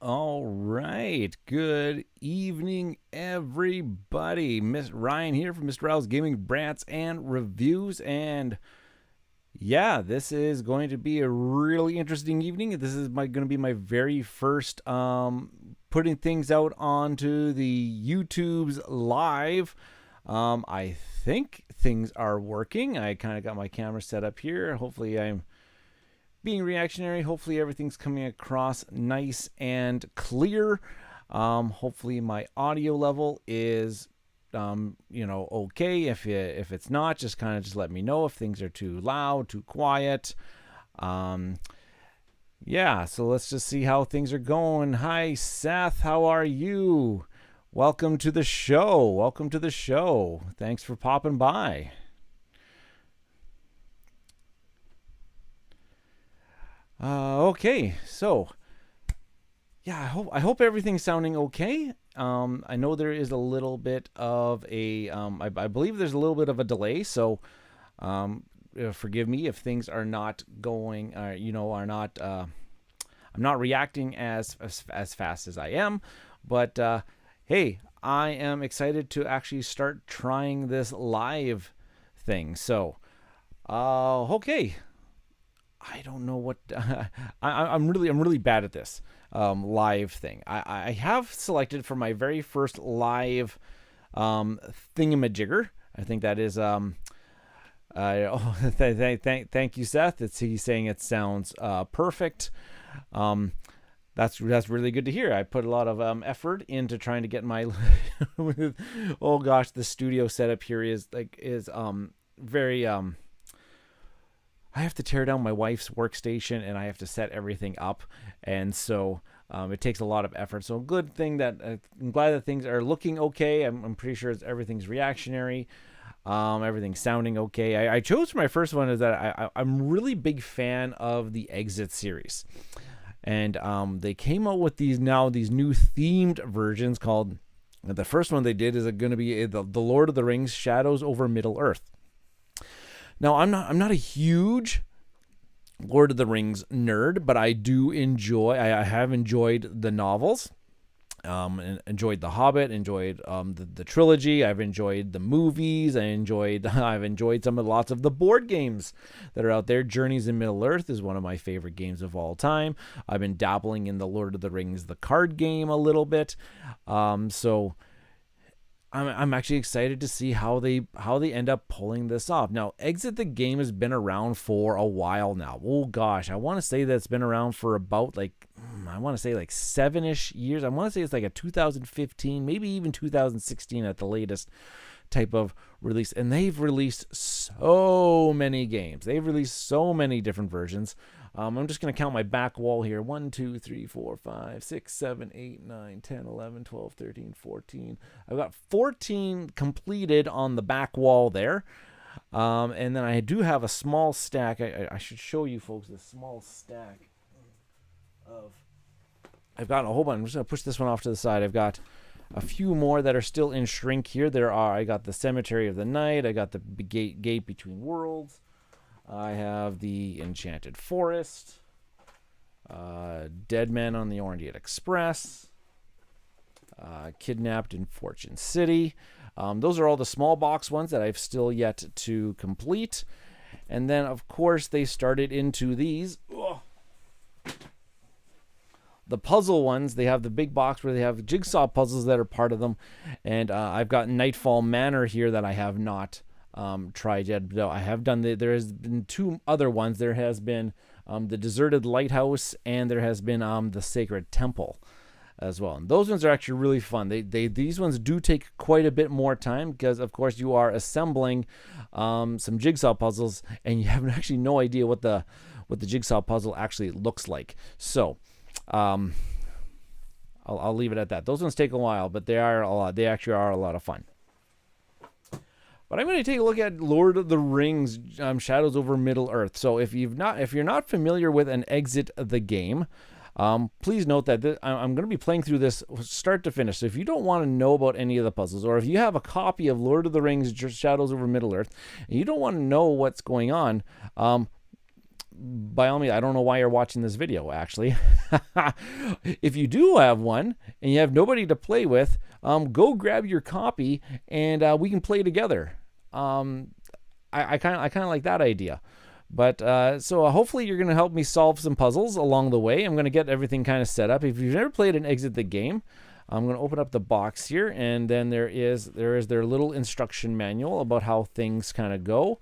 All right. Good evening, everybody. Miss Ryan here from Mr. Rau's Gaming Brats and Reviews. And yeah, this is going to be a really interesting evening. This is going to be my very first putting things out onto the YouTube's live. I think things are working. I kind of got my camera set up here. Hopefully, I'm being reactionary. Hopefully everything's coming across nice and clear. Hopefully my audio level is okay. If it's not, just let me know if things are too loud, too quiet. Yeah, so let's just see how things are going. Hi Seth, how are you? Welcome to the show. Thanks for popping by. Okay, so yeah, I hope everything's sounding okay. I know there is a little bit of a I believe there's a little bit of a delay, so forgive me if things are not going, are not. I'm not reacting as fast as I am, but hey, I am excited to actually start trying this live thing. So, okay. I don't know what I'm really bad at this live thing. I have selected for my very first live thingamajigger. I think that is thank you, Seth. He's saying it sounds perfect. That's really good to hear. I put a lot of effort into trying to get my oh gosh, the studio setup here is very I have to tear down my wife's workstation and I have to set everything up, and so it takes a lot of effort. So good thing that I'm glad that things are looking okay. I'm pretty sure everything's reactionary. Everything's sounding okay. I chose for my first one is that I'm really big fan of the Exit series, and they came out with these new themed versions called. The first one they did is going to be the Lord of the Rings: Shadows over Middle Earth. Now, I'm not a huge Lord of the Rings nerd, but I do enjoy. I have enjoyed the novels, and enjoyed The Hobbit, enjoyed the trilogy. I've enjoyed the movies. I've enjoyed lots of the board games that are out there. Journeys in Middle Earth is one of my favorite games of all time. I've been dabbling in the Lord of the Rings, the card game, a little bit. So I'm actually excited to see how they end up pulling this off. Now, Exit the Game has been around for a while now. Oh gosh, I want to say that it's been around for about 7-ish years. I want to say it's like a 2015, maybe even 2016 at the latest type of release. And they've released so many games. They've released so many different versions. I'm just going to count my back wall here. 1, 2, 3, 4, 5, 6, 7, 8, 9, 10, 11, 12, 13, 14. I've got 14 completed on the back wall there. And then I do have a small stack. I should show you folks a small stack of. I've got a whole bunch. I'm just going to push this one off to the side. I've got a few more that are still in shrink here. I got the Cemetery of the Night. I got the Gate Between Worlds. I have the Enchanted Forest, Dead Man on the Orient Express, Kidnapped in Fortune City. Those are all the small box ones that I've still yet to complete. And then, of course, they started into these. The puzzle ones. They have the big box where they have jigsaw puzzles that are part of them. And I've got Nightfall Manor here that I have not tried yet. No, I have done there has been two other ones. There has been the Deserted Lighthouse, and there has been the Sacred Temple as well. And those ones are actually really fun. These ones do take quite a bit more time because, of course, you are assembling some jigsaw puzzles, and you have actually no idea what the jigsaw puzzle actually looks like. So I'll leave it at that. Those ones take a while, but they actually are a lot of fun. But I'm going to take a look at Lord of the Rings, Shadows over Middle Earth. So if you're not familiar with an Exit the Game, please note that I'm going to be playing through this start to finish. So if you don't want to know about any of the puzzles, or if you have a copy of Lord of the Rings, Shadows over Middle Earth, and you don't want to know what's going on, by all means, I don't know why you're watching this video, actually. If you do have one and you have nobody to play with, go grab your copy and we can play together. I kind of like that idea. But so hopefully you're going to help me solve some puzzles along the way. I'm going to get everything kind of set up. If you've never played an Exit the Game, I'm going to open up the box here, and then there is their little instruction manual about how things kind of go.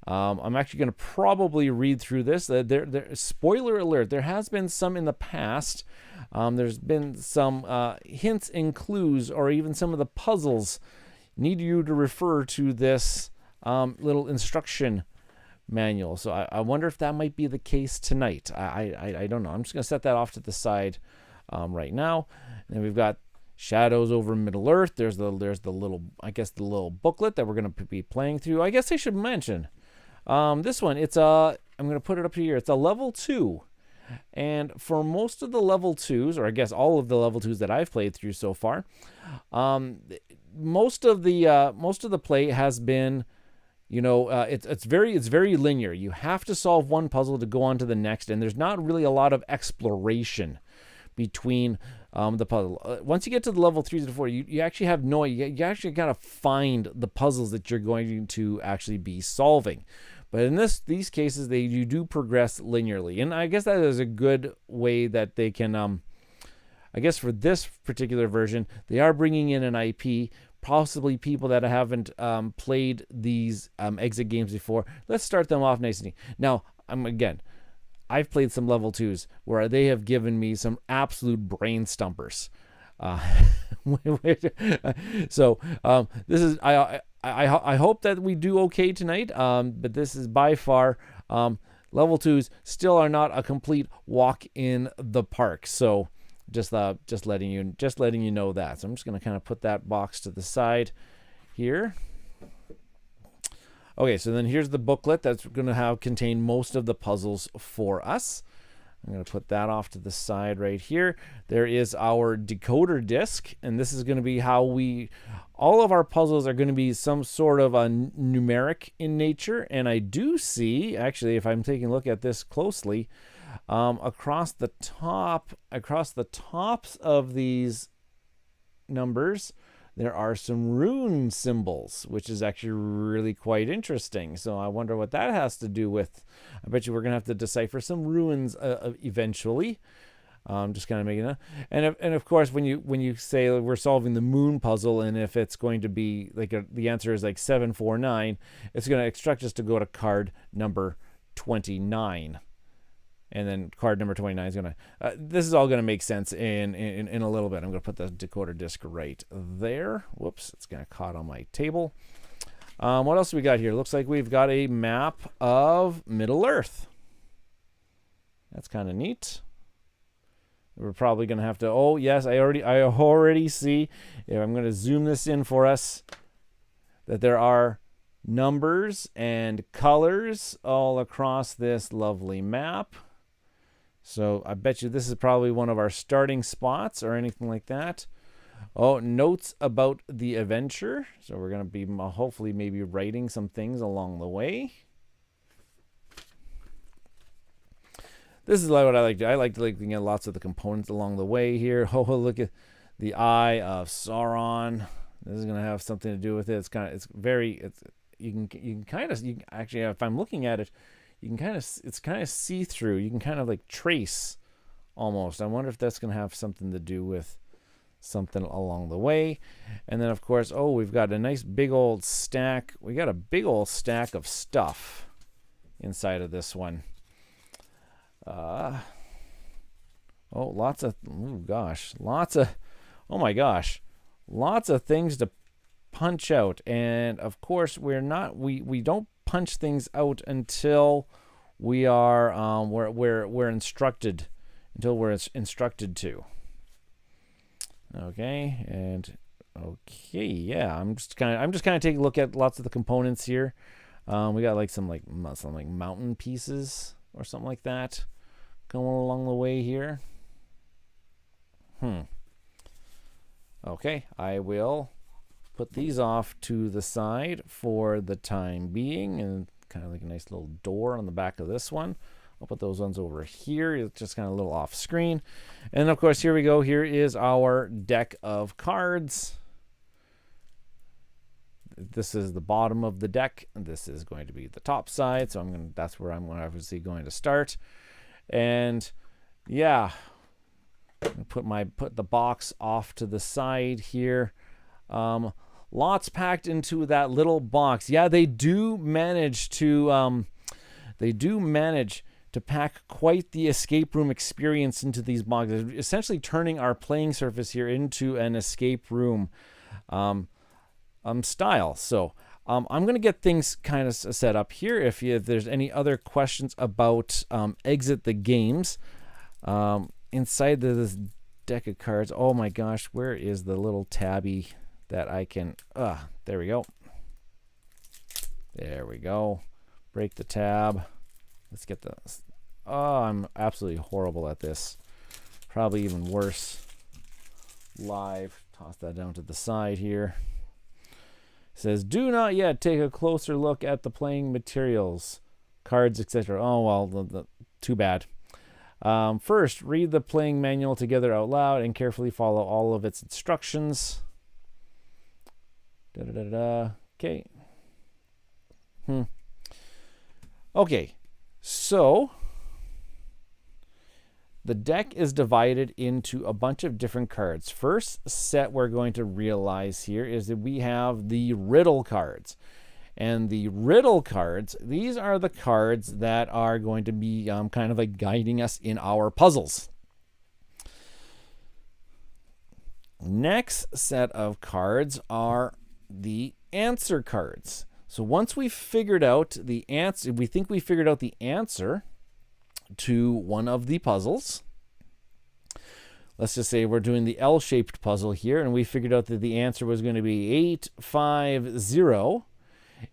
I'm actually going to probably read through this. Spoiler alert, there has been some in the past. There's been some hints and clues, or even some of the puzzles need you to refer to this little instruction manual. So I wonder if that might be the case tonight. I don't know. I'm just going to set that off to the side right now. And then we've got Shadows over Middle Earth. There's the little, I guess, the little booklet that we're going to be playing through. I guess I should mention this one. It's I'm going to put it up here. It's a level 2. And for most of the level 2s, or I guess all of the level 2s that I've played through so far, most of the play has been, it's very linear. You have to solve one puzzle to go on to the next, and there's not really a lot of exploration between the puzzle. Once you get to the level 3 to 4, you actually have you actually gotta find the puzzles that you're going to actually be solving. But in these cases, you do progress linearly, and I guess that is a good way that they can. I guess for this particular version, they are bringing in an IP. Possibly people that haven't played these exit games before. Let's start them off nice and neat. Now, I've played some level 2s where they have given me some absolute brain stumpers. So this is I hope that we do okay tonight. But this is by far level 2s still are not a complete walk in the park. So just letting you know that. So I'm just going to kind of put that box to the side here. Okay, so then here's the booklet that's going to contain most of the puzzles for us. I'm going to put that off to the side right here. There is our decoder disc, and this is going to be how all of our puzzles are going to be some sort of a numeric in nature. And I do see, actually, if I'm taking a look at this closely, across the tops of these numbers, there are some rune symbols, which is actually really quite interesting. So I wonder what that has to do with. I bet you we're gonna have to decipher some runes eventually. Just kind of making that. And of course, when you say we're solving the moon puzzle, and if it's going to be like the answer is like 749, it's going to instruct us to go to card number 29. And then card number 29 is going to, this is all going to make sense in a little bit. I'm going to put the decoder disc right there. Whoops, it's going to caught on my table. What else do we got here? Looks like we've got a map of Middle Earth. That's kind of neat. We're probably going to have to, oh yes, I already see, if I'm going to zoom this in for us, that there are numbers and colors all across this lovely map. So I bet you this is probably one of our starting spots or anything like that. Oh, notes about the adventure. So we're going to be hopefully maybe writing some things along the way. This is what I like to. I like looking at lots of the components along the way here. Oh, look at the Eye of Sauron. This is going to have something to do with it. You can actually, if I'm looking at it, it's kind of see-through. You can kind of like trace almost. I wonder if that's going to have something to do with something along the way. And then of course, we've got a nice big old stack. We got a big old stack of stuff inside of this one. Lots of things to punch out. And of course, we don't punch things out until we're instructed to. Yeah, I'm just kind of taking a look at lots of the components here. We got some mountain pieces or something like that going along the way here. Okay, I will put these off to the side for the time being, and kind of like a nice little door on the back of this one. I'll put those ones over here. It's just kind of a little off screen. And of course, here we go. Here is our deck of cards. This is the bottom of the deck. This is going to be the top side. So that's where I'm obviously going to start. And yeah, put the box off to the side here. Lots packed into that little box. Yeah, they do manage to pack quite the escape room experience into these boxes, essentially turning our playing surface here into an escape room style. So I'm going to get things kind of set up here. If there's any other questions about Exit the Games inside this deck of cards. Oh my gosh, where is the little tabby that I can... there we go. There we go. Break the tab. Let's get this. Oh, I'm absolutely horrible at this. Probably even worse live. Toss that down to the side here. It says, do not yet take a closer look at the playing materials, cards, etc. Oh, well, too bad. First, read the playing manual together out loud and carefully follow all of its instructions. Okay. Okay, so the deck is divided into a bunch of different cards. First set we're going to realize here is that we have the riddle cards. And the riddle cards, these are the cards that are going to be kind of like guiding us in our puzzles. Next set of cards are the answer cards. So once we've figured out the answer, we think we figured out the answer to one of the puzzles. Let's just say we're doing the L-shaped puzzle here, and we figured out that the answer was going to be 850.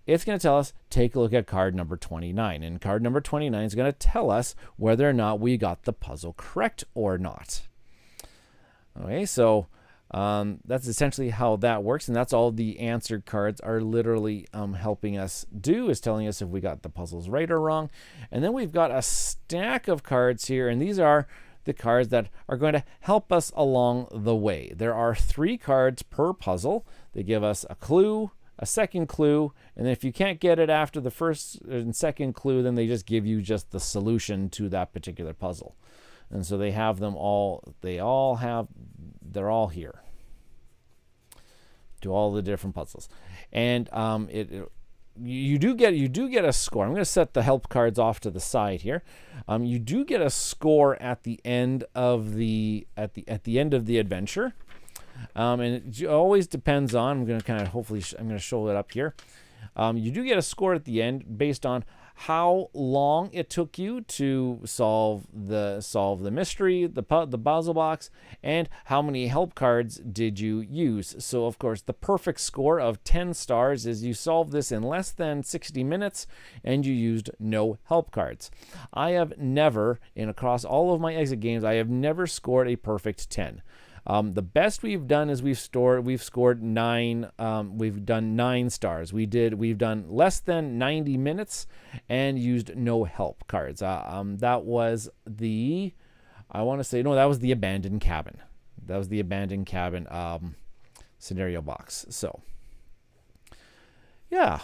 It's going to tell us, take a look at card number 29. And card number 29 is going to tell us whether or not we got the puzzle correct or not. Okay, so that's essentially how that works, and that's all the answered cards are literally helping us do, is telling us if we got the puzzles right or wrong. And then we've got a stack of cards here, and these are the cards that are going to help us along the way. There are 3 cards per puzzle. They give us a clue, a second clue, and then if you can't get it after the first and second clue, then they just give you just the solution to that particular puzzle. And so they have them all, they're all here to all the different puzzles. And you do get a score. I'm going to set the help cards off to the side here. You do get a score at the end of the end of the adventure. And it always depends on, I'm going to kind of I'm going to show it up here. You do get a score at the end based on how long it took you to solve the mystery, the puzzle box, and how many help cards did you use. So of course the perfect score of 10 stars is you solved this in less than 60 minutes and you used no help cards. I have never, across all of my exit games, I have never scored a perfect 10. The best we've done is we've scored 9. We've done 9 stars. We've done less than 90 minutes and used no help cards. That was the abandoned cabin. That was the abandoned cabin scenario box. So yeah.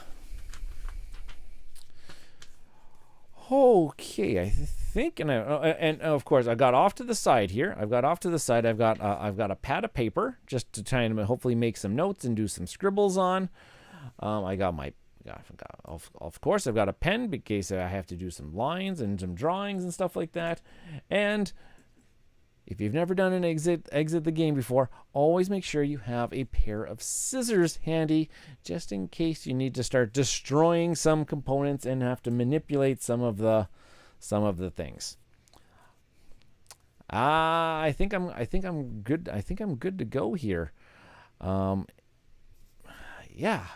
Okay, I think, and of course I got off to the side here. I've got a pad of paper just to try and hopefully make some notes and do some scribbles on. Of course I've got a pen in case I have to do some lines and some drawings and stuff like that. And if you've never done an exit the game before, always make sure you have a pair of scissors handy just in case you need to start destroying some components and have to manipulate some of the things. I think I'm good. I think I'm good to go here. Yeah.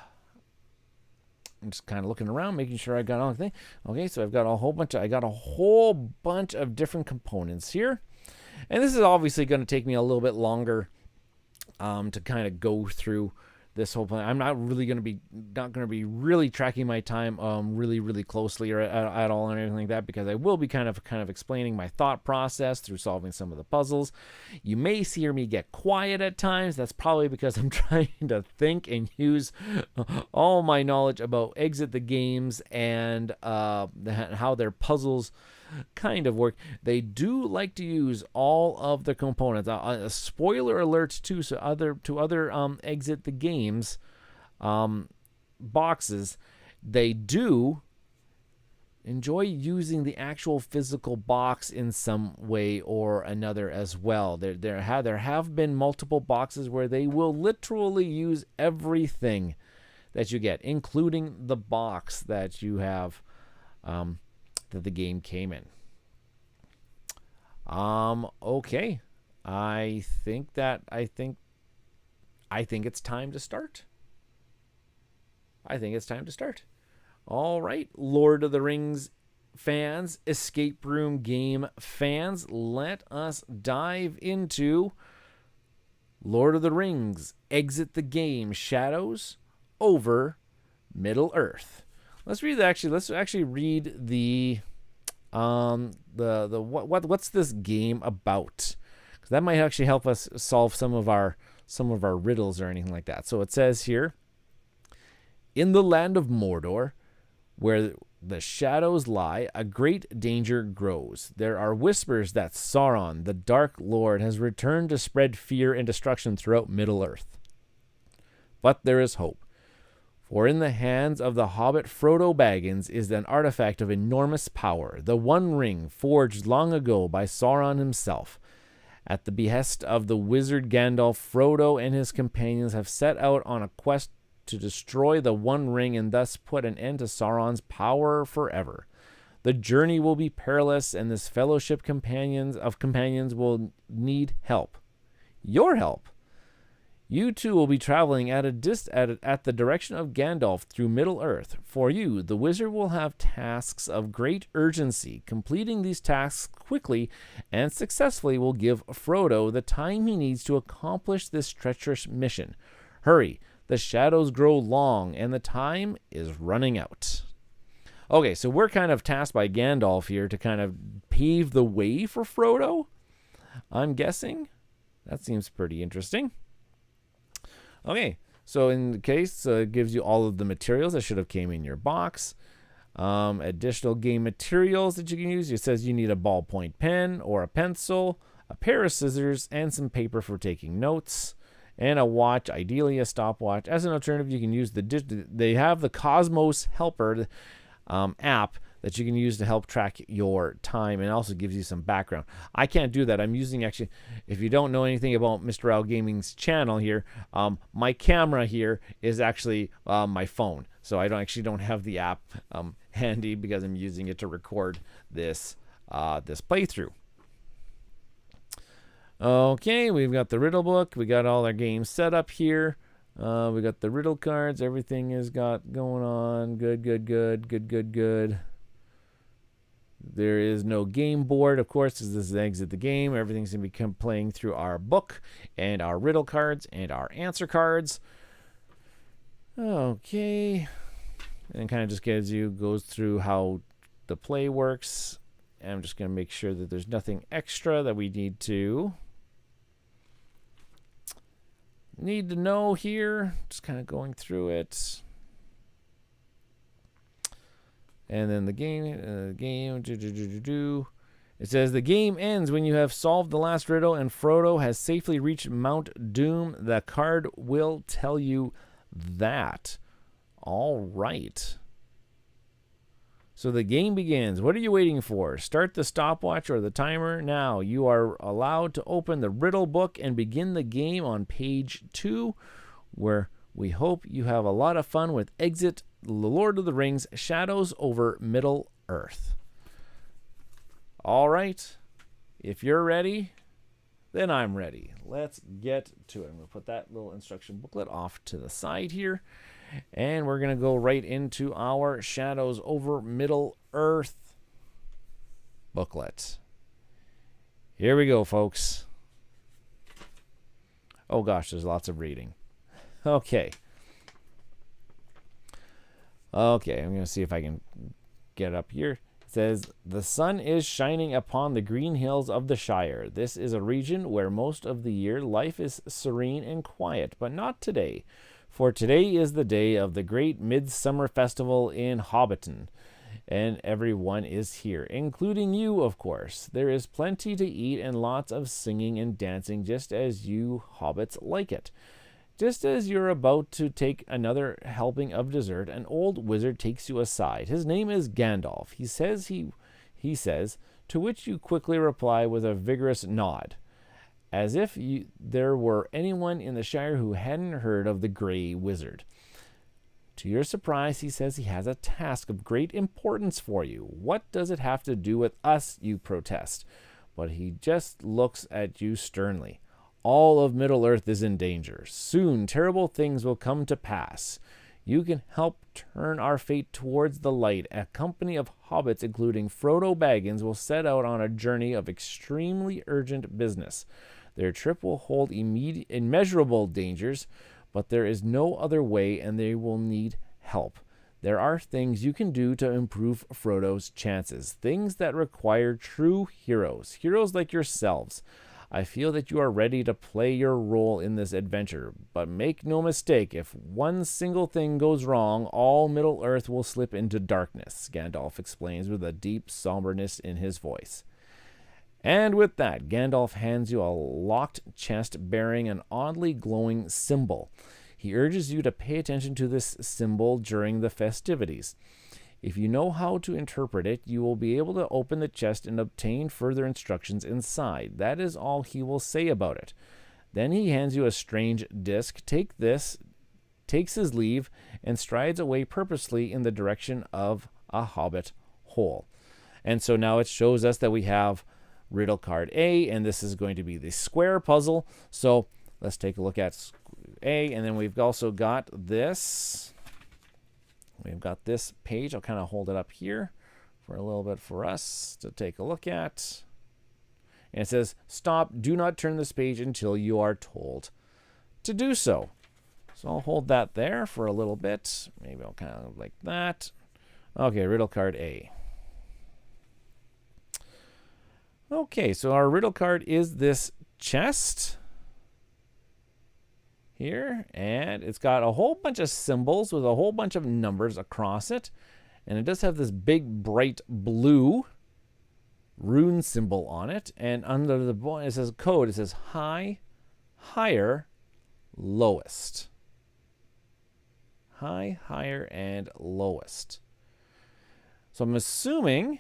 I'm just kind of looking around, making sure I got all the thing. Okay, so I got a whole bunch of different components here. And this is obviously going to take me a little bit longer to kind of go through this whole plan. I'm not going to be really tracking my time really closely or at all or anything like that, because I will be kind of explaining my thought process through solving some of the puzzles. You may hear me get quiet at times. That's probably because I'm trying to think and use all my knowledge about Exit the Games and how their puzzles kind of work. They do like to use all of the components. A spoiler alert too. So other Exit the Games boxes, they do enjoy using the actual physical box in some way or another as well. There have been multiple boxes where they will literally use everything that you get, including the box that you have that the game came in. Okay. I think it's time to start. All right, Lord of the Rings fans, escape room game fans, let us dive into Lord of the Rings, Exit the Game, Shadows over Middle-earth. Let's actually read the what's this game about, because that might actually help us solve some of our riddles or anything like that. So it says here, in the land of Mordor, where the shadows lie, a great danger grows. There are whispers that Sauron, the Dark Lord, has returned to spread fear and destruction throughout Middle-earth. But there is hope. For in the hands of the hobbit Frodo Baggins is an artifact of enormous power, the One Ring, forged long ago by Sauron himself. At the behest of the wizard Gandalf, Frodo and his companions have set out on a quest to destroy the One Ring and thus put an end to Sauron's power forever. The journey will be perilous, and this fellowship of companions will need help. Your help. You two will be traveling at the direction of Gandalf through Middle-earth. For you, the wizard will have tasks of great urgency. Completing these tasks quickly and successfully will give Frodo the time he needs to accomplish this treacherous mission. Hurry, the shadows grow long, and the time is running out. Okay, so we're kind of tasked by Gandalf here to kind of pave the way for Frodo, I'm guessing. That seems pretty interesting. Okay, so in the case, it gives you all of the materials that should have came in your box. Additional game materials that you can use. It says you need a ballpoint pen or a pencil, a pair of scissors, and some paper for taking notes, and a watch, ideally a stopwatch. As an alternative, you can use they have the Cosmos Helper app that you can use to help track your time, and also gives you some background. I can't do that. I'm using, actually, if you don't know anything about Mr. Rau Gaming's channel here, my camera here is actually my phone. So I don't have the app handy because I'm using it to record this playthrough. Okay, we've got the riddle book. We got all our games set up here. We got the riddle cards. Everything is got going on. Good. There is no game board, of course, as this is Exit the Game. Everything's going to be playing through our book and our riddle cards and our answer cards. Okay. And kind of just goes through how the play works. And I'm just going to make sure that there's nothing extra that we need to know here. Just kind of going through it. And then the game. It says the game ends when you have solved the last riddle and Frodo has safely reached Mount Doom. The card will tell you that. All right. So the game begins. What are you waiting for? Start the stopwatch or the timer now. You are allowed to open the riddle book and begin the game on page 2, where we hope you have a lot of fun with Exit the Lord of the Rings, Shadows over Middle-earth. All right. If you're ready, then I'm ready. Let's get to it. I'm going to put that little instruction booklet off to the side here. And we're going to go right into our Shadows over Middle-earth booklet. Here we go, folks. Oh, gosh, there's lots of reading. Okay. Okay, I'm going to see if I can get up here. It says, the sun is shining upon the green hills of the Shire. This is a region where most of the year life is serene and quiet, but not today. For today is the day of the great midsummer festival in Hobbiton, and everyone is here, including you, of course. There is plenty to eat and lots of singing and dancing, just as you hobbits like it. Just as you're about to take another helping of dessert, an old wizard takes you aside. His name is Gandalf. He says, to which you quickly reply with a vigorous nod, as if there were anyone in the Shire who hadn't heard of the Grey Wizard. To your surprise, he says he has a task of great importance for you. What does it have to do with us, you protest? But he just looks at you sternly. All of Middle-earth is in danger. Soon terrible things will come to pass. You can help turn our fate towards the light. A company of hobbits, including Frodo Baggins, will set out on a journey of extremely urgent business. Their trip will hold immeasurable dangers, but there is no other way, and they will need help. There are things you can do to improve Frodo's chances, things that require true heroes like yourselves. I feel that you are ready to play your role in this adventure, but make no mistake, if one single thing goes wrong, all Middle-earth will slip into darkness, Gandalf explains with a deep somberness in his voice. And with that, Gandalf hands you a locked chest bearing an oddly glowing symbol. He urges you to pay attention to this symbol during the festivities. If you know how to interpret it, you will be able to open the chest and obtain further instructions inside. That is all he will say about it. Then he hands you a strange disc. Take this, takes his leave, and strides away purposely in the direction of a hobbit hole. And so now it shows us that we have riddle card A, and this is going to be the square puzzle. So let's take a look at A, and then we've also got this. We've got this page. I'll kind of hold it up here for a little bit for us to take a look at. And it says, stop, do not turn this page until you are told to do so. So I'll hold that there for a little bit. Maybe I'll kind of like that. Okay, riddle card A. Okay, so our riddle card is this chest here, and it's got a whole bunch of symbols with a whole bunch of numbers across it, and it does have this big bright blue rune symbol on it, and under the it says code, it says high, higher, lowest. High, higher, and lowest. So I'm assuming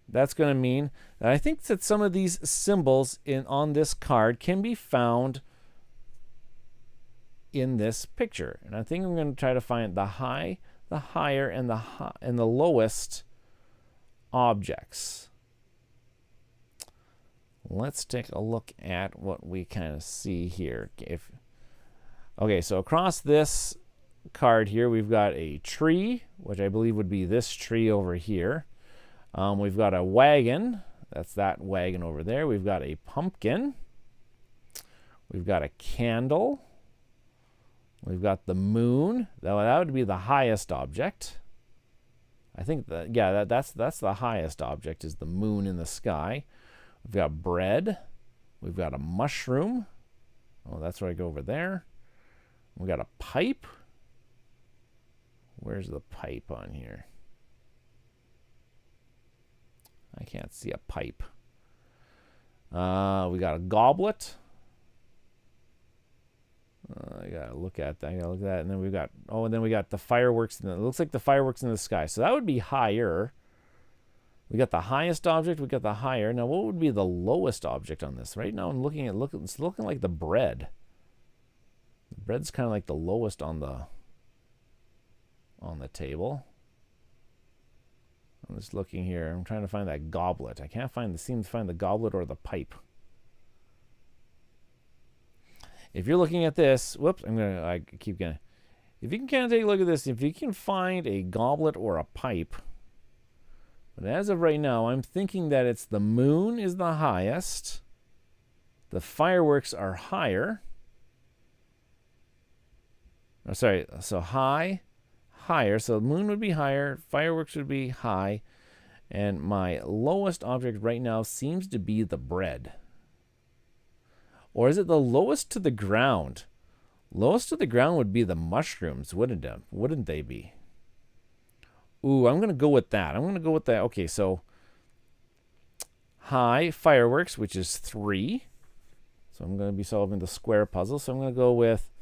that's going to mean that I think that some of these symbols on this card can be found in this picture, and I think I'm going to try to find the high, the higher, and the lowest objects. Let's take a look at what we kind of see here. Okay, so across this card here, we've got a tree, which I believe would be this tree over here. We've got a wagon. That's that wagon over there. We've got a pumpkin. We've got a candle. We've got the moon. That would be the highest object. I think that's the highest object, is the moon in the sky. We've got bread. We've got a mushroom. Oh, that's where I go over there. We've got a pipe. Where's the pipe on here? I can't see a pipe. We got a goblet. I gotta look at that. And then we got the fireworks. It looks like the fireworks in the sky. So that would be higher. We got the highest object. We got the higher. Now, what would be the lowest object on this? Right now, I'm looking at it's looking like the bread. The bread's kind of like the lowest on the table. I'm just looking here. I'm trying to find that goblet. I can't seem to find the goblet or the pipe. If you're looking at this, whoops, I keep going. If you can kind of take a look at this, if you can find a goblet or a pipe, but as of right now, I'm thinking that it's the moon is the highest, the fireworks are higher, Oh, sorry. So high, higher. So the moon would be higher. Fireworks would be high. And my lowest object right now seems to be the bread. Or is it the lowest to the ground? Lowest to the ground would be the mushrooms, wouldn't it? Wouldn't they be? Ooh, I'm going to go with that. I'm going to go with that. Okay, so high fireworks, which is 3. So I'm going to be solving the square puzzle. So I'm going to go with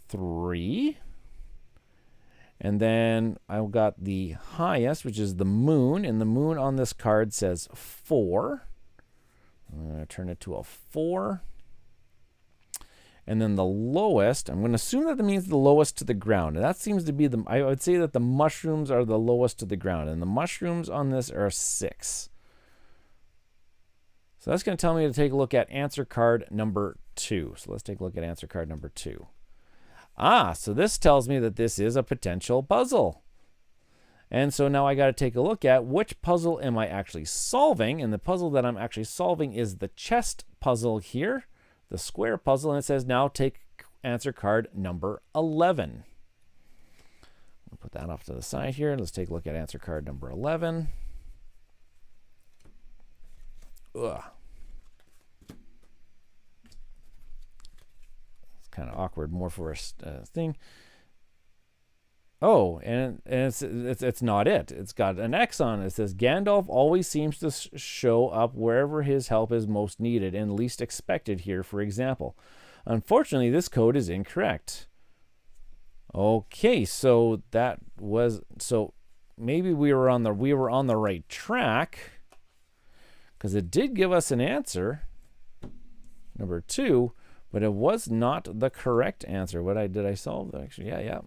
3. And then I've got the highest, which is the moon. And the moon on this card says 4. I'm going to turn it to a 4. And then the lowest, I'm going to assume that means the lowest to the ground. And that seems to be I would say that the mushrooms are the lowest to the ground. And the mushrooms on this are 6. So that's going to tell me to take a look at answer card number 2. So let's take a look at answer card number 2. So this tells me that this is a potential puzzle. And so now I got to take a look at which puzzle am I actually solving. And the puzzle that I'm actually solving is the chest puzzle here, the square puzzle. And it says now take answer card number 11. I'll put that off to the side here. Let's take a look at answer card number 11. Ugh. It's kind of awkward, more for a thing. Oh, and it's not it. It's got an X on it. It says Gandalf always seems to show up wherever his help is most needed and least expected here, for example. Unfortunately, this code is incorrect. Okay, so maybe we were on the right track, because it did give us an answer, number 2, but it was not the correct answer. Did I solve? Actually, yeah.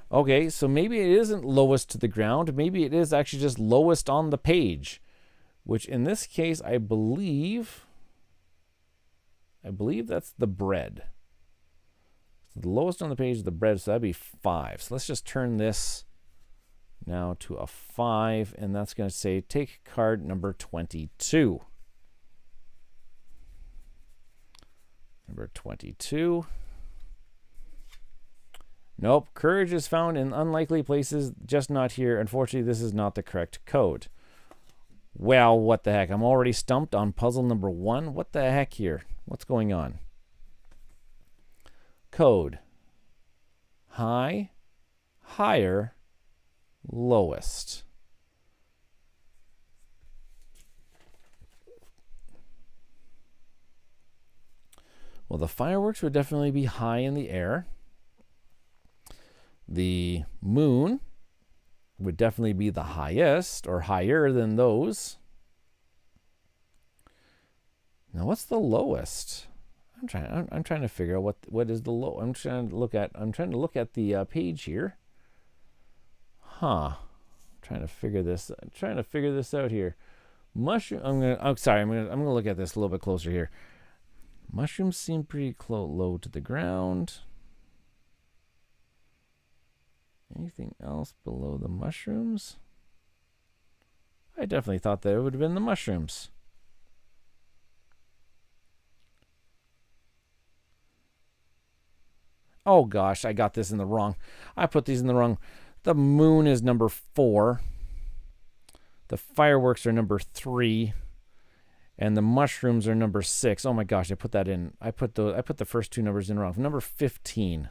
Okay, so maybe it isn't lowest to the ground. Maybe it is actually just lowest on the page, which in this case, I believe that's the bread. So the lowest on the page is the bread, so that'd be 5. So let's just turn this now to a 5, and that's going to say take card number 22. Number 22. Nope, courage is found in unlikely places, just not here. Unfortunately, this is not the correct code. Well, what the heck? I'm already stumped on puzzle number 1. What the heck here? What's going on? Code. High, higher, lowest. Well, the fireworks would definitely be high in the air. The moon would definitely be the highest or higher than those. Now, what's the lowest? I'm trying to figure out what is the low. I'm trying to look at the page here. I'm trying to figure this out here. Mushroom. I'm gonna look at this a little bit closer here. Mushrooms seem pretty low to the ground. Anything else below the mushrooms? I definitely thought that it would have been the mushrooms. Oh gosh, I got this in the wrong. I put these in the wrong. The moon is number 4. The fireworks are number 3. And the mushrooms are number 6. Oh my gosh, I put that in. I put the first 2 numbers in wrong. Number 15.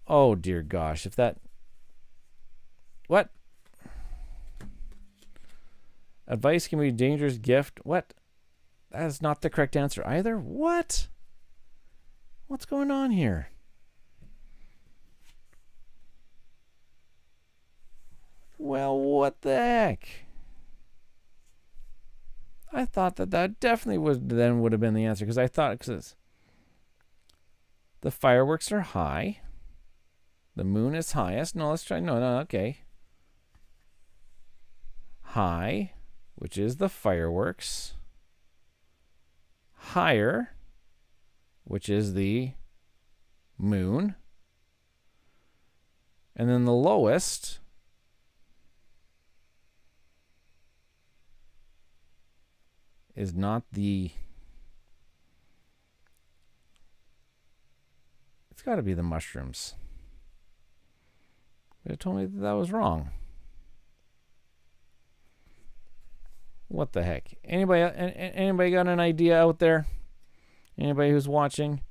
Oh dear gosh, what? Advice can be a dangerous gift. What? That is not the correct answer either. What? What's going on here? Well, what the heck? I thought that definitely would have been the answer, because I thought the fireworks are high. The moon is highest. No, let's try. No, okay. High, which is the fireworks. Higher, which is the moon. And then the lowest is not the It's got to be the mushrooms. It told me that was wrong. What the heck? Anybody got an idea out there? Anybody who's watching?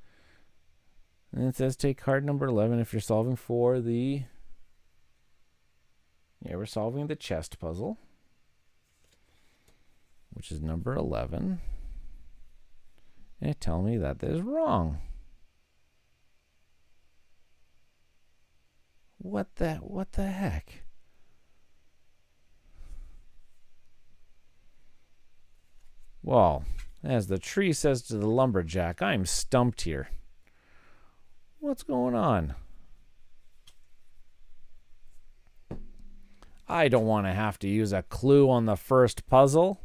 And it says take card number 11 if you're solving for the... Yeah, we're solving the chest puzzle, which is number 11. And it tells me that is wrong. What the heck? Well, as the tree says to the lumberjack, I'm stumped here. What's going on? I don't want to have to use a clue on the first puzzle.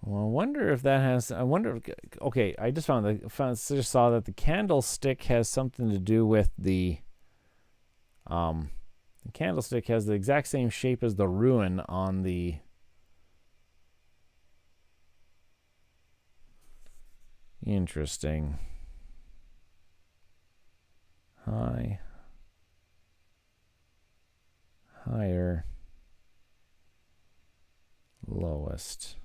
Well, I wonder if that has... Okay, I just just saw that the candlestick has something to do with the... the candlestick has the exact same shape as the ruin on the... Interesting. High. Higher. Lowest.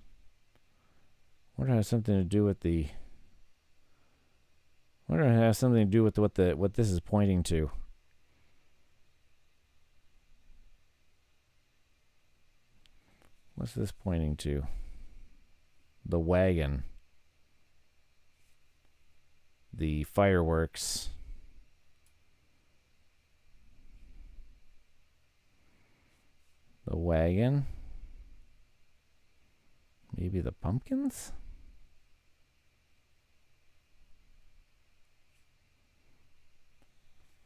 Wonder if it has something to do with the... Wonder if it has something to do with what this is pointing to. What's this pointing to? The wagon. The fireworks. The wagon. Maybe the pumpkins?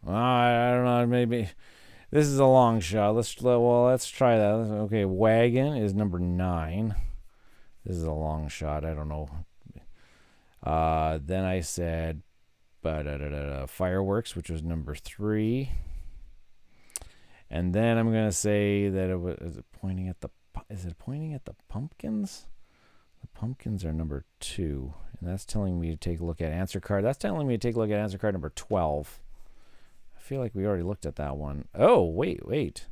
I don't know. Maybe this is a long shot. Let's try that. Okay, wagon is number 9. This is a long shot. I don't know. Then I said fireworks, which was number 3. And then I'm gonna say that it was. Is it pointing at the pumpkins? The pumpkins are number 2, and that's telling me to take a look at answer card. That's telling me to take a look at answer card number 12. I feel like we already looked at that one. Oh, wait. And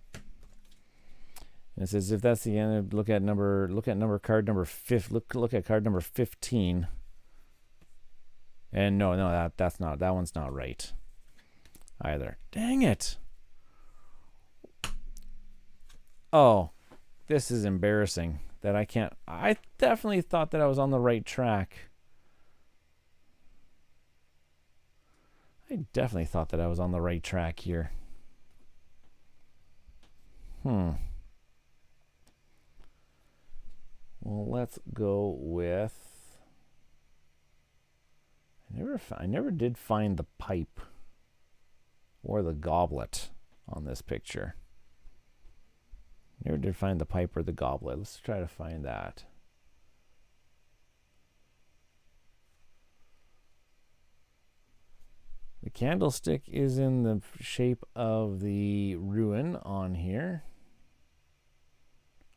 it says if that's the end, look at card number 5. Look at card number 15. And no, that's not. That one's not right either. Dang it. Oh, this is embarrassing that I can't. I definitely thought that I was on the right track. I definitely thought that I was on the right track here. Well, let's go with... I never did find the pipe or the goblet on this picture. Never did find the pipe or the goblet. Let's try to find that. The candlestick is in the shape of the ruin on here.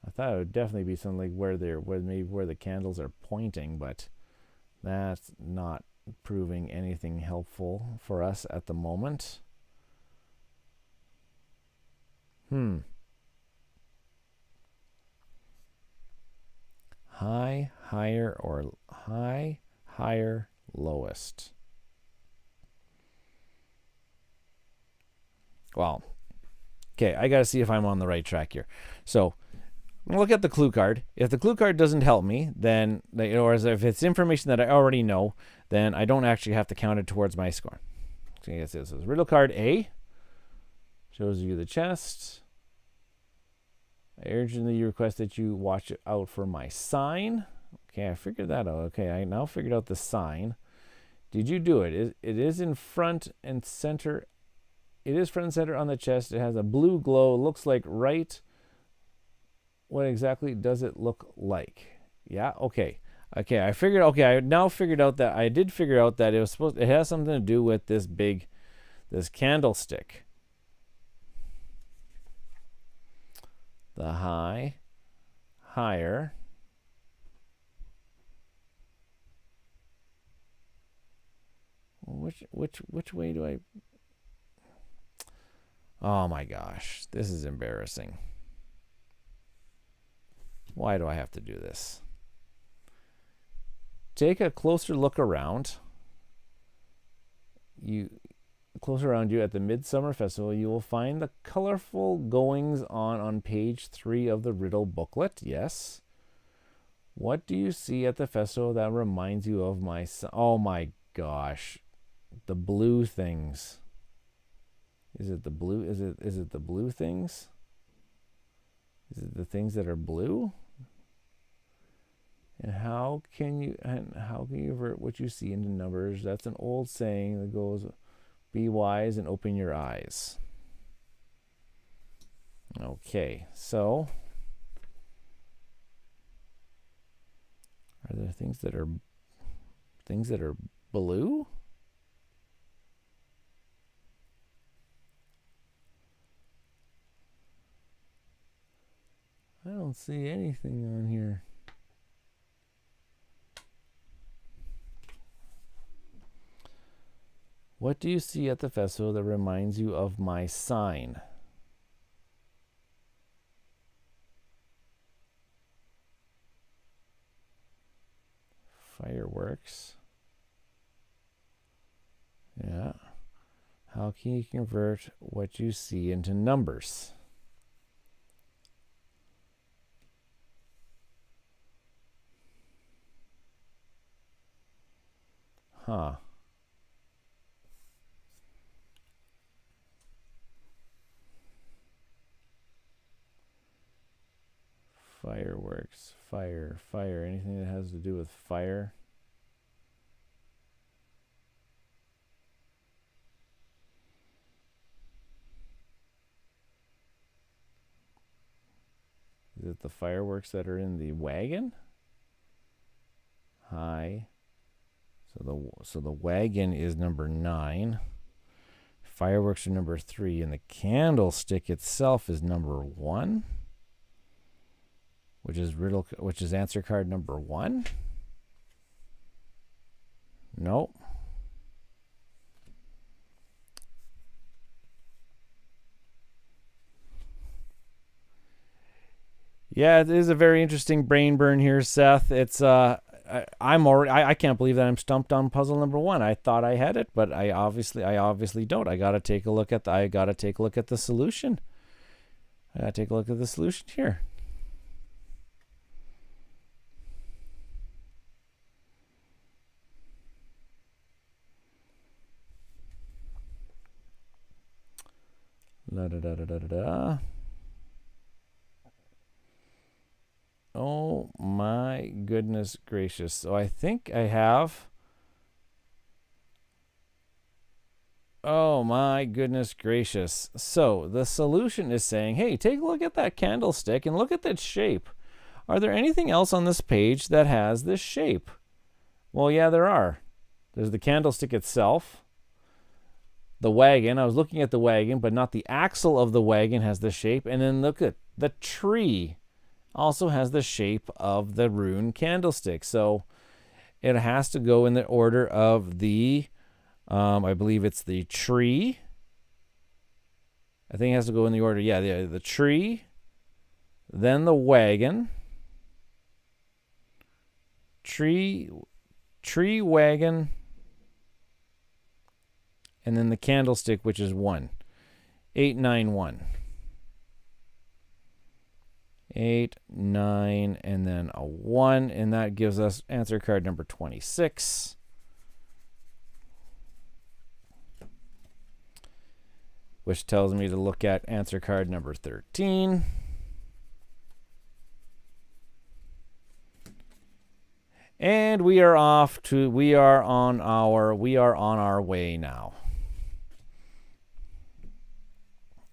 I thought it would definitely be something like where the candles are pointing, but that's not proving anything helpful for us at the moment. High, higher, or high, higher, lowest. Well, okay, I got to see if I'm on the right track here. So, I'm going to look at the clue card. If the clue card doesn't help me, then, or if it's information that I already know, then I don't actually have to count it towards my score. So, I guess this is riddle card A. Shows you the chest. I urgently request that you watch out for my sign. Okay, I figured that out. Okay, I now figured out the sign. Did you do it? It is in front and center. It is front and center on the chest. It has a blue glow. Looks like right. What exactly does it look like? Yeah, okay. Okay, I now figured out that I did figure out that it has something to do with this candlestick. the high, higher, which way do I? Oh my gosh, this is embarrassing. Why do I have to do this? Take a closer look around. Closer around you at the Midsummer Festival, you will find the colorful goings on page 3 of the riddle booklet. Yes. What do you see at the festival that reminds you of my son? Oh my gosh. The blue things. Is it the blue? Is it the blue things? Is it the things that are blue? And how can you convert what you see into numbers? That's an old saying that goes, be wise and open your eyes. Okay, so are there things that are blue? I don't see anything on here. What do you see at the festival that reminds you of my sign? Fireworks. Yeah. How can you convert what you see into numbers? Huh. Fireworks, fire, anything that has to do with fire. Is it the fireworks that are in the wagon? High. So the wagon is number 9. Fireworks are number 3, and the candlestick itself is number 1. Which is answer card number 1. Nope. Yeah, it is a very interesting brain burn here, Seth. It's I can't believe that I'm stumped on puzzle number 1. I thought I had it, but I obviously don't. I gotta take a look at the solution. I gotta take a look at the solution here. La da da da da da. Oh my goodness gracious. So I think I have. Oh my goodness gracious. So the solution is saying, hey, take a look at that candlestick and look at that shape. Are there anything else on this page that has this shape? Well, yeah, there are. There's the candlestick itself. The wagon, I was looking at the wagon, but not the axle of the wagon has the shape. And then look at the tree. Also has the shape of the rune candlestick. So it has to go in the order of the, I believe it's the tree. I think it has to go in the order, yeah, the tree, then the wagon, tree, wagon, and then the candlestick, which is 1. 8, 9, 1. 8, 9, and then a 1, and that gives us answer card number 26. Which tells me to look at answer card number 13. And we are on our way now.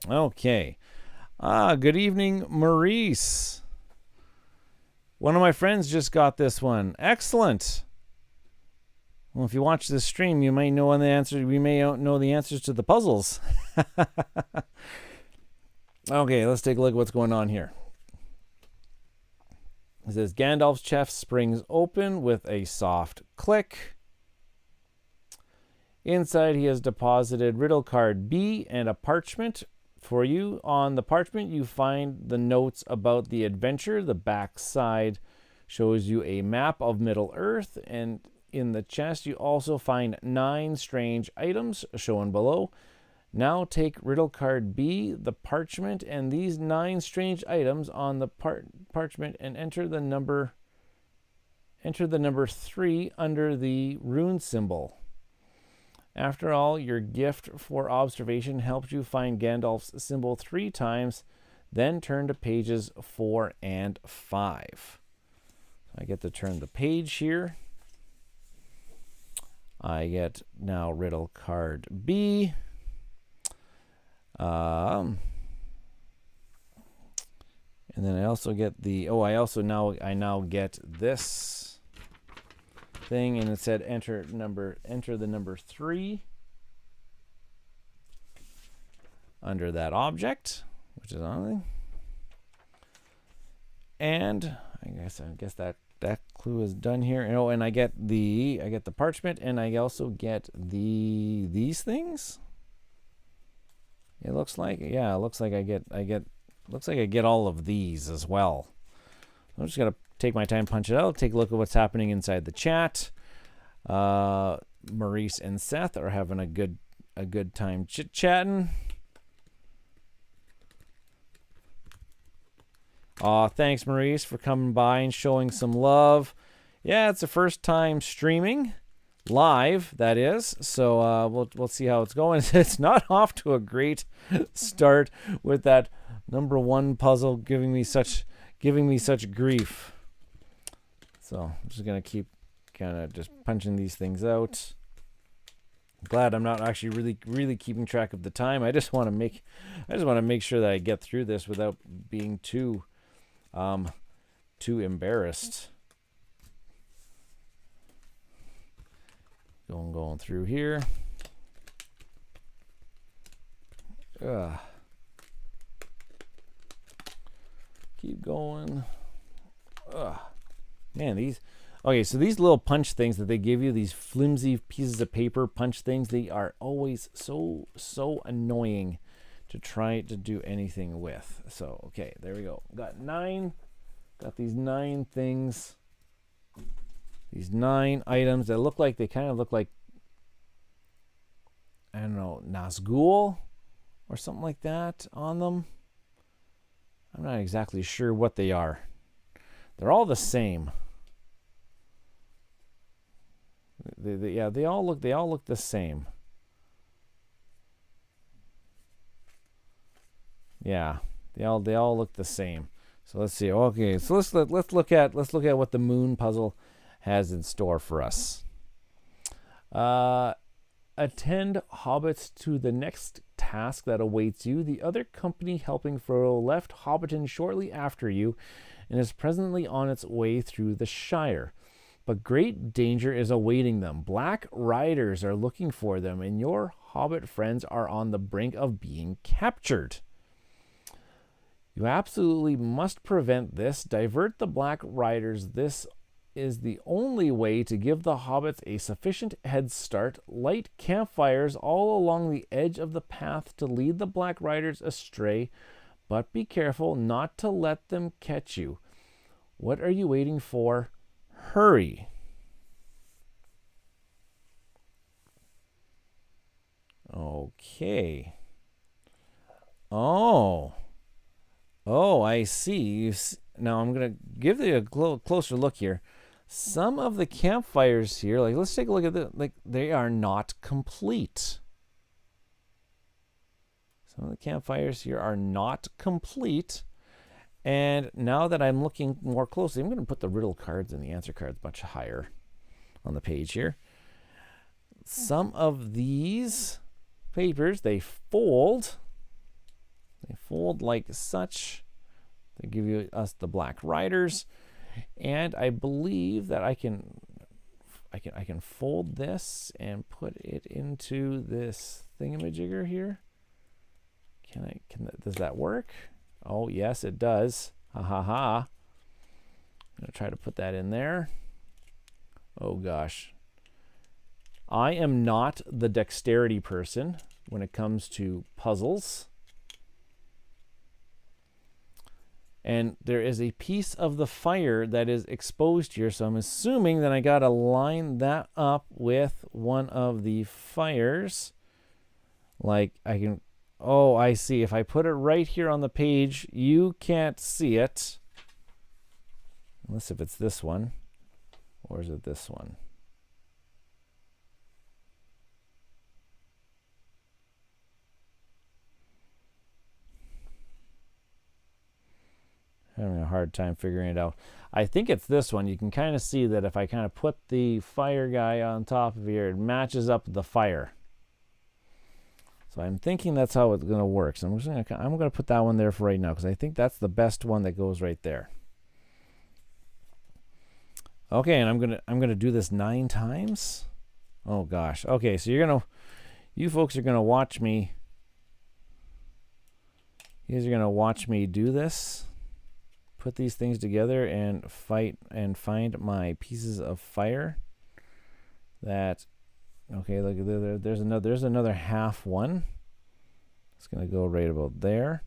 Okay. Good evening, Maurice. One of my friends just got this one. Excellent. Well, if you watch this stream, you may know the answer. We may know the answers to the puzzles. Okay, let's take a look at what's going on here. It says Gandalf's chest springs open with a soft click. Inside, he has deposited riddle card B and a parchment for you. On the parchment, you find the notes about the adventure. The back side shows you a map of Middle-earth, and in the chest, you also find 9 strange items shown below. Now take riddle card B, the parchment, and these 9 strange items on the parchment and enter the number 3 under the rune symbol. After all, your gift for observation helped you find Gandalf's symbol 3 times. Then turn to pages 4 and 5. I get to turn the page here. I get now riddle card B. And then I also get the I now get this thing, and it said enter the number 3 under that object, which is on. And I guess that clue is done here. And I get the parchment, and I also get these things. It looks like I get all of these as well. I'm just gonna take my time, punch it out, take a look at what's happening inside the chat. Maurice and Seth are having a good time chit-chatting. Thanks, Maurice, for coming by and showing some love. Yeah, it's the first time streaming live, that is. So we'll see how it's going. It's not off to a great start with that number 1 puzzle giving me such grief. So I'm just gonna keep kind of just punching these things out. I'm glad I'm not actually really keeping track of the time. I just want to make sure that I get through this without being too embarrassed. Going through here. Keep going. Man, these little punch things that they give you, these flimsy pieces of paper punch things, they are always so annoying to try to do anything with. So, okay, there we go. Got these 9 things. These 9 items that kind of look like, I don't know, Nazgul or something like that on them. I'm not exactly sure what they are. They're all the same. They all look the same. Yeah, they all look the same. So let's see. Okay, so let's look at what the moon puzzle has in store for us. Attend hobbits to the next task that awaits you. The other company helping Frodo left Hobbiton shortly after you and is presently on its way through the Shire. But great danger is awaiting them. Black riders are looking for them, and your hobbit friends are on the brink of being captured. You absolutely must prevent this. Divert the Black Riders. This is the only way to give the hobbits a sufficient head start. Light campfires all along the edge of the path to lead the Black Riders astray, but be careful not to let them catch you. What are you waiting for? Hurry. Okay. Oh, I see. Now I'm going to give you a closer look here. Some of the campfires here, let's take a look at the, they are not complete. Some of the campfires here are not complete. And now that I'm looking more closely, I'm going to put the riddle cards and the answer cards much higher on the page here. Some of these papers, they fold. They fold like such. They give us the Black Riders. And I believe that I can fold this and put it into this thingamajigger here. Does that work? Oh, yes, it does. Ha ha ha. going to try to put that in there. Oh gosh. I am not the dexterity person when it comes to puzzles. And there is a piece of the fire that is exposed here, so I'm assuming that I got to line that up with one of the fires. Like I can, oh, I see. If I put it right here on the page, you can't see it. Unless if it's this one, or is it this one? Having a hard time figuring it out. I think it's this one. You can kind of see that if I kind of put the fire guy on top of here, it matches up the fire. So I'm thinking that's how it's going to work. So I'm going to put that one there for right now because I think that's the best one that goes right there. Okay, and I'm going to do this 9 times. Oh gosh. Okay, so you folks are going to watch me. You guys are going to watch me do this. Put these things together and fight and find my pieces of fire. That, okay, look, there's another half one. It's gonna go right about there.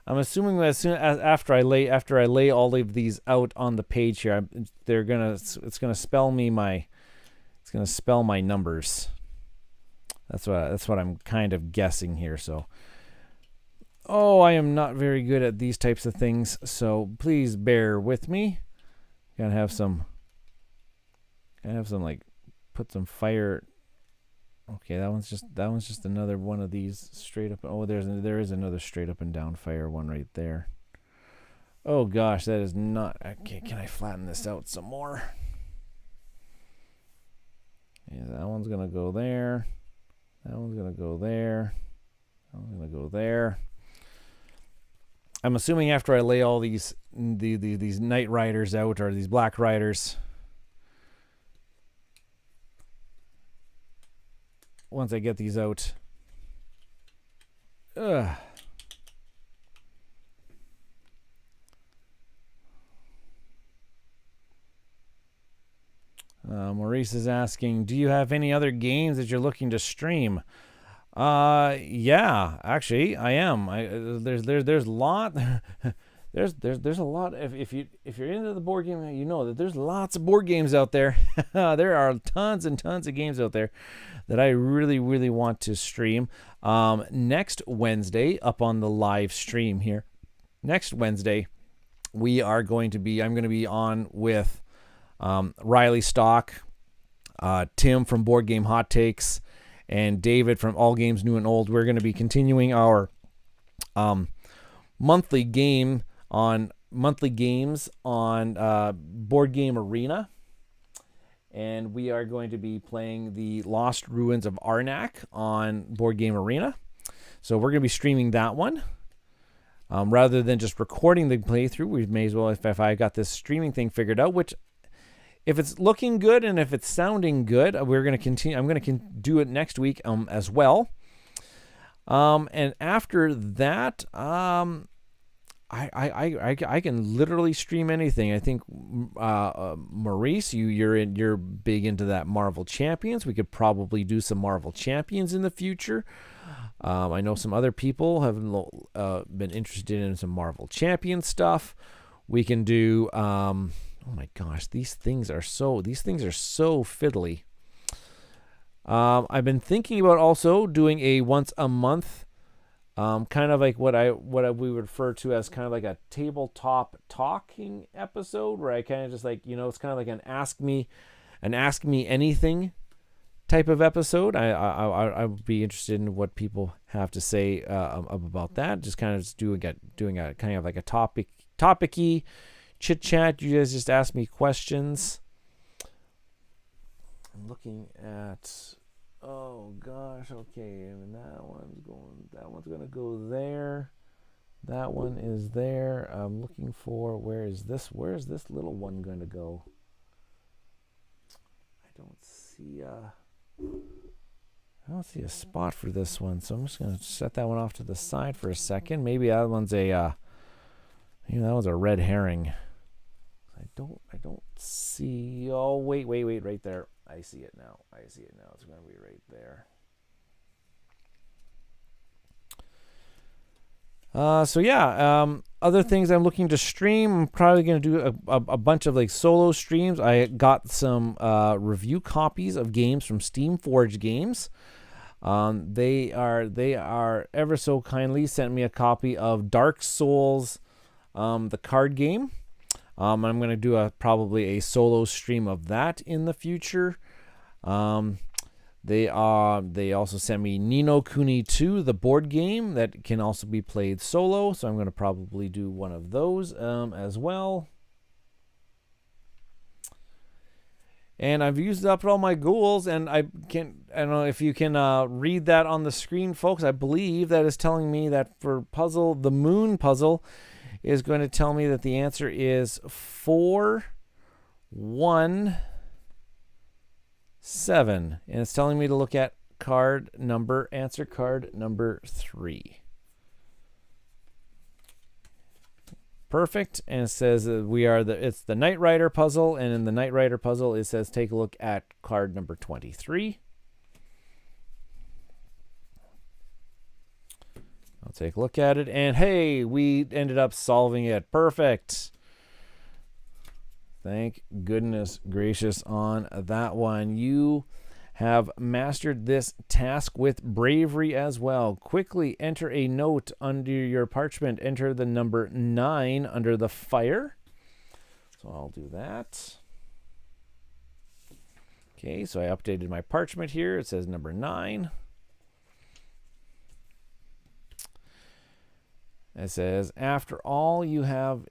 I'm assuming that after I lay all of these out on the page here, it's gonna spell my numbers. That's what I'm kind of guessing here. So. Oh, I am not very good at these types of things, so please bear with me. Gotta have some like put some fire. Okay, that one's just another one of these straight up. Oh, there is another straight up and down fire one right there. Oh gosh, that is not. Okay, can I flatten this out some more? Yeah, that one's gonna go there. That one's gonna go there. That one's gonna go there. I'm assuming after I lay all these Night Riders out, or these Black Riders, once I get these out, Maurice is asking, do you have any other games that you're looking to stream? Yeah, actually, I am. There's a lot. there's a lot. If you're into the board game, you know that there's lots of board games out there. There are tons and tons of games out there that I really, really want to stream. Next Wednesday, up on the live stream here. Next Wednesday, I'm going to be on with Riley Stock, Tim from Board Game Hot Takes, and David from All Games New and Old. We're going to be continuing our monthly games on Board Game Arena, and we are going to be playing the Lost Ruins of Arnak on Board Game Arena. So we're going to be streaming that one. Rather than just recording the playthrough, we may as well, if I got this streaming thing figured out, which if it's looking good and if it's sounding good, we're going to continue. I'm going to do it next week as well. And after that, I can literally stream anything. I think Maurice, you're big into that Marvel Champions. We could probably do some Marvel Champions in the future. I know some other people have been interested in some Marvel Champion stuff. We can do. Oh my gosh, these things are so fiddly. I've been thinking about also doing a once a month, kind of like what we would refer to as kind of like a tabletop talking episode, where I kind of just like, it's kind of like an ask me anything type of episode. I would be interested in what people have to say about that. Just kind of just doing a kind of like a topic-y chit chat. You guys just ask me questions. I'm looking at. Oh gosh. Okay. And that one's gonna go there. That one is there. I'm looking for where is this little one going to go? I don't see a spot for this one, so I'm just gonna set that one off to the side for a second. Maybe that one's a red herring. I don't see. Oh, wait, right there. I see it now. It's going to be right there. So yeah, other things I'm looking to stream. I'm probably going to do a bunch of like solo streams. I got some review copies of games from Steam Forge Games. They are ever so kindly sent me a copy of Dark Souls, the card game. I'm going to do probably a solo stream of that in the future. They also sent me Ni no Kuni 2, the board game that can also be played solo. So I'm going to probably do one of those as well. And I've used up all my ghouls, and I don't know if you can read that on the screen, folks. I believe that is telling me that for the moon puzzle is going to tell me that the answer is 417, and it's telling me to look at answer card number 3. Perfect. And it says it's the Knight Rider puzzle, and in the Knight Rider puzzle it says take a look at card number 23. I'll take a look at it, and hey, we ended up solving it. Perfect. Thank goodness gracious on that one. You have mastered this task with bravery as well. Quickly enter a note under your parchment. Enter the number 9 under the fire. So I'll do that. Okay, so I updated my parchment here. It says number 9. It says, after all, you have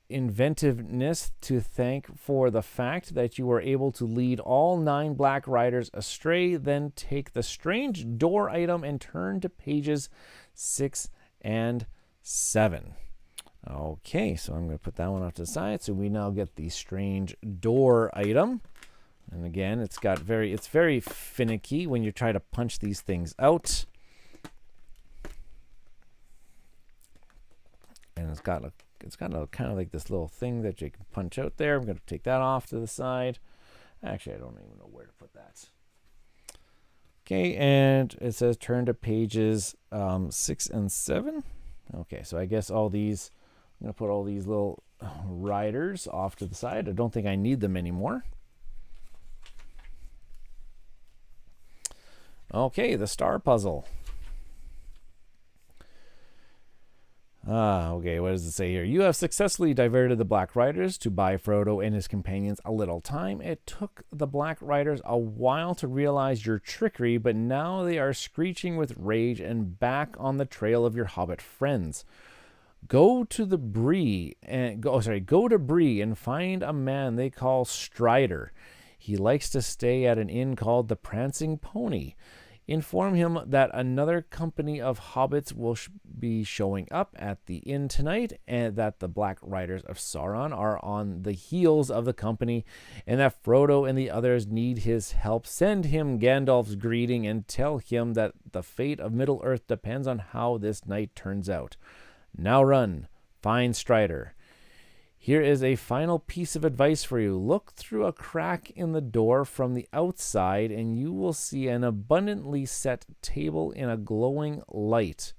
inventiveness to thank for the fact that you were able to lead all 9 black riders astray. Then take the strange door item and turn to pages 6 and 7. Okay, so I'm going to put that one off to the side. So we now get the strange door item. And again, it's very finicky when you try to punch these things out. And it's got a kind of like this little thing that you can punch out there. I'm going to take that off to the side. Actually, I don't even know where to put that. Okay, and it says turn to pages 6 and 7. Okay, so I guess I'm going to put all these little riders off to the side. I don't think I need them anymore. Okay, the star puzzle. Okay, what does it say here? You have successfully diverted the Black Riders to buy Frodo and his companions a little time. It took the Black Riders a while to realize your trickery, but now they are screeching with rage and back on the trail of your Hobbit friends. Go to Bree and find a man they call Strider. He likes to stay at an inn called the Prancing Pony. Inform him that another company of hobbits will be showing up at the inn tonight, and that the Black Riders of Sauron are on the heels of the company, and that Frodo and the others need his help. Send him Gandalf's greeting and tell him that the fate of Middle-earth depends on how this night turns out. Now run. Find Strider. Here is a final piece of advice for you. Look through a crack in the door from the outside, and you will see an abundantly set table in a glowing light.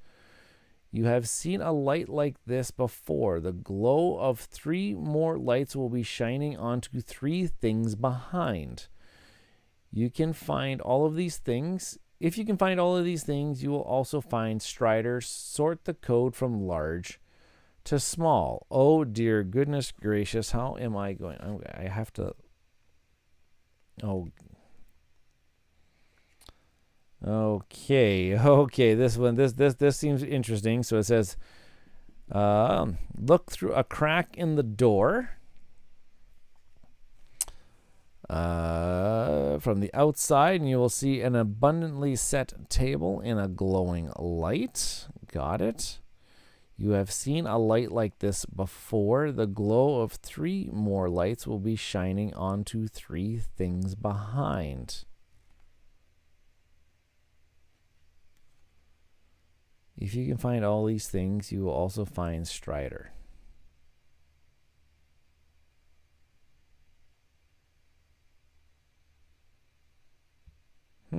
You have seen a light like this before. The glow of 3 more lights will be shining onto 3 things behind. You can find all of these things. If you can find all of these things, you will also find Strider. Sort the code from large to small. Oh dear goodness gracious, how am I going? I have to. Oh. Okay. This seems interesting. So it says, look through a crack in the door. From the outside, and you will see an abundantly set table in a glowing light. Got it. You have seen a light like this before. The glow of 3 more lights will be shining onto 3 things behind. If you can find all these things, you will also find Strider.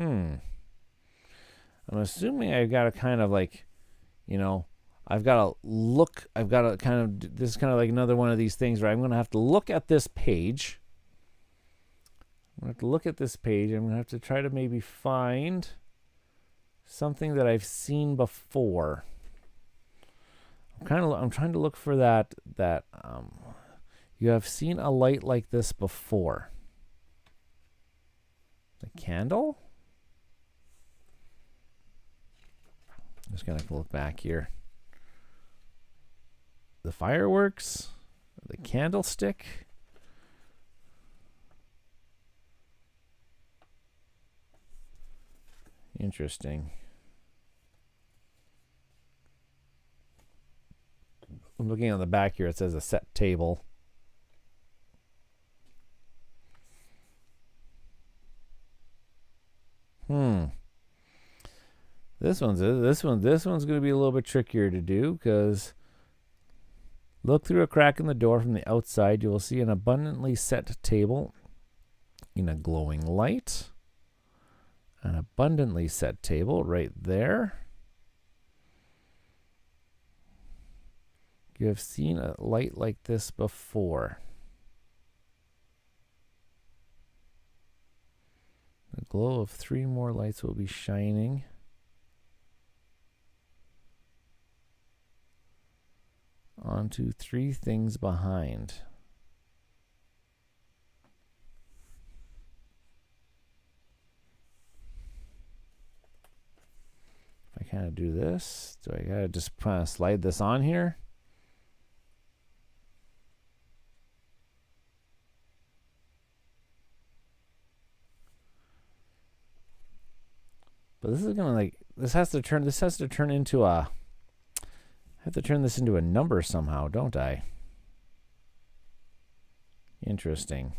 I'm assuming I've got to kind of like, I've got to look, this is kind of like another one of these things where I'm going to have to look at this page. I'm going to have to look at this page. I'm going to have to try to maybe find something that I've seen before. I'm trying to look for that you have seen a light like this before. The candle? I'm just going to look back here. The fireworks? The candlestick? Interesting. I'm looking on the back here. It says a set table. This one's going to be a little bit trickier to do because look through a crack in the door from the outside. You will see an abundantly set table in a glowing light. An abundantly set table right there. You have seen a light like this before. The glow of 3 more lights will be shining onto 3 things behind. If I kind of do this, do I gotta just kind of slide this on here? But this is gonna this has to turn into a. I have to turn this into a number somehow, don't I? Interesting.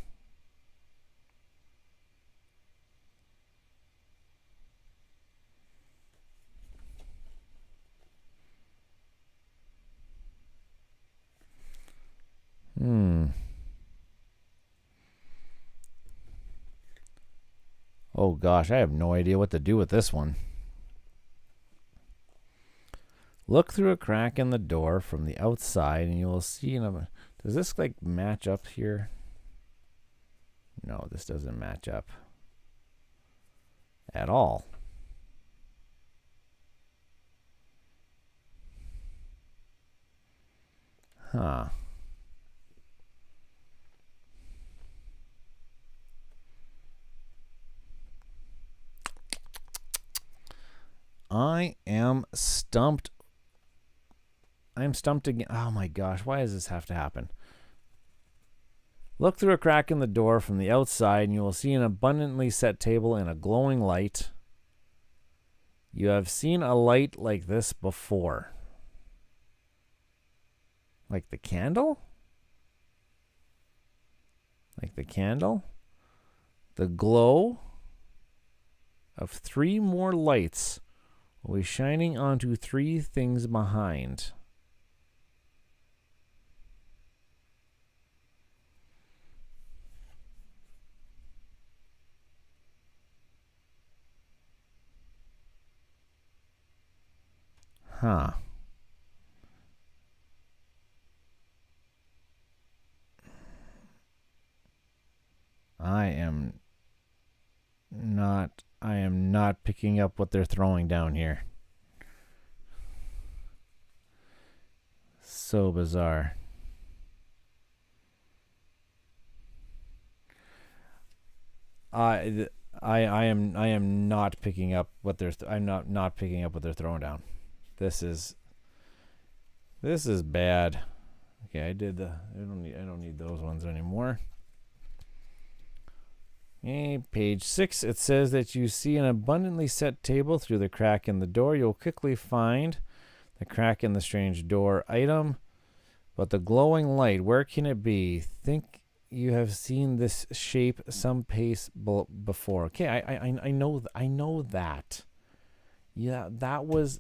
Oh gosh, I have no idea what to do with this one. Look through a crack in the door from the outside and you will see, does this like match up here? No, this doesn't match up at all. Huh. I am stumped. I'm stumped again. Oh my gosh, why does this have to happen? Look through a crack in the door from the outside and you will see an abundantly set table in a glowing light. You have seen a light like this before. Like the candle? Like the candle? The glow of 3 more lights will be shining onto 3 things behind. Huh. I am not picking up what they're throwing down here. So bizarre. I am not picking up what they're I'm not picking up what they're throwing down. This is bad. Okay, I don't need those ones anymore. Okay, page 6, it says that you see an abundantly set table through the crack in the door. You'll quickly find the crack in the strange door item. But the glowing light, where can it be? Think you have seen this shape some pace before. Okay, I know that. Yeah, that was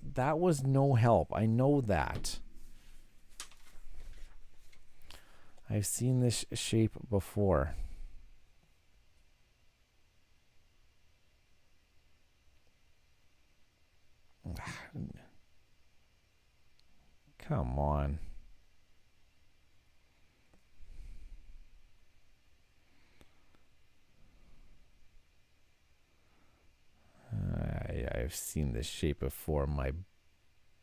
no help. I know that. I've seen this shape before. Come on. I've seen this shape before,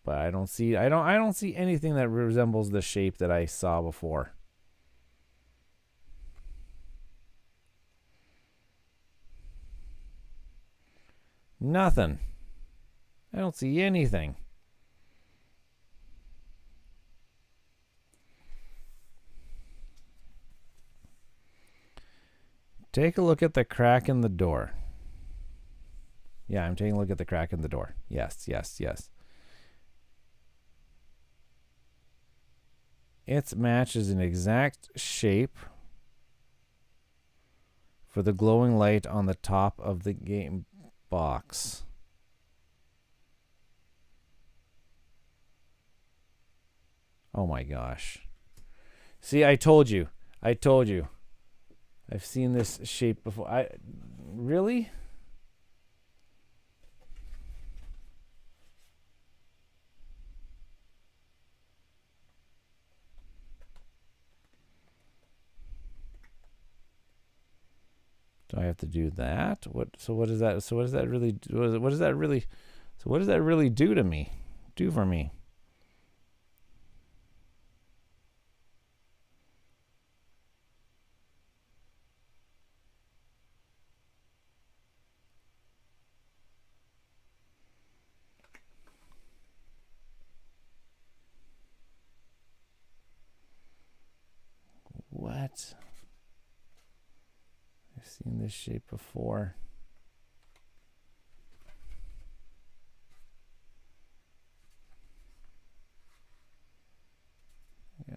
but I don't see anything that resembles the shape that I saw before. Nothing. I don't see anything. Take a look at the crack in the door. Yeah, I'm taking a look at the crack in the door. Yes. It matches an exact shape for the glowing light on the top of the game box. Oh my gosh. See, I told you. I've seen this shape before. Really? Do I have to do that? What does that really do to me? Do for me? What? I've seen this shape before. Yeah.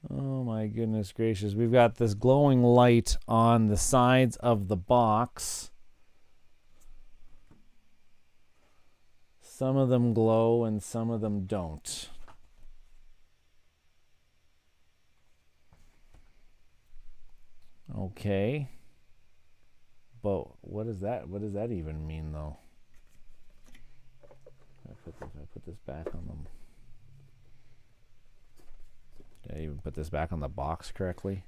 Oh my goodness gracious. We've got this glowing light on the sides of the box. Some of them glow and some of them don't. Okay. But what does that even mean though? I put this back on them. Did I even put this back on the box correctly?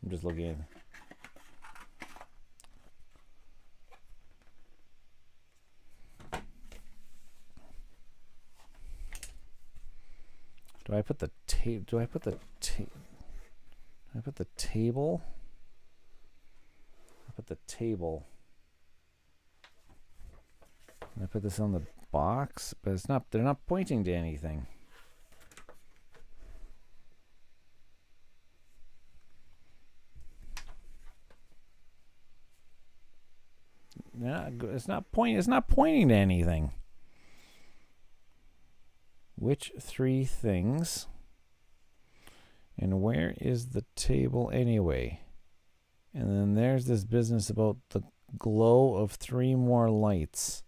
I'm just looking. Do I put the tape? Do I put the tape? I put the table. I put the table. I put this on the box, but it's not. They're not pointing to anything. Yeah, it's not pointing to anything. Which three things? And where is the table anyway? And then there's this business about the glow of three more lights.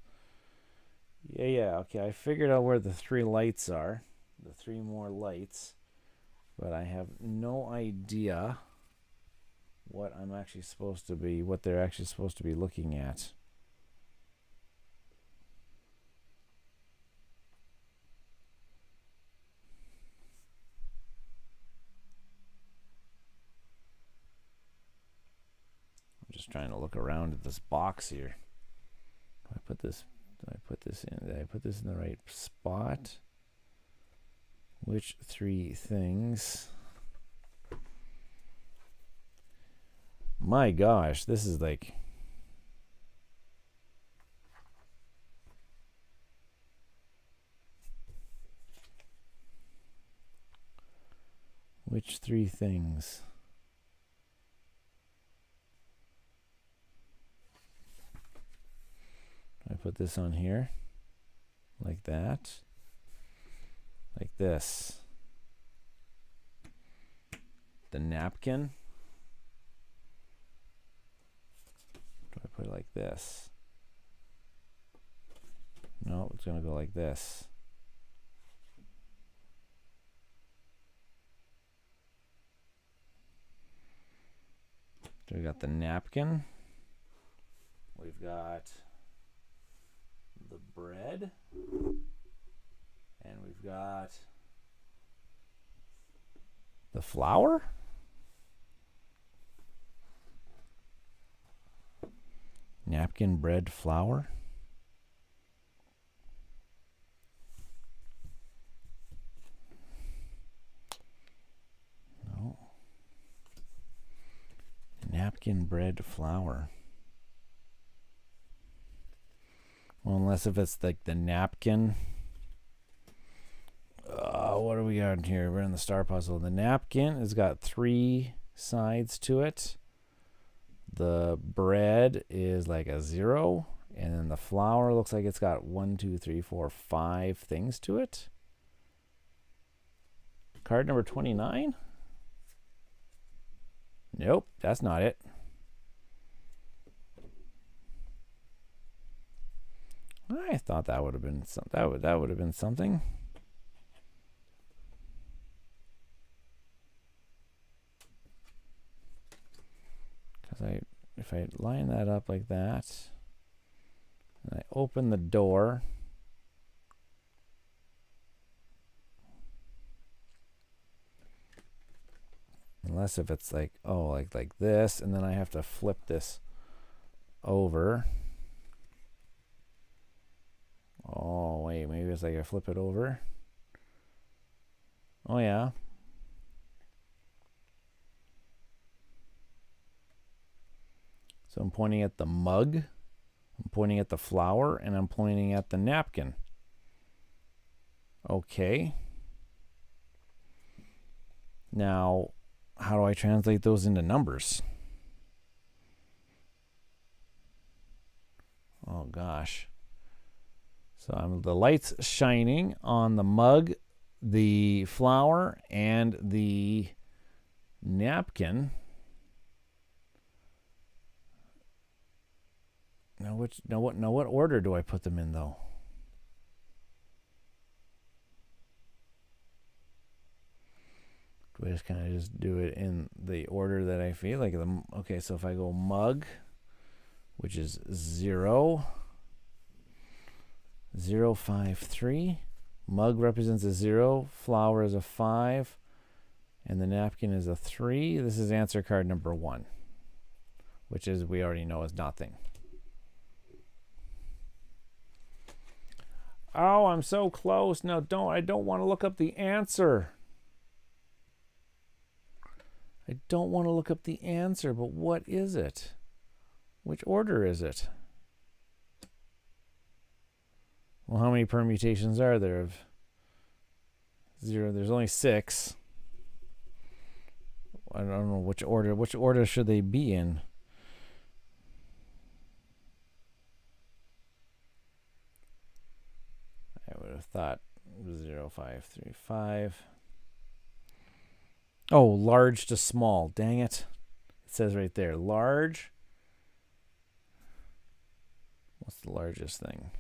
Yeah, okay. I figured out where the three lights are. The three more lights. But I have no idea what they're actually supposed to be looking at. Just trying to look around at this box here. Did I put this in? Did I put this in the right spot? Which three things? My gosh, this is like which three things? I put this on here like that, like this. The napkin. Do I put it like this? No, it's going to go like this. So we got the napkin. We've got the bread. And we've got the flour. Napkin, bread, flour. No. Napkin, bread, flour. Well, unless if it's like the napkin. What do we got here? We're in the star puzzle. The napkin has got 3 sides to it. The bread is like a 0. And then the flour looks like it's got 1, 2, 3, 4, 5 things to it. Card number 29? Nope, that's not it. I thought that would have been that would have been something. Because if I line that up like that, and I open the door, unless if it's like like this, and then I have to flip this over. Oh wait, maybe it's like I flip it over. Oh yeah. So I'm pointing at the mug, I'm pointing at the flour, and I'm pointing at the napkin. Okay. Now, how do I translate those into numbers? Oh gosh. So the light's shining on the mug, the flour, and the napkin. Now what order do I put them in though? Do I just kind of just do it in the order that I feel like? Okay, so if I go mug, which is 0, 0, 5, 3. Mug represents a 0, flour is a 5, and the napkin is a 3. This is answer card number 1, which is we already know is nothing. Oh, I'm so close. No, I don't want to look up the answer. I don't want to look up the answer, but what is it? Which order is it? Well, how many permutations are there of 0? There's only 6. I don't know which order. Which order should they be in? I would have thought 0, 5, 3, 5. Oh, large to small. Dang it. It says right there, large. What's the largest thing?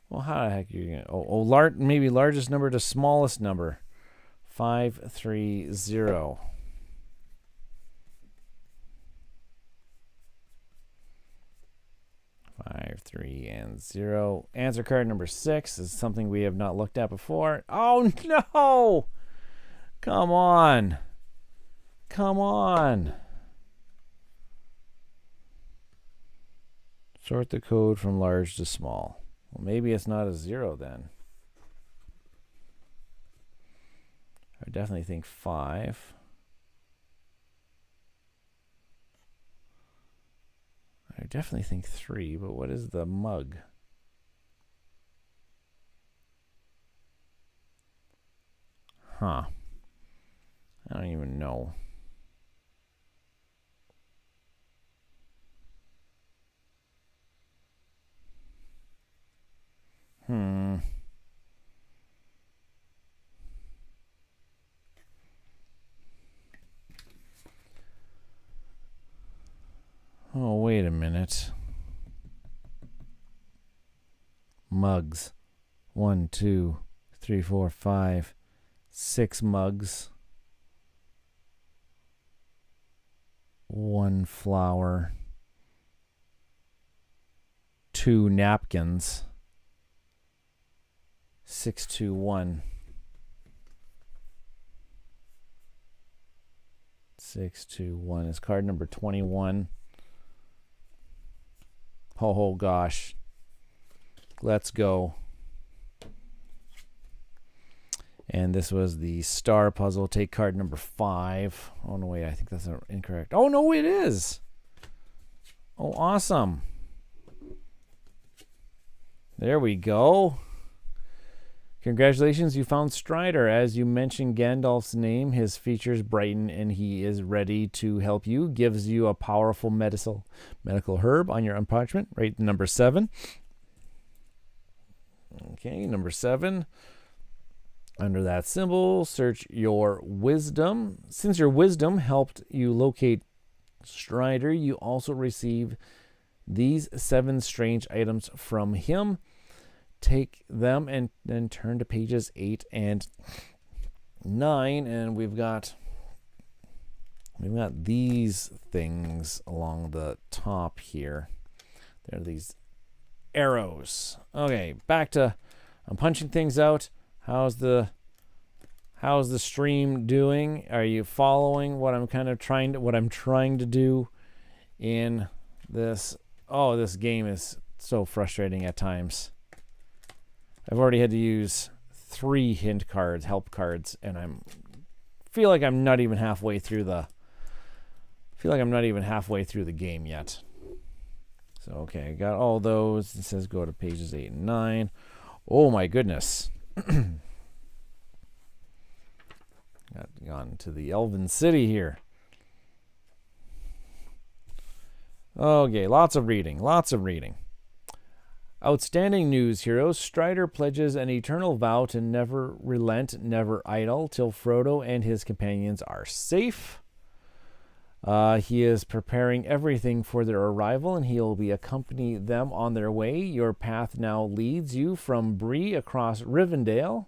Well, how the heck are you going to... maybe largest number to smallest number. 5, 3, 0. 5, 3, and 0. Answer card number 6 is something we have not looked at before. Oh, no! Come on. Come on. Sort the code from large to small. Well, maybe it's not a 0 then. I definitely think 5. I definitely think 3, but what is the mug? Huh. I don't even know. Oh, wait a minute. mugs. 1, 2, 3, 4, 5, 6 mugs. 1 flower. 2 napkins. 621. 621 is card number 21. Oh gosh. Let's go. And this was the star puzzle. Take card number 5. Oh no, wait, I think that's incorrect. Oh no, it is. Oh, awesome. There we go. Congratulations, you found Strider. As you mentioned Gandalf's name, his features brighten and he is ready to help you. Gives you a powerful medical herb on your unparchment. Right, number 7. Okay, number 7. Under that symbol, search your wisdom. Since your wisdom helped you locate Strider, you also receive these 7 strange items from him. Take them and then turn to pages 8 and 9, and we've got these things along the top here. There are these arrows. Okay, back to I'm punching things out. How's the stream doing? Are you following what I'm trying to do in this? Oh, this game is so frustrating at times. I've already had to use 3 help cards, and feel like I'm not even halfway through the game yet. So okay, I got all those. It says go to pages 8 and 9. Oh my goodness. Got gone to the Elven City here. Okay, lots of reading. Outstanding news, heroes. Strider pledges an eternal vow to never relent, never idle, till Frodo and his companions are safe. He is preparing everything for their arrival, and he will be accompany them on their way. Your path now leads you from Bree across Rivendell.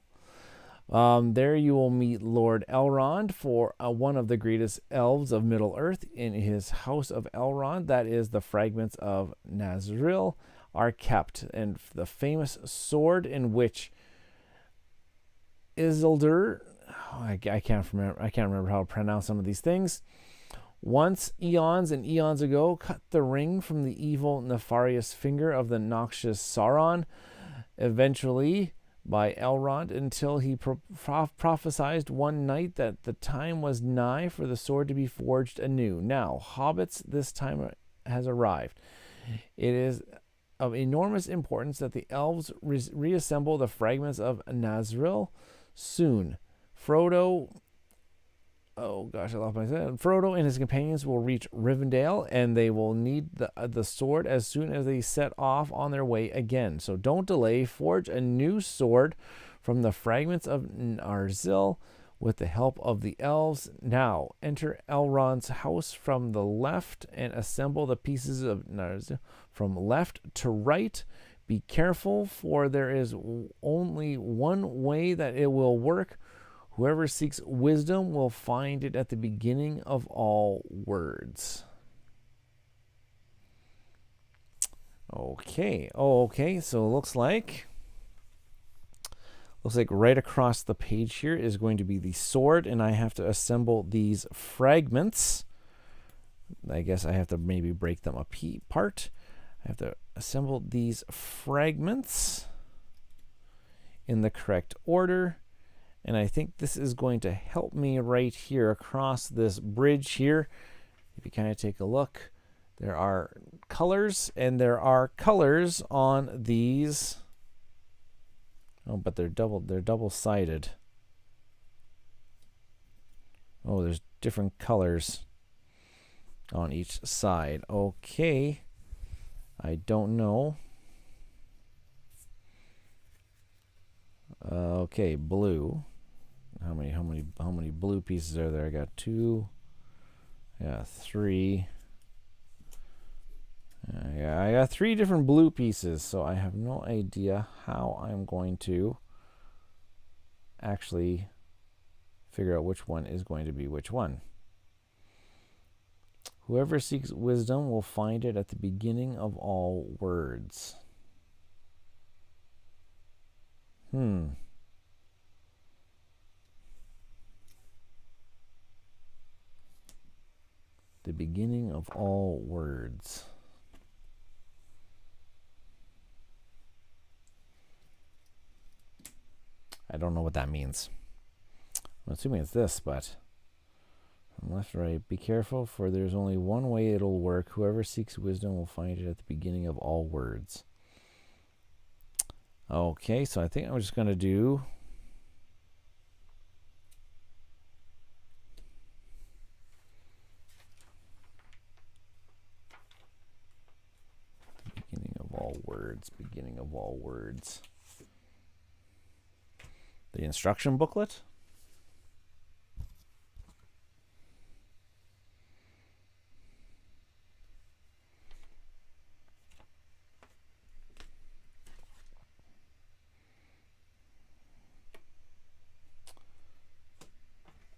There you will meet Lord Elrond, for one of the greatest elves of Middle-earth. In his house of Elrond, that is, the fragments of Nazril are kept, and the famous sword in which Isildur, I can't remember how to pronounce some of these things, once eons and eons ago cut the ring from the evil nefarious finger of the noxious Sauron, eventually by Elrond, until he prophesied one night that the time was nigh for the sword to be forged anew. Now, hobbits, this time has arrived. It is of enormous importance that the elves reassemble the fragments of Nazril soon. Frodo and his companions will reach Rivendell, and they will need the sword as soon as they set off on their way again. So don't delay. Forge a new sword from the fragments of Nazril with the help of the elves. Now, enter Elrond's house from the left and assemble the pieces of Nazril from left to right. Be careful, for there is only one way that it will work. Whoever seeks wisdom will find it at the beginning of all words. Okay. So it looks like right across the page here is going to be the sword, and I have to assemble these fragments. I guess I have to maybe break them apart. I have to assemble these fragments in the correct order. And I think this is going to help me right here across this bridge here. If you kind of take a look, there are colors, and there are colors on these. Oh, but they're double-sided. Oh, there's different colors on each side. Okay. I don't know. Okay, blue. How many blue pieces are there? I got 2. Yeah, 3. Yeah, I got 3 different blue pieces, so I have no idea how I'm going to actually figure out which one is going to be which one. Whoever seeks wisdom will find it at the beginning of all words. The beginning of all words. I don't know what that means. I'm assuming it's this, but from left to right, be careful, for there's only one way it'll work. Whoever seeks wisdom will find it at the beginning of all words. Okay, so I think I'm just going to do beginning of all words, beginning of all words. The instruction booklet?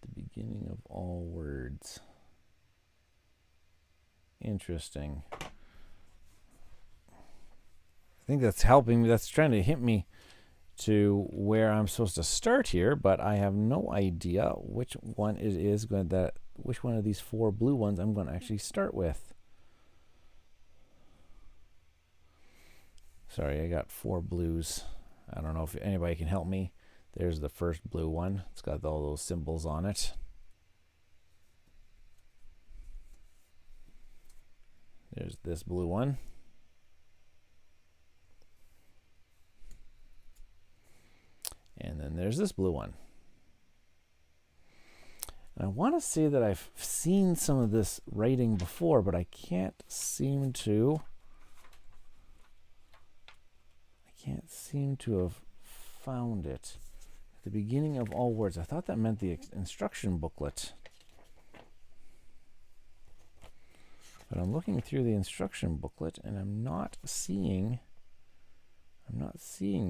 The beginning of all words. Interesting. I think that's helping me. That's trying to hint me to where I'm supposed to start here, but I have no idea which one it is going that which one of these 4 blue ones I'm going to actually start with. Sorry, I got 4 blues. I don't know if anybody can help me. There's the first blue one. It's got all those symbols on it. There's this blue one. And then there's this blue one. And I want to say that I've seen some of this writing before, but I can't seem to have found it. At the beginning of all words. I thought that meant the instruction booklet. But I'm looking through the instruction booklet and I'm not seeing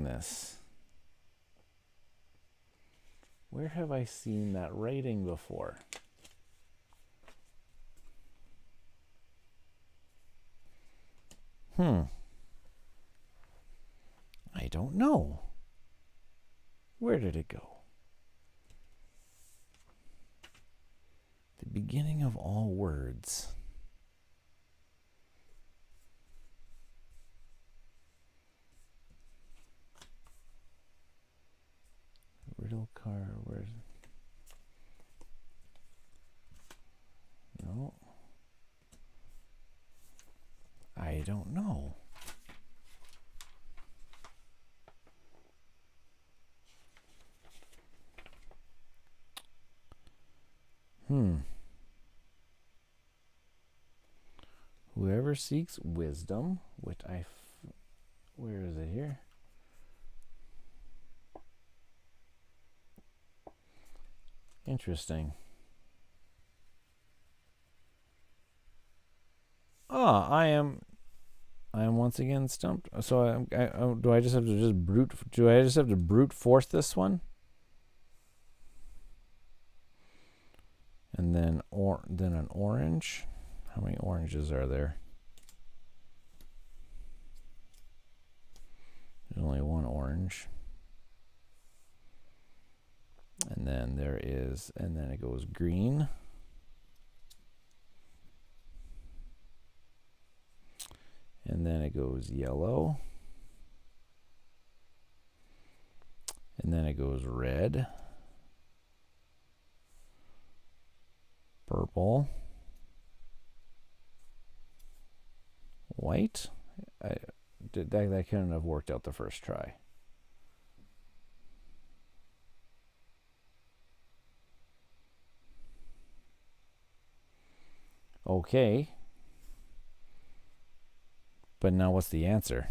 this. Where have I seen that writing before? I don't know. Where did it go? The beginning of all words. Riddle car, where's... No. I don't know. Whoever seeks wisdom, which where is it here? Interesting. I am once again stumped. So do I just have to brute force this one? And then an orange. How many oranges are there? There's only one orange. And then it goes green. And then it goes yellow. And then it goes red. Purple. White. That couldn't have worked out the first try. Okay. But now what's the answer?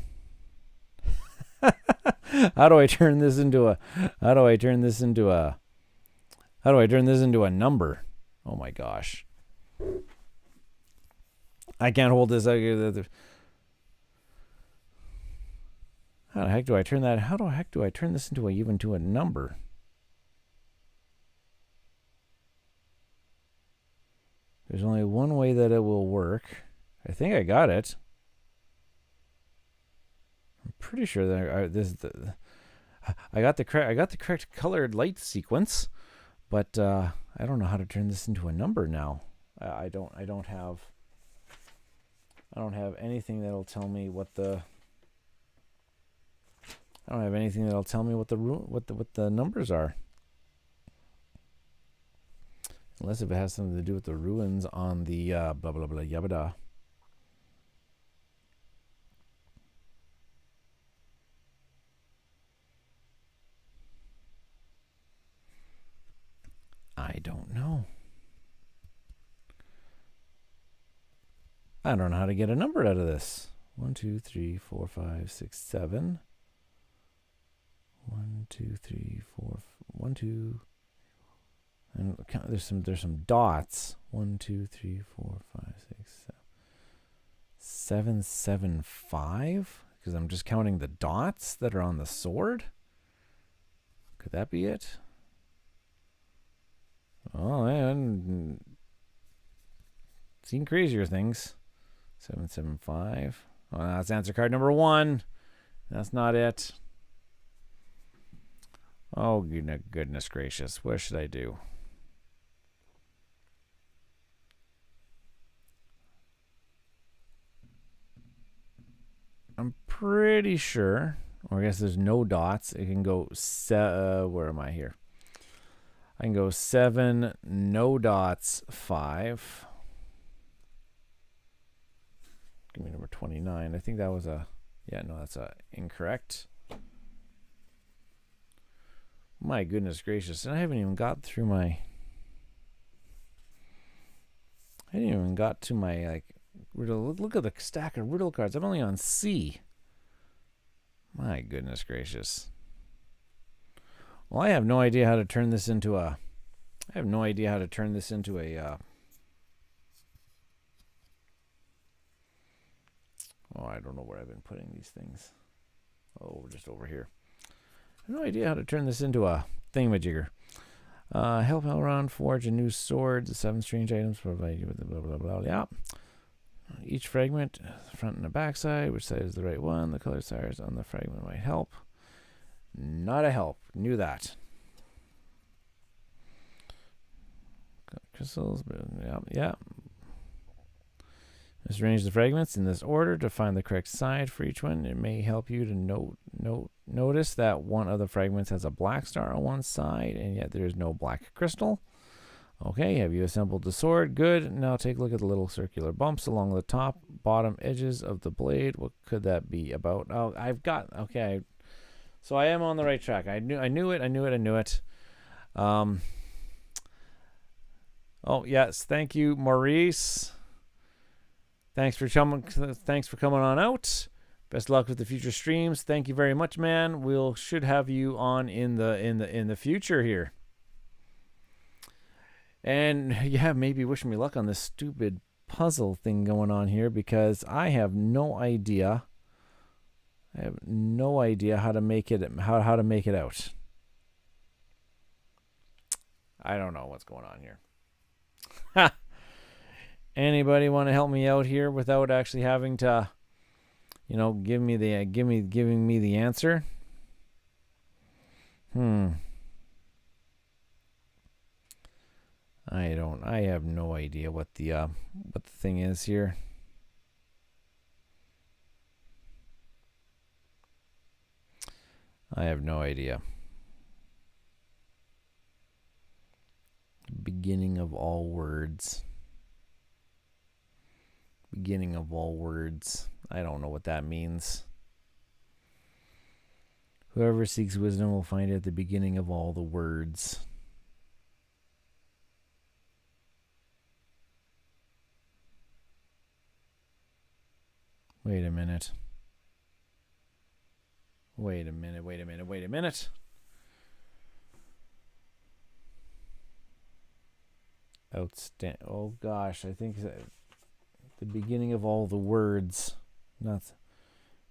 How do I turn this into a number? Oh my gosh. I can't hold this. How the heck do I turn that? How the heck do I turn this into a number? There's only one way that it will work. I think I got it. I'm pretty sure that I got the correct colored light sequence, but I don't know how to turn this into a number now. I don't have anything that'll tell me what the what the numbers are. Unless if it has something to do with the ruins on the blah blah blah yabba. I don't know. I don't know how to get a number out of this. 1, 2, 3, 4, 5, 6, 7. 1, 2, 3, 4, 1, 2. And there's some dots. 1, 2, 3, 4, 5, 6, 7. 7, 7, 5? Because I'm just counting the dots that are on the sword? Could that be it? Oh, man. Seen crazier things. 775. Oh, that's answer card number 1. That's not it. Oh, goodness gracious. What should I do? I'm pretty sure, or I guess there's no dots. It can go, where am I here? I can go 7, no dots, 5. Give me number 29. I think that was that's incorrect. My goodness gracious. And I haven't even got through I didn't even got to my, like, riddle. Look at the stack of riddle cards. I'm only on C. My goodness gracious. Well, I have no idea how to turn this into a... Oh, I don't know where I've been putting these things. Oh, just over here. I have no idea how to turn this into a thingamajigger. Help Elrond forge a new sword. The 7 strange items provide you with the blah, blah, blah, yeah. Each fragment, the front and the back side. Which side is the right one? The color stars on the fragment might help. Not a help. Knew that. Crystals. Yeah. Just arrange the fragments in this order to find the correct side for each one. It may help you to notice that one of the fragments has a black star on one side, and yet there is no black crystal. Okay, have you assembled the sword? Good. Now take a look at the little circular bumps along the top, bottom edges of the blade. What could that be about? Oh, okay. So I am on the right track. I knew it. Oh, yes. Thank you, Maurice. Thanks for coming on out. Best of luck with the future streams. Thank you very much, man. Should have you on in the future here. And yeah, maybe wish me luck on this stupid puzzle thing going on here, because I have no idea. How to make it out. I don't know what's going on here. Anybody want to help me out here without actually having to, giving me the answer? I have no idea what the thing is here. I have no idea. Beginning of all words. Beginning of all words. I don't know what that means. Whoever seeks wisdom will find it at the beginning of all the words. Wait a minute. Outstanding. Oh gosh, I think the beginning of all the words. Not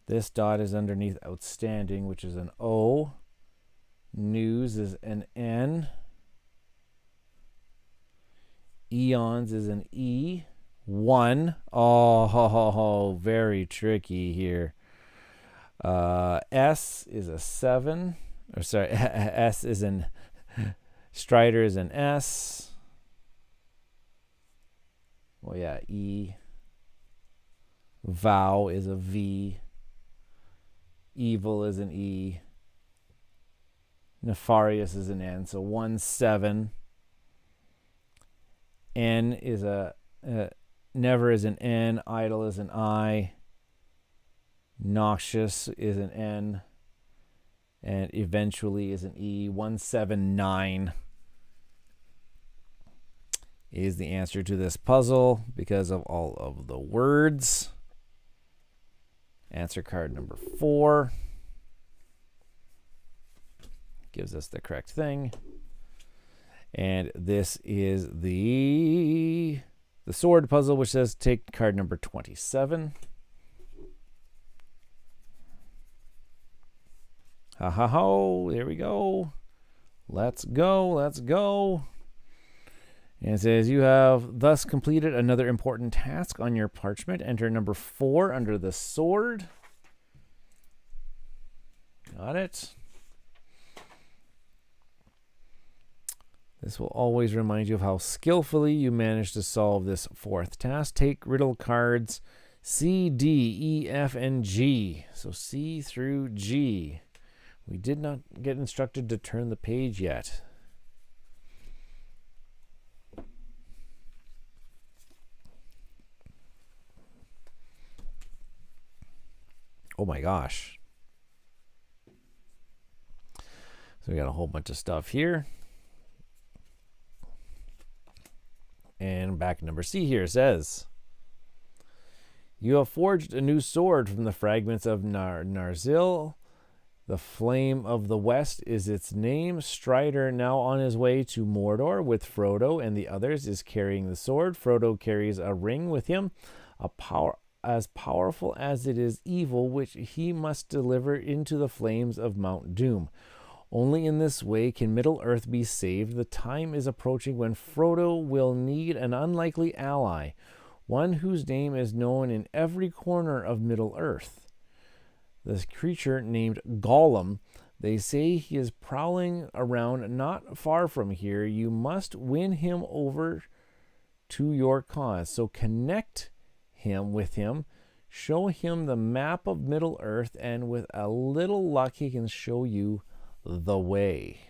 This dot is underneath outstanding, which is an O. News is an N. Eons is an E. 1. Oh, very tricky here. S is a 7. Or sorry, S is an Strider is an S. Well, yeah, E. Vow is a V. Evil is an E. Nefarious is an N. So 1, 7. N is a never is an N. Idle is an I. Noxious is an N. And eventually is an E. 179 is the answer to this puzzle because of all of the words. Answer card number 4 gives us the correct thing. And this is the sword puzzle, which says take card number 27. Ha ha ho, there we go. Let's go. And it says you have thus completed another important task on your parchment. Enter number 4 under the sword. Got it. This will always remind you of how skillfully you managed to solve this 4th task. Take riddle cards C, D, E, F, and G. So C through G. We did not get instructed to turn the page yet. Oh my gosh. So we got a whole bunch of stuff here. And back number C here says, you have forged a new sword from the fragments of Narzil. The Flame of the West is its name. Strider, now on his way to Mordor with Frodo and the others, is carrying the sword. Frodo carries a ring with him, as powerful as it is evil, which he must deliver into the flames of Mount Doom. Only in this way can Middle-earth be saved. The time is approaching when Frodo will need an unlikely ally, one whose name is known in every corner of Middle-earth. This creature named Gollum, they say he is prowling around not far from here. You must win him over to your cause. So connect him with him, show him the map of Middle-earth, and with a little luck he can show you the way.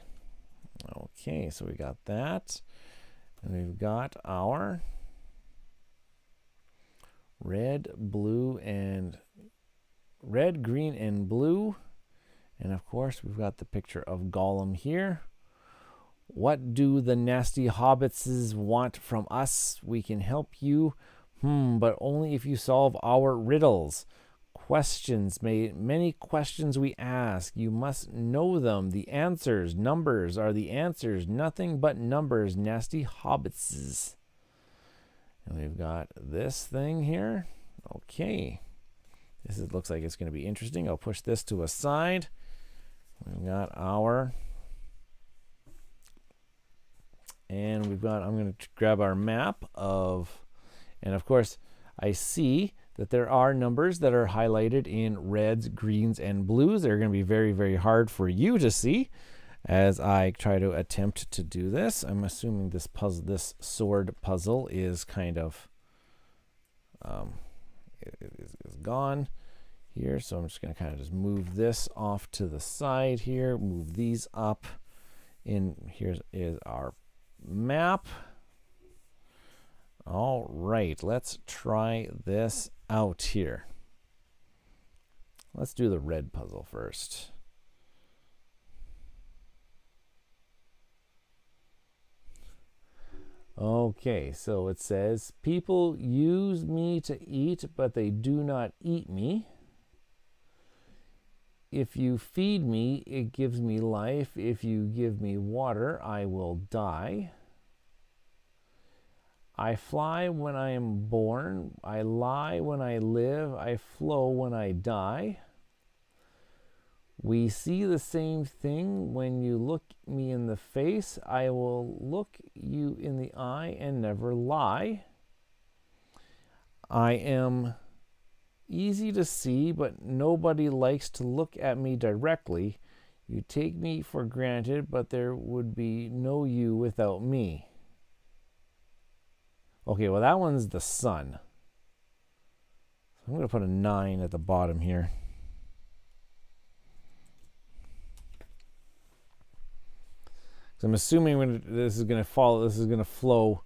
Okay, so we got that. And we've got our red, green, and blue. And of course, we've got the picture of Gollum here. What do the nasty hobbitses want from us? We can help you, but only if you solve our riddles. Many questions we ask. You must know them. The answers, numbers are the answers. Nothing but numbers, nasty hobbitses. And we've got this thing here. Okay. Looks like it's going to be interesting. I'll push this to a side. We've got our... And we've got... I'm going to grab our map of... And of course, I see that there are numbers that are highlighted in reds, greens, and blues. They're going to be very, very hard for you to see as I try to attempt to do this. I'm assuming this sword puzzle is kind of is gone here. So I'm just going to kind of just move this off to the side here, move these up. Here is our map. All right, let's try this out here. Let's do the red puzzle first. Okay, so it says, people use me to eat, but they do not eat me. If you feed me, it gives me life. If you give me water, I will die. I fly when I am born. I lie when I live. I flow when I die. We see the same thing when you look me in the face. I will look you in the eye and never lie. I am easy to see, but nobody likes to look at me directly. You take me for granted, but there would be no you without me. Okay, well, that one's the sun. I'm going to put a 9 at the bottom here. So I'm assuming when this is going to follow, this is going to flow,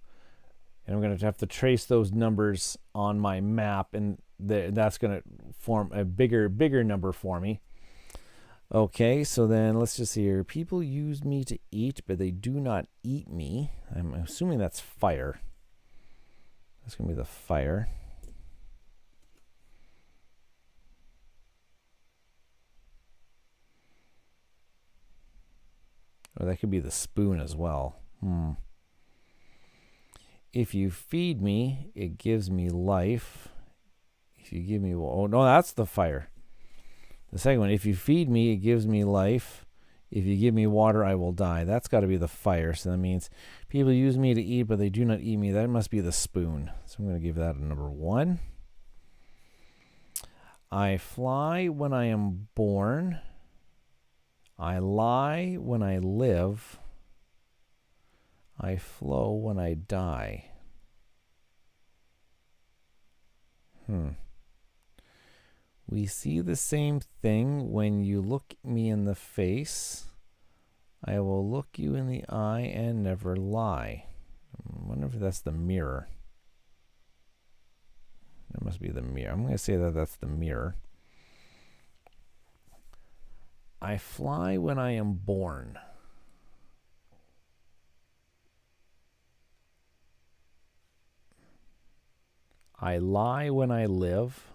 and I'm going to have to trace those numbers on my map, and that's going to form a bigger number for me. Okay, so then let's just see here. People use me to eat, but they do not eat me. I'm assuming that's fire. That's going to be the fire. Or that could be the spoon as well. If you feed me, it gives me life. If you give me... Oh, no, that's the fire. The second one, if you feed me, it gives me life. If you give me water, I will die. That's got to be the fire. So that means people use me to eat, but they do not eat me. That must be the spoon. So I'm going to give that a number 1. I fly when I am born. I lie when I live. I flow when I die. We see the same thing when you look me in the face. I will look you in the eye and never lie. I wonder if that's the mirror. That must be the mirror. I'm going to say that that's the mirror. I fly when I am born. I lie when I live.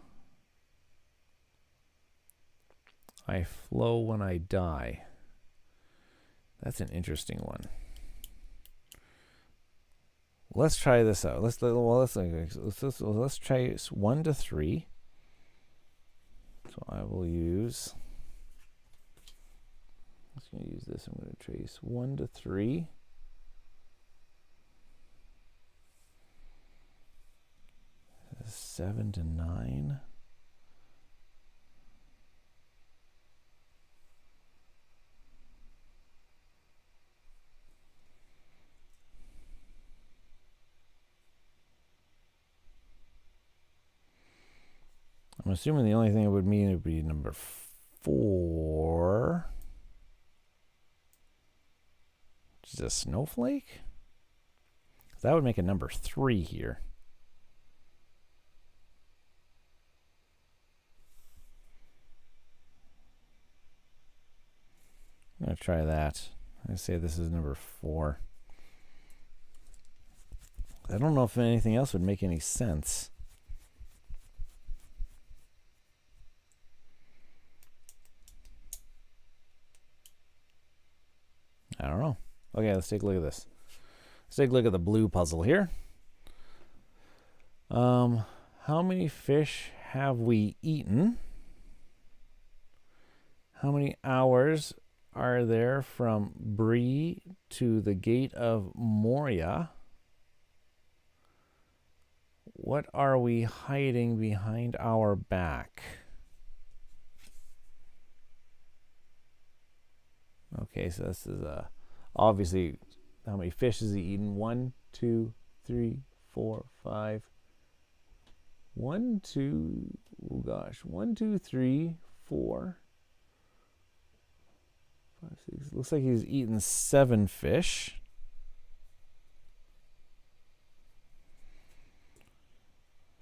I flow when I die. That's an interesting one. Let's try this out. Let's try 1 to 3. So I will use... I'm just going to use this. I'm going to trace 1 to 3. This is 7 to 9. I'm assuming the only thing it would mean would be number 4. Which is a snowflake? That would make a number 3 here. I'm going to try that. I say this is number 4. I don't know if anything else would make any sense. I don't know. Okay, let's take a look at this. Let's take a look at the blue puzzle here. How many fish have we eaten? How many hours are there from Bree to the gate of Moria? What are we hiding behind our back? Okay, so this is obviously how many fish has he eaten? 1, 2, 3, 4, 5. 1, 2, oh gosh, 1, 2, 3, 4, 5, 6. Looks like he's eaten 7 fish.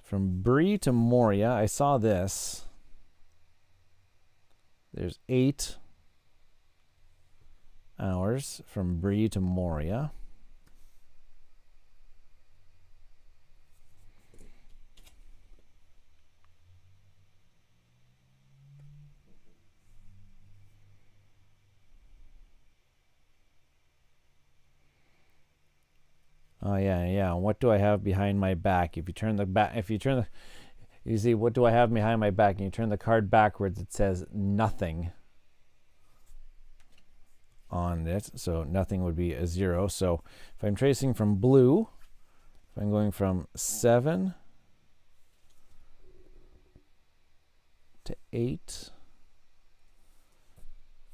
From Bree to Moria, I saw this. There's 8 hours from Bree to Moria. Oh yeah. What do I have behind my back? If you turn the you see what do I have behind my back, and you turn the card backwards, it says nothing. in it, so nothing would be a 0. So if I'm tracing from blue, if I'm going from 7 to 8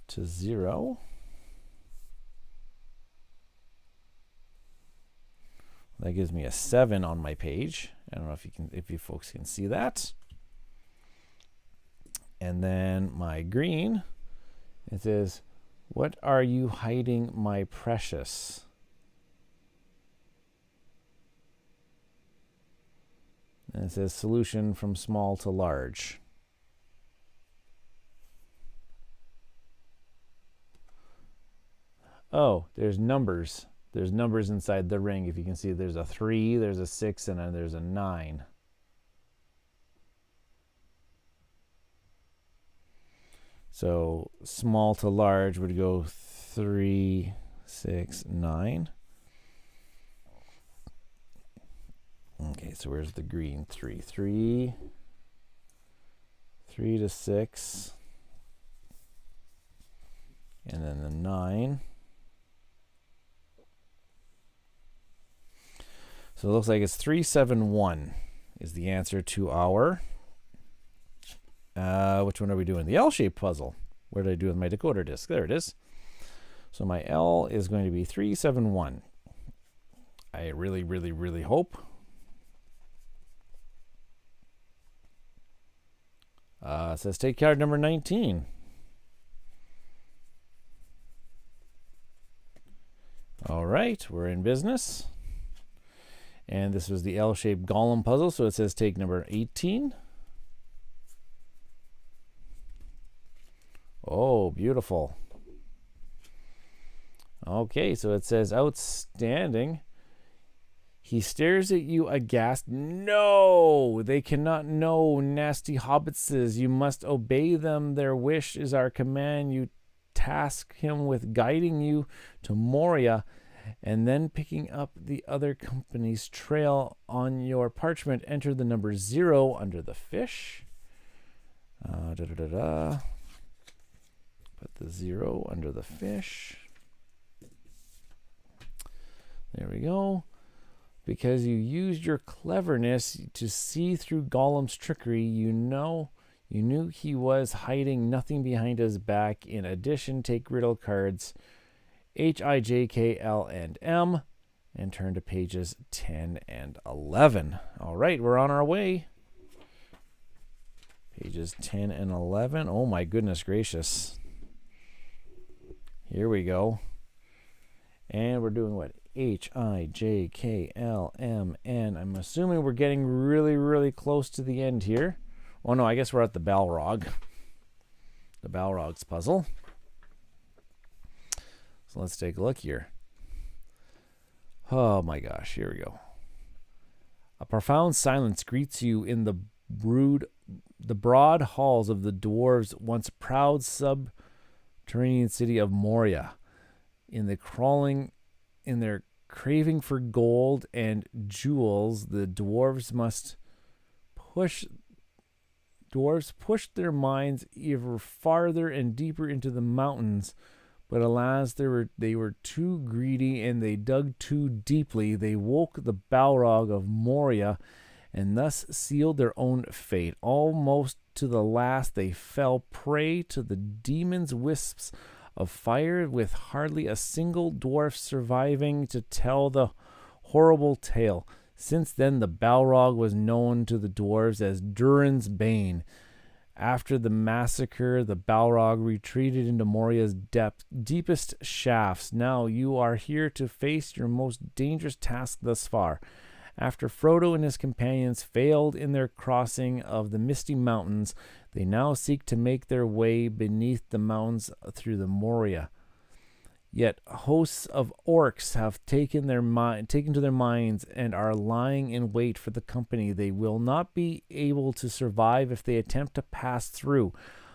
to 0, that gives me a 7 on my page. I don't know if you folks can see that. And then my green, it says, "What are you hiding, my precious?" And it says solution from small to large. Oh, there's numbers. There's numbers inside the ring. If you can see, there's a 3, there's a 6, and then there's a 9. So small to large would go 3, 6, 9. Okay, so where's the green? 3 to 6, and then the 9. So it looks like it's 371 is the answer to our, which one are we doing? The L-shaped puzzle. Where did I do with my decoder disc? There it is. So my L is going to be 371. I really, really, really hope. It says take card number 19. All right, we're in business. And this was the L-shaped golem puzzle, so it says take number 18. Oh, beautiful. Okay, so it says outstanding. He stares at you aghast. No, they cannot know, nasty hobbitses. You must obey them. Their wish is our command. You task him with guiding you to Moria, and then picking up the other company's trail on your parchment. Enter the number 0 under the fish. Put the 0 under the fish. There we go. Because you used your cleverness to see through Gollum's trickery, you knew he was hiding nothing behind his back. In addition, take riddle cards H, I, J, K, L, and M, and turn to pages 10 and 11. All right, we're on our way. Pages 10 and 11. Oh my goodness gracious. Here we go. And we're doing what? H, I, J, K, L, M, N. I'm assuming we're getting really, really close to the end here. Oh no, I guess we're at the Balrog. The Balrog's puzzle. So let's take a look here. Oh my gosh, here we go. A profound silence greets you in the broad halls of the dwarves' once proud subterranean city of Moria. In their craving for gold and jewels, the dwarves pushed their minds ever farther and deeper into the mountains. But alas, they were too greedy, and they dug too deeply. They woke the Balrog of Moria, and thus sealed their own fate. Almost to the last, they fell prey to the demon's wisps of fire, with hardly a single dwarf surviving to tell the horrible tale. Since then, the Balrog was known to the dwarves as Durin's Bane. After the massacre, the Balrog retreated into Moria's deepest shafts. Now you are here to face your most dangerous task thus far. After Frodo and his companions failed in their crossing of the Misty Mountains, they now seek to make their way beneath the mountains through the Moria. Yet hosts of orcs have taken to their minds and are lying in wait for the company. They will not be able to survive if they attempt to pass through,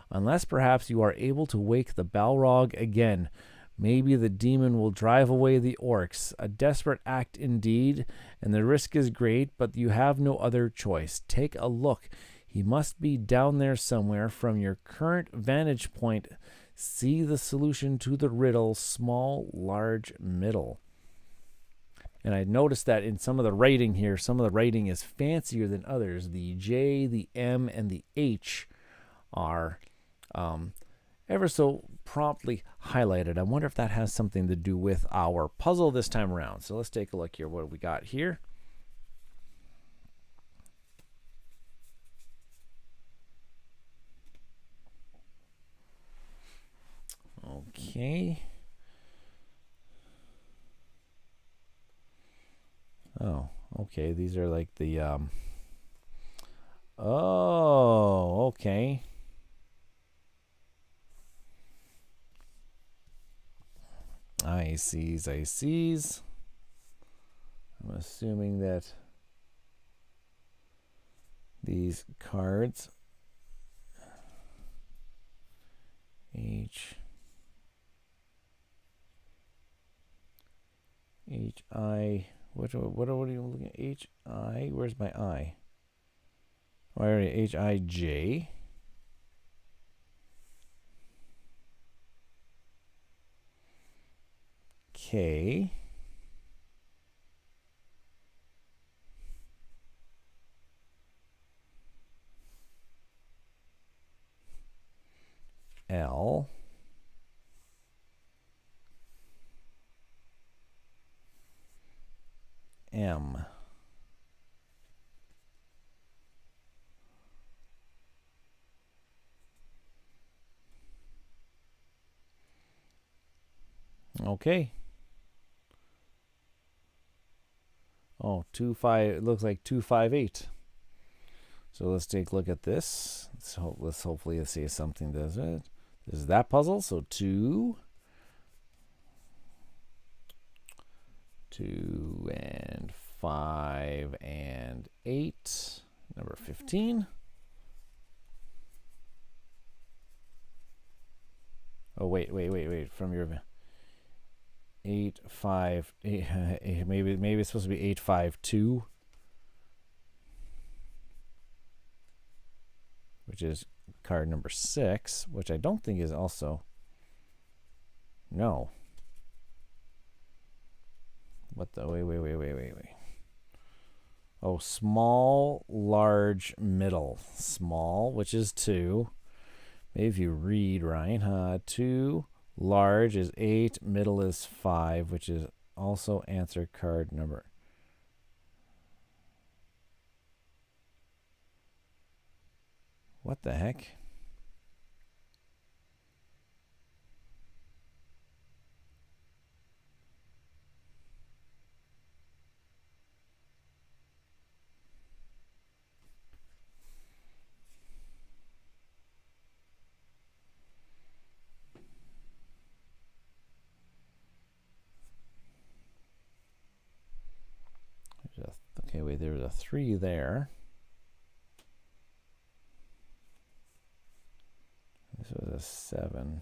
unless perhaps you are able to wake the Balrog again. Maybe the demon will drive away the orcs. A desperate act indeed, and the risk is great, but you have no other choice. Take a look. He must be down there somewhere. From your current vantage point, See the solution to the riddle, small, large, middle. And I noticed that in some of the writing here, some of the writing is fancier than others. The J, the M, and the H are ever so promptly highlighted. I wonder if that has something to do with our puzzle this time around. So let's take a look here. What do we got here? Okay. Oh, okay. These are like the oh, okay. I sees. I'm assuming that these cards H I what are you looking at? H I, where's my I? Oh, I already H I J. K. L. M. Okay. Oh, 2-5. It looks like 2-5-8. So let's take a look at this. Let's hopefully see if something does it. This is that puzzle. So 2 and 5 and 8. Number 15. Oh, wait. From your 8, 5, 8, maybe it's supposed to be 8, 5, 2. Which is card number 6, which I don't think is also. No. What the? Wait. Oh, small, large, middle. Small, which is 2. Maybe if you read, Ryan, 2, large is 8, middle is 5, which is also answer card number. What the heck? Okay, wait, there's a 3 there. This was a 7.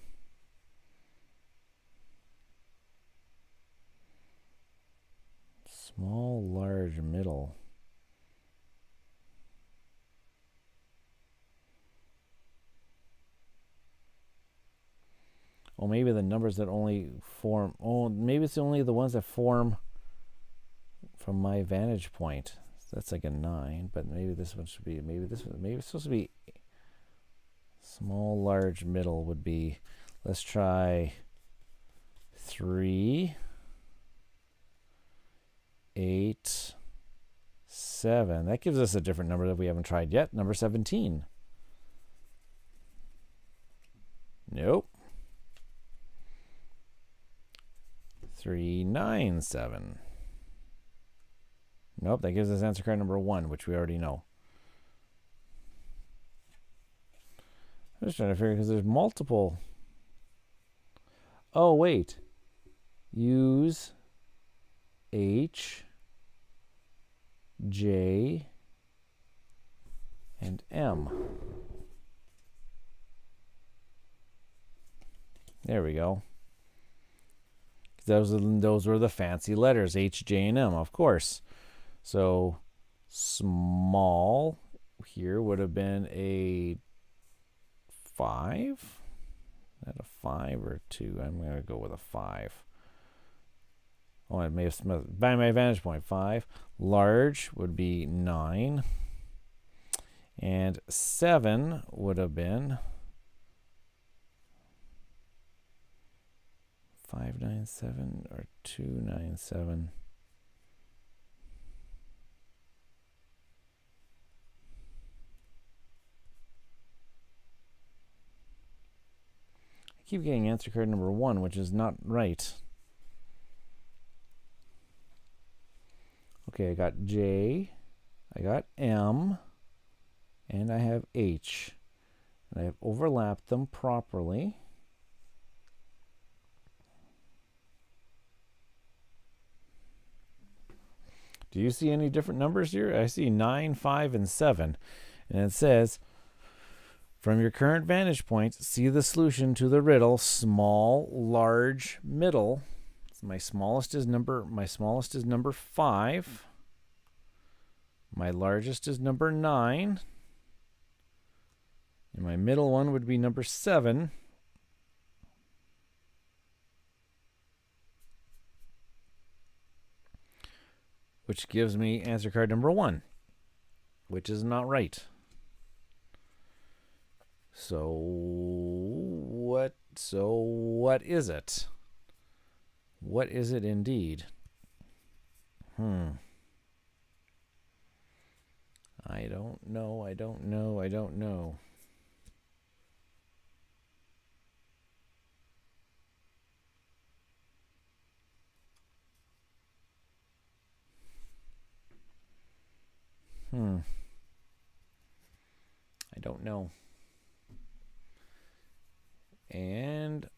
Small, large, middle. Oh, maybe the numbers that only form. Oh, maybe it's only the ones that form from my vantage point. That's like a 9, but maybe this one should be. Maybe it's supposed to be. Small, large, middle would be. Let's try 3, 8, 7. That gives us a different number that we haven't tried yet. Number 17. Nope. 3, 9, 7. Nope, that gives us answer card number 1, which we already know. I'm just trying to figure because there's multiple. Oh, wait. Use H, J, and M. There we go. Those were the fancy letters, H, J, and M, of course. So small here would have been a 5. Is that a 5 or 2? I'm going to go with a 5. Oh, I may have by my vantage point. 5. Large would be 9. And 7 would have been 597 or 297. I keep getting answer card number 1, which is not right. Okay, I got J, I got M, and I have H. And I have overlapped them properly. Do you see any different numbers here? I see 9, 5, and 7. And it says, from your current vantage point, see the solution to the riddle, small, large, middle. So my smallest is number 5. My largest is number 9. And my middle one would be number 7. Which gives me answer card number 1, which is not right. So what is it? What is it indeed? I don't know. I don't know. And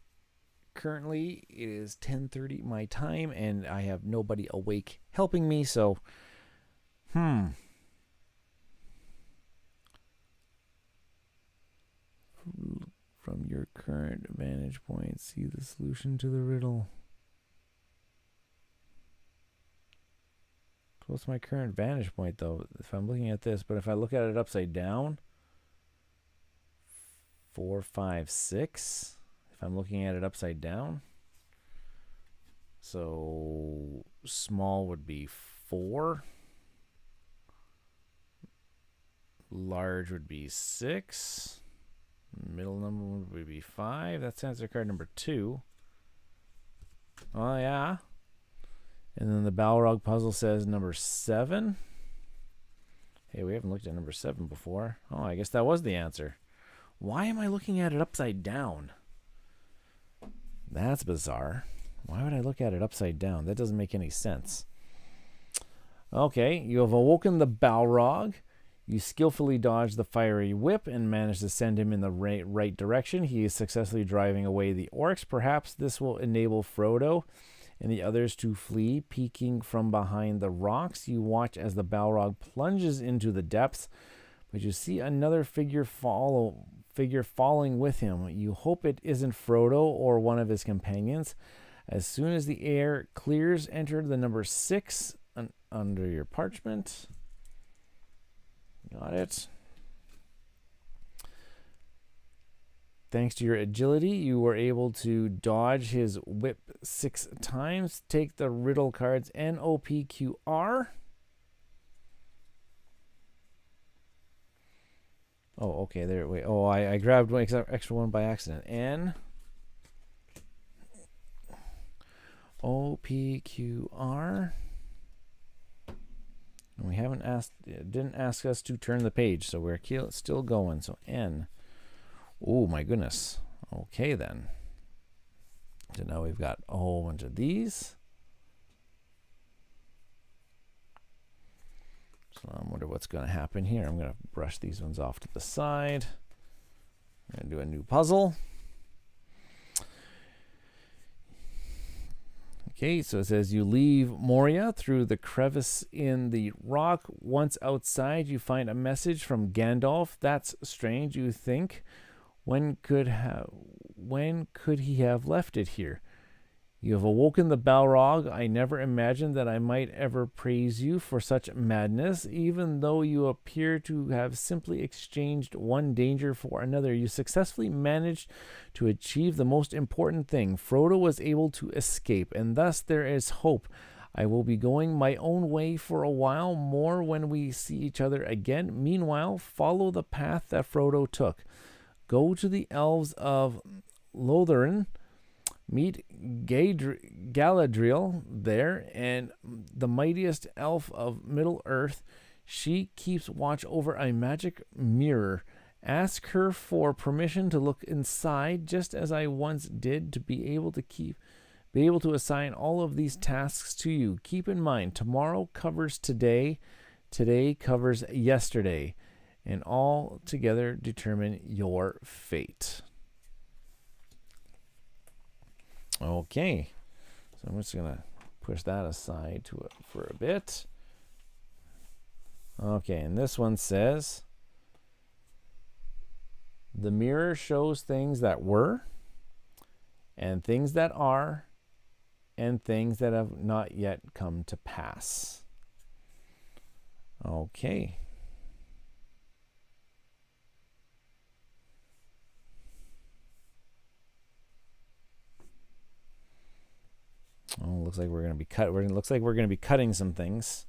currently it is 10:30 my time, and I have nobody awake helping me, so from your current vantage point, see the solution to the riddle. What's my current vantage point, though? If I'm looking at this, but if I look at it upside down, 4, 5, 6. If I'm looking at it upside down, so small would be 4. Large would be 6. Middle number would be 5. That's answer card number 2. Oh, yeah. And then the Balrog puzzle says number 7. Hey, we haven't looked at number 7 before. Oh, I guess that was the answer. Why am I looking at it upside down? That's bizarre. Why would I look at it upside down? That doesn't make any sense. Okay, you have awoken the Balrog. You skillfully dodge the fiery whip and manage to send him in the right direction. He is successfully driving away the orcs. Perhaps this will enable Frodo and the others to flee, peeking from behind the rocks. You watch as the Balrog plunges into the depths, but you see another figure falling with him. You hope it isn't Frodo or one of his companions. As soon as the air clears, enter the number 6 under your parchment. Got it. Thanks to your agility, you were able to dodge his whip 6 times. Take the riddle cards NOPQR. Oh, okay. There. Wait. Oh, I grabbed one extra one by accident. NOPQR. And we haven't asked. It didn't ask us to turn the page, so we're still going. So N. Oh my goodness. Okay then. So now we've got a whole bunch of these. So I wonder what's going to happen here. I'm going to brush these ones off to the side. I'm going to do a new puzzle. Okay, so it says you leave Moria through the crevice in the rock. Once outside, you find a message from Gandalf. That's strange, you think. When could he have left it here? You have awoken the Balrog. I never imagined that I might ever praise you for such madness. Even though you appear to have simply exchanged one danger for another, you successfully managed to achieve the most important thing. Frodo was able to escape, and thus there is hope. I will be going my own way for a while more when we see each other again. Meanwhile, follow the path that Frodo took. Go to the elves of Lothlorien. Meet Galadriel there, and the mightiest elf of Middle-earth. She keeps watch over a magic mirror. Ask her for permission to look inside, just as I once did, to be able to assign all of these tasks to you. Keep in mind, tomorrow covers today, today covers yesterday, and all together determine your fate. Okay, so I'm just going to push that aside for a bit. Okay, and this one says, the mirror shows things that were, and things that are, and things that have not yet come to pass. Okay. Oh, looks like we're going to be cutting some things.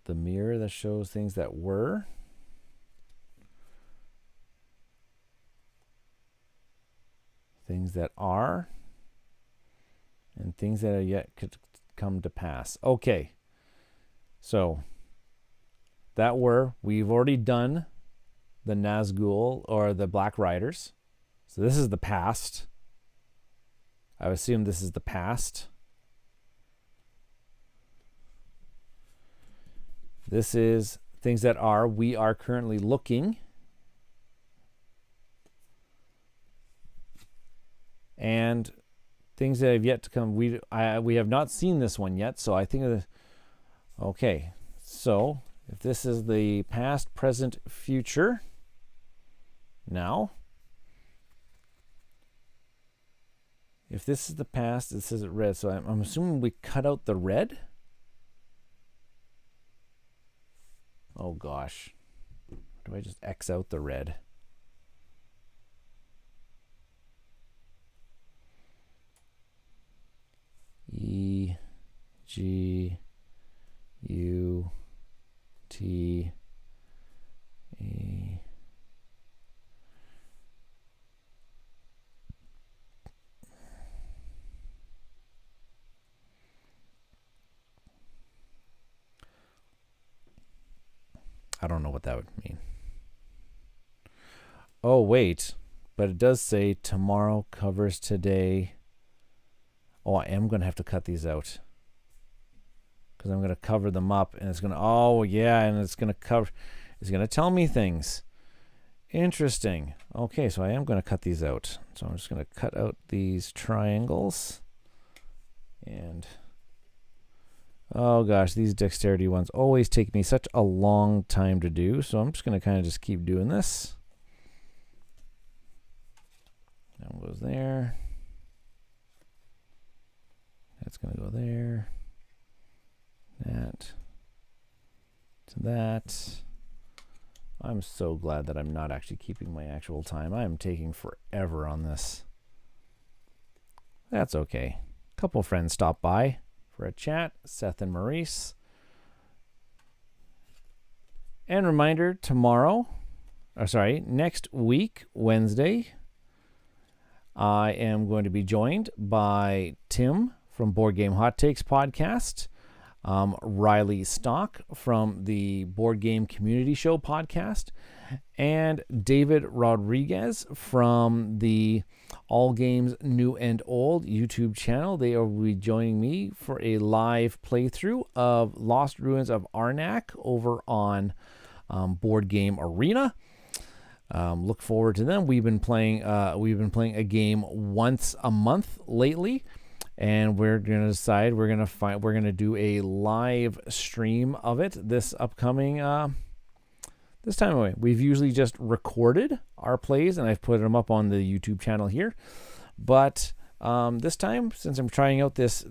The mirror that shows things that were, things that are, and things that are yet could come to pass. Okay. So we've already done the Nazgul or the Black Riders. So this is the past. I assume this is the past. This is things that are. We are currently looking. And things that have yet to come. We have not seen this one yet, so I think okay. So if this is the past, present, future, now, if this is the past, it says it red. So I'm assuming we cut out the red. Oh gosh. Do I just X out the red? E, G, U, T, E. I don't know what that would mean. Oh, wait. But it does say tomorrow covers today. Oh, I am going to have to cut these out. Because I'm going to cover them up. And it's going to... Oh, yeah. And it's going to cover... It's going to tell me things. Interesting. Okay, so I am going to cut these out. So I'm just going to cut out these triangles. And... Oh gosh, these dexterity ones always take me such a long time to do, so I'm just going to kind of just keep doing this. That one goes there. That's going to go there. That. To that. I'm so glad that I'm not actually keeping my actual time. I am taking forever on this. That's okay. A couple friends stopped by for a chat, Seth and Maurice. And reminder, next week, Wednesday, I am going to be joined by Tim from Board Game Hot Takes podcast, Riley Stock from the Board Game Community Show podcast, and David Rodriguez from the All Games New and Old YouTube channel. They will be joining me for a live playthrough of Lost Ruins of Arnak over on Board Game Arena. Look forward to them. We've been playing a game once a month lately, and we're gonna decide we're gonna do a live stream of it this upcoming this time away. We've usually just recorded our plays and I've put them up on the YouTube channel here, but this time, since I'm trying out this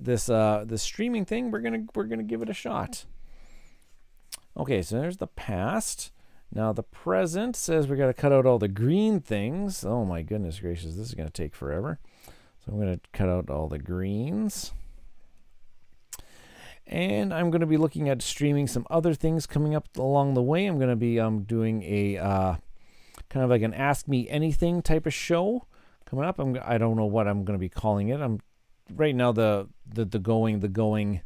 streaming thing, we're gonna give it a shot. Okay, so there's the past. Now the present says we got to cut out all the green things. Oh my goodness gracious, this is going to take forever. So I'm going to cut out all the greens. And I'm going to be looking at streaming some other things coming up along the way. I'm going to be doing a kind of like an Ask Me Anything type of show coming up. I don't know what I'm going to be calling it. I'm right now the going.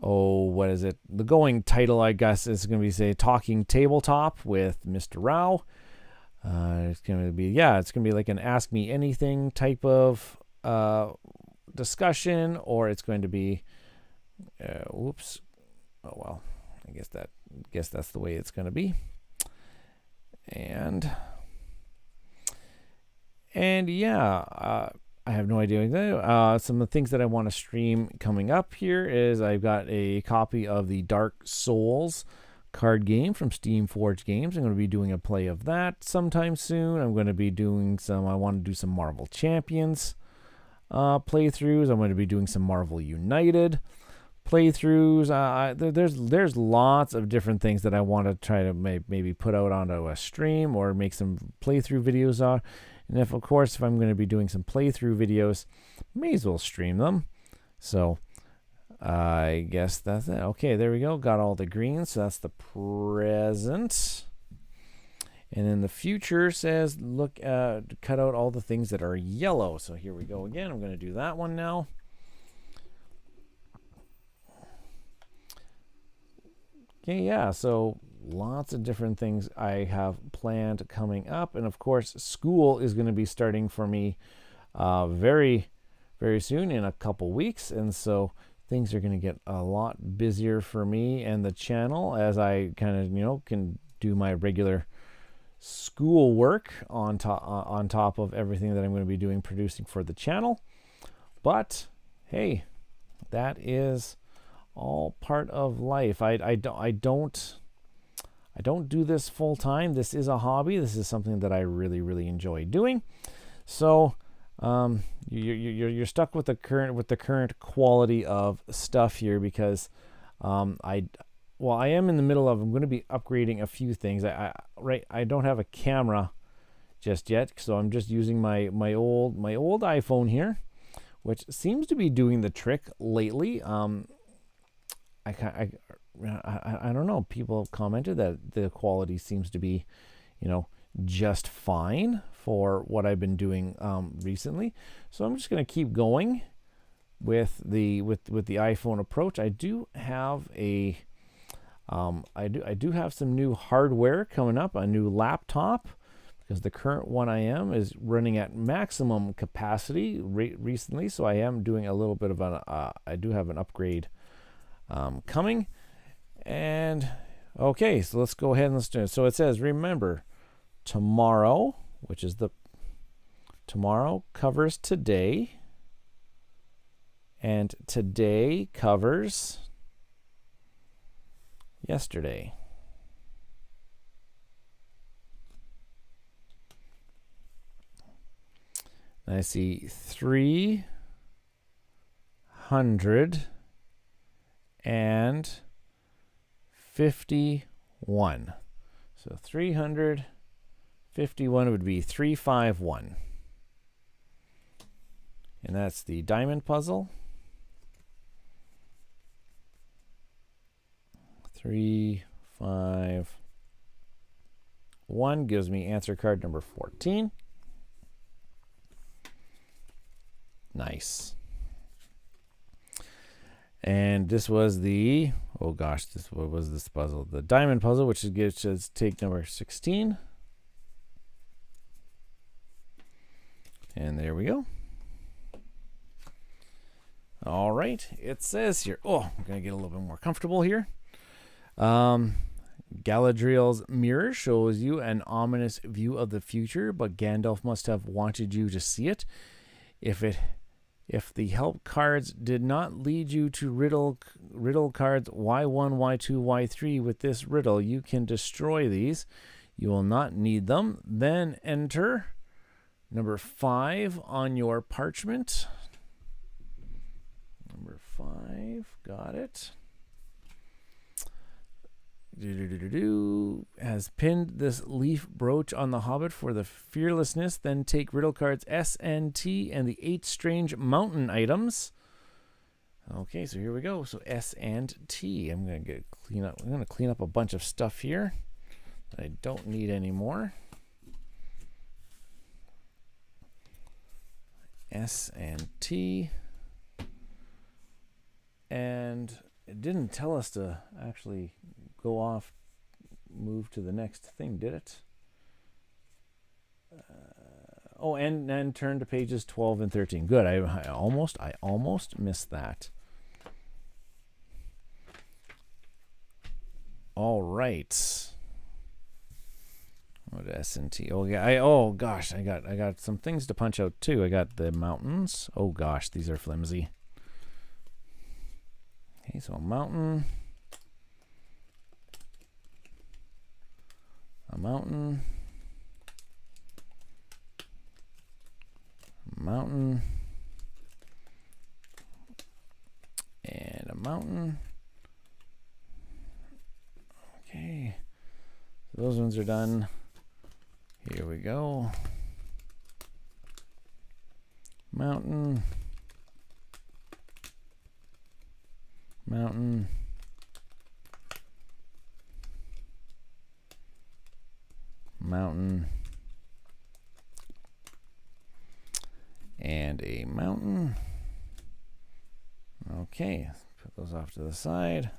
Oh, what is it? The going title, I guess, is going to be, say, Talking Tabletop with Mista Rau. It's going to be like an Ask Me Anything type of discussion, or it's going to be, whoops. Oh, well, I guess that's the way it's going to be. And yeah, I have no idea. Some of the things that I want to stream coming up here is I've got a copy of the Dark Souls card game from Steam Forge Games. I'm going to be doing a play of that sometime soon. I'm going to be doing I want to do some Marvel Champions playthroughs. I'm going to be doing some Marvel United playthroughs. There's lots of different things that I want to try to maybe put out onto a stream or make some playthrough videos on. And if I'm going to be doing some playthrough videos, may as well stream them. So I guess that's it. Okay, there we go. Got all the greens. So that's the present. And then the future says, cut out all the things that are yellow. So here we go again. I'm going to do that one now. Okay, yeah, so lots of different things I have planned coming up. And of course, school is going to be starting for me very, very soon, in a couple weeks. And so things are going to get a lot busier for me and the channel as I kind of, can do my regular school work on top of everything that I'm going to be doing, producing for the channel. But hey, that is all part of life. I don't do this full time. This is a hobby. This is something that I really, really enjoy doing. So you're stuck with the current quality of stuff here because I am in the middle of, I'm going to be upgrading a few things. I don't have a camera just yet, so I'm just using my old iPhone here, which seems to be doing the trick lately. I don't know. People have commented that the quality seems to be, just fine for what I've been doing recently. So I'm just going to keep going with the iPhone approach. I do have I do have some new hardware coming up, a new laptop, because the current one I am is running at maximum capacity recently. So I am doing a little bit of I do have an upgrade coming. And okay, so let's go ahead and let's do it. So it says, remember, tomorrow, which is tomorrow covers today, and today covers yesterday. And I see 351. So 351 would be 351. And that's the diamond puzzle. 351 gives me answer card number 14. Nice. And this was the, what was this puzzle? The diamond puzzle, which is take number 16. And there we go. All right. It says here, I'm going to get a little bit more comfortable here. Galadriel's mirror shows you an ominous view of the future, but Gandalf must have wanted you to see it. If If the help cards did not lead you to riddle cards Y1, Y2, Y3 with this riddle, you can destroy these. You will not need them. Then enter number 5 on your parchment. Number 5, got it. Has pinned this leaf brooch on the Hobbit for the fearlessness. Then take riddle cards S and T and the 8 strange mountain items. Okay, so here we go. So S and T. I'm gonna clean up a bunch of stuff here that I don't need anymore. S and T. And it didn't tell us to actually go off, move to the next thing, did it? And turn to pages 12 and 13. Good. I almost missed that. All right. What S and T? Oh yeah. I got some things to punch out too. I got the mountains. Oh gosh, these are flimsy. Okay, so a mountain. A mountain. Mountain. And a mountain. Okay. So those ones are done. Here we go. Mountain. Mountain. Mountain. And a mountain. Okay, put those off to the side.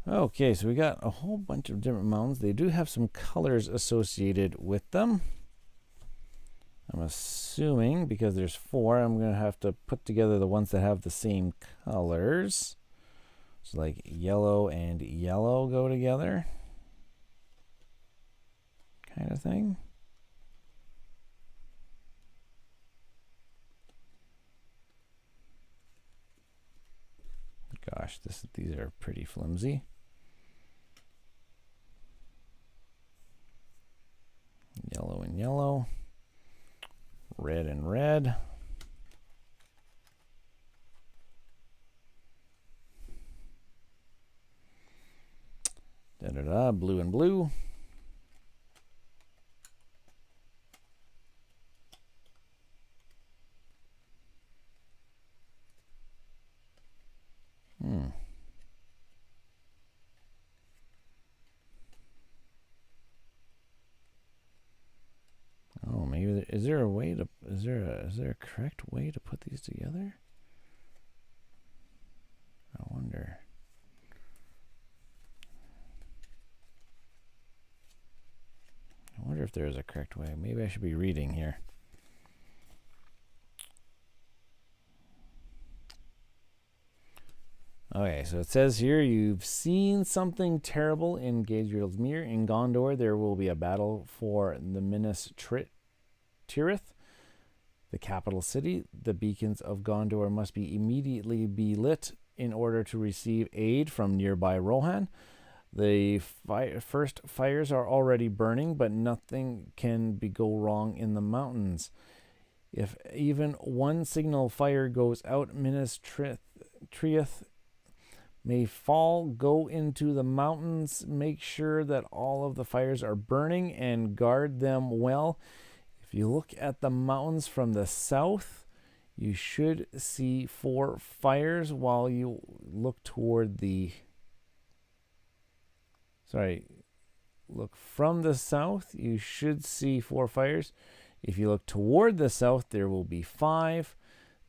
Okay, so we got a whole bunch of different mountains. They do have some colors associated with them. I'm assuming because there's 4, I'm going to have to put together the ones that have the same colors. So like yellow and yellow go together. Kind of thing. Gosh, these are pretty flimsy. Yellow and yellow. Red and red. Blue and blue. Oh, maybe is there a correct way to put these together? I wonder. I wonder if there is a correct way. Maybe I should be reading here. Okay, so it says here, you've seen something terrible in Galadriel's Mere. In Gondor, there will be a battle for the Minas Tirith, the capital city. The beacons of Gondor must be immediately be lit in order to receive aid from nearby Rohan. The first fires are already burning, but nothing can go wrong in the mountains. If even one signal fire goes out, Minas Tirith may fall. Go into the mountains, make sure that all of the fires are burning, and guard them well. If you look at the mountains from the south, you should see 4 fires while you look toward the... Look from the south, you should see 4 fires. If you look toward the south, there will be 5.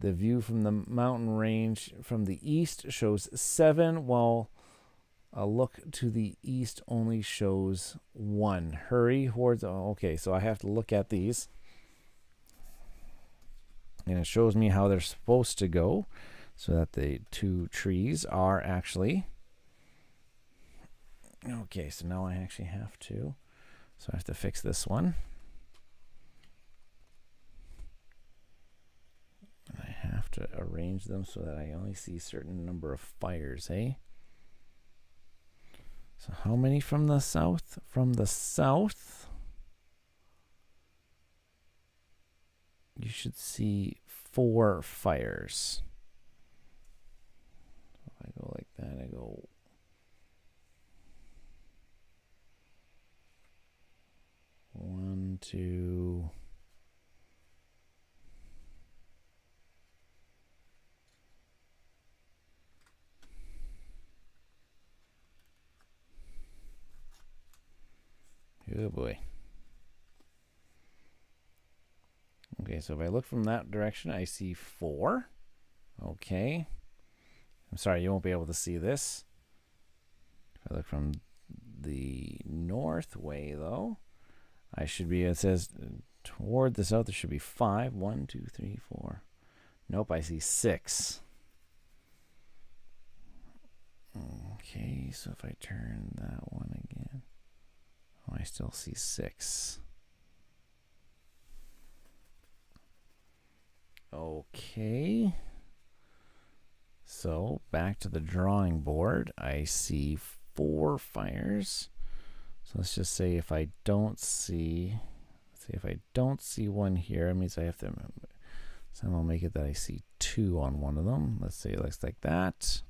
The view from the mountain range from the east shows 7, while a look to the east only shows 1. Hurry, hordes. Oh, okay, so I have to look at these. And it shows me how they're supposed to go, so that the 2 trees are actually... Okay, so now I actually have to. So I have to fix this one. to arrange them so that I only see a certain number of fires, eh? So how many from the south? From the south, you should see 4 fires. So if I go like that, I go 1, 2. Oh boy. Okay, so if I look from that direction, I see 4. Okay. I'm sorry, you won't be able to see this. If I look from the north way, though, I should be, it says toward the south, there should be 5. 1, 2, 3, 4. Nope, I see 6. Okay, so if I turn that one again, oh, I still see 6. Okay. So back to the drawing board. I see 4 fires. So let's just say if I don't see, one here, it means I have to somehow make it that I see 2 on one of them. Let's say it looks like that.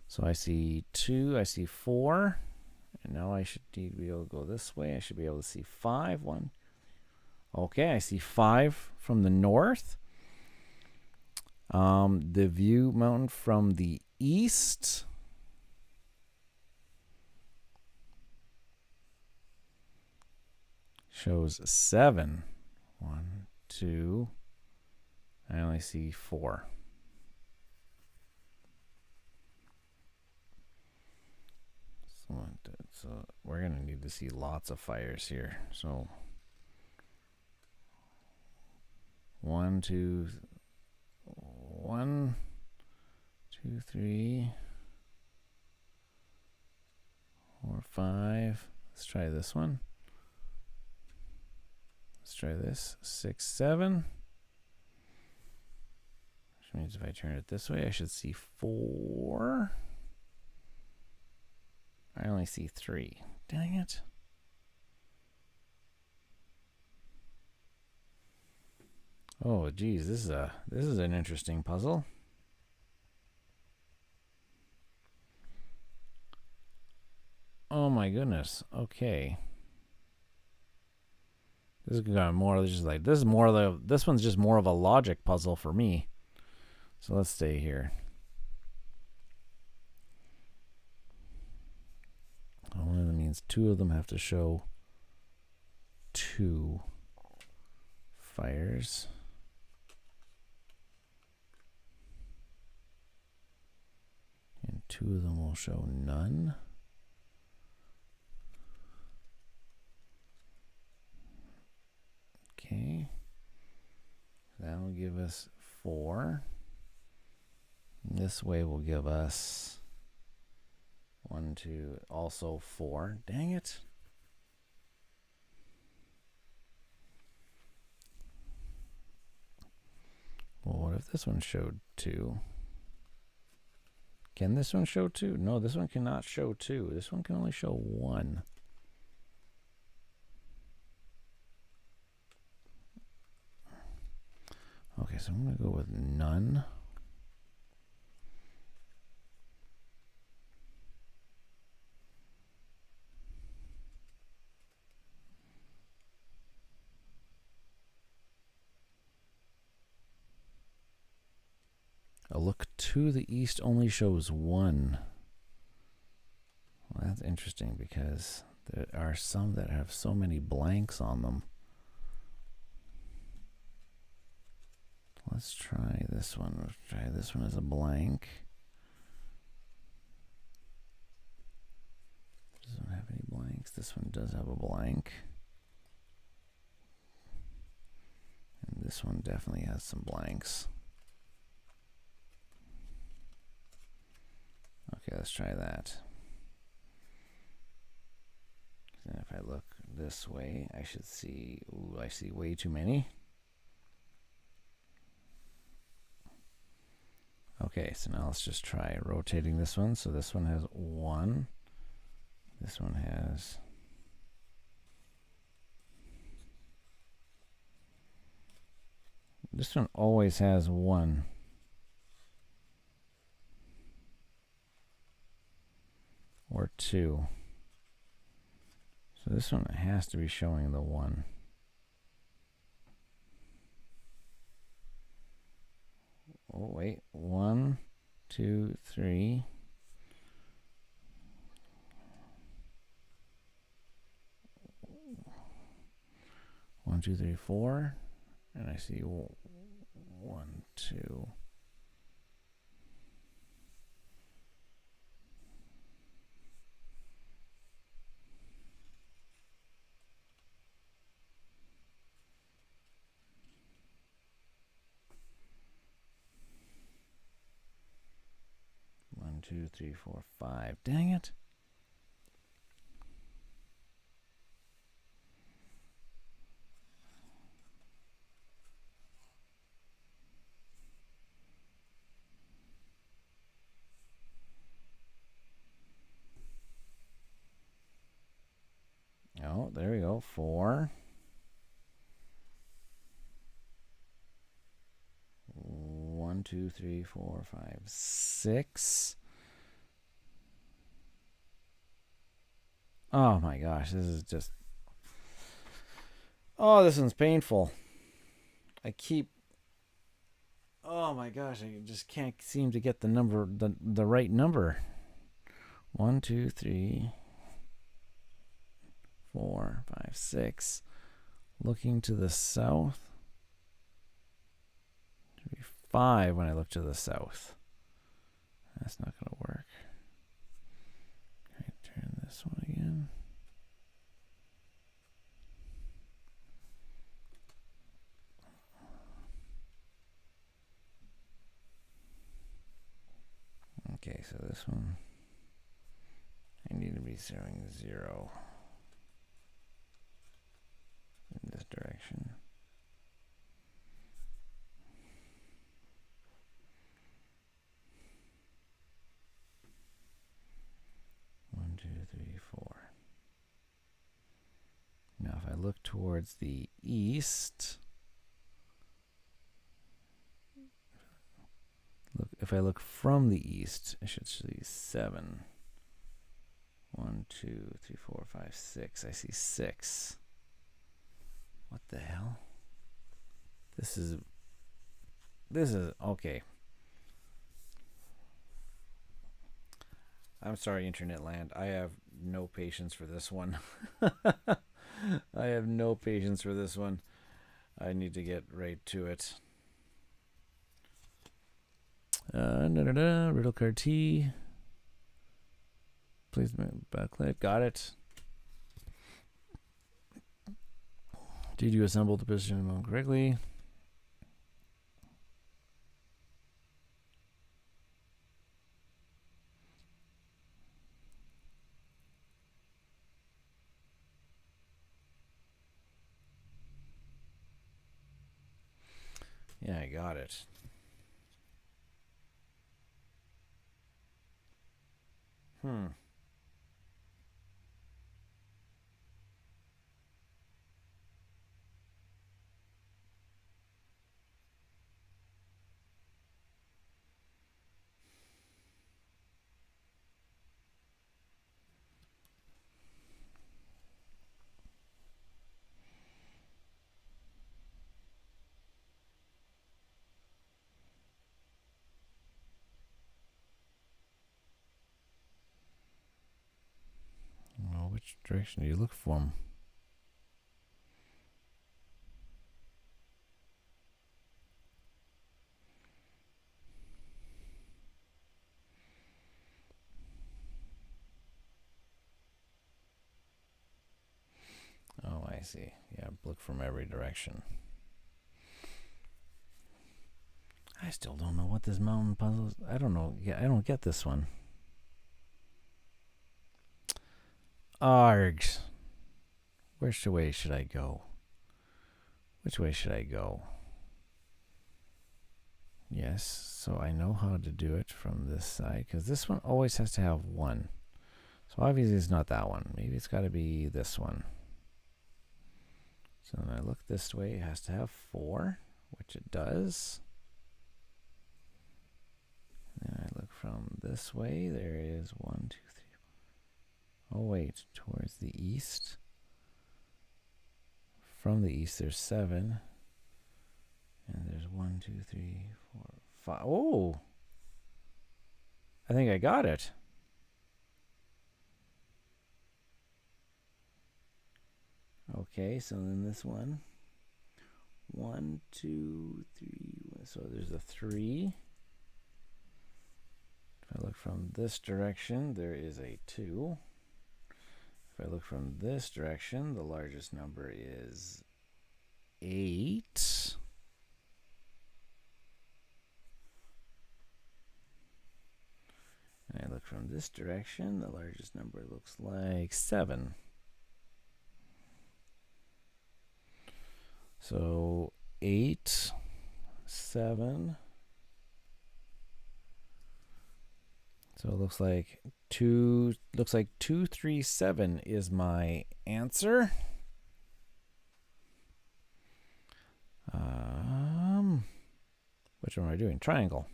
So I see 2, I see 4, and now I should be able to go this way. I should be able to see 5. 1. Okay, I see 5 from the north. The view mountain from the east shows 7. 1, 2. I only see 4. So we're going to need to see lots of fires here. So 1, 2, 1, 2, 3, 4, 5. Let's try this one. Let's try this. 6, 7. Which means if I turn it this way, I should see 4. I only see 3. Dang it. Oh, geez, this is an interesting puzzle. Oh my goodness. Okay. This is more just like this one's just more of a logic puzzle for me. So let's stay here. One of them means 2 of them have to show 2 fires. And 2 of them will show none. Okay. That will give us 4. This way will give us 1, 2, also 4. Dang it. Well, what if this one showed 2? Can this one show 2? No, this one cannot show 2. This one can only show 1. Okay, so I'm going to go with none. A look to the east only shows 1. Well, that's interesting because there are some that have so many blanks on them. Let's try this one. Let's try this one as a blank. Doesn't have any blanks. This one does have a blank. And this one definitely has some blanks. Okay, let's try that. Then if I look this way, I should see, ooh, I see way too many. Okay, so now let's just try rotating this one. So this one has 1. This one has... This one always has 1. Or 2. So this one has to be showing the 1. Oh, wait. 1, 2, 3. 1, 2, 3, 4. And I see 1, 2. One, 2, 3, 4, 5. Dang it. Oh, there we go. 4. 1, 2, 3, 4, 5, 6. Oh my gosh, this is just... Oh, this one's painful. I keep... Oh my gosh, I just can't seem to get the number, the right number. 1, 2, 3, 4, 5, 6. Looking to the south. 5 when I look to the south. That's not going to work. Okay, turn this one again. Okay, so this one, I need to be showing 0 in this direction. One, 2, 3, 4. Now, if I look towards the east, if I look from the east, I should see 7. 1, 2, 3, 4, 5, 6. I see 6. What the hell? This is okay. I'm sorry, internet land. I have no patience for this one. I have no patience for this one. I need to get right to it. Riddle card T. Please backlight. Got it. Did you assemble the position correctly? Yeah, I got it. Well, which direction do you look from? Oh, I see. Yeah, look from every direction. I still don't know what this mountain puzzle is. I don't know. Yeah, I don't get this one. Args. Which way should I go? Which way should I go? Yes, so I know how to do it from this side, because this one always has to have 1. So obviously it's not that one. Maybe it's got to be this one. So when I look this way, it has to have 4, which it does. And I look from this way, there is 1, 2, 3. Oh wait, towards the east. From the east, there's 7. And there's 1, 2, 3, 4, 5. Oh! I think I got it. Okay, so then this one. 1, 2, 3. So there's a 3. If I look from this direction, there is a 2. If I look from this direction, the largest number is 8. And I look from this direction, the largest number looks like 7. So 8, 7. So it looks like 237 is my answer. Which one am I doing? Triangle.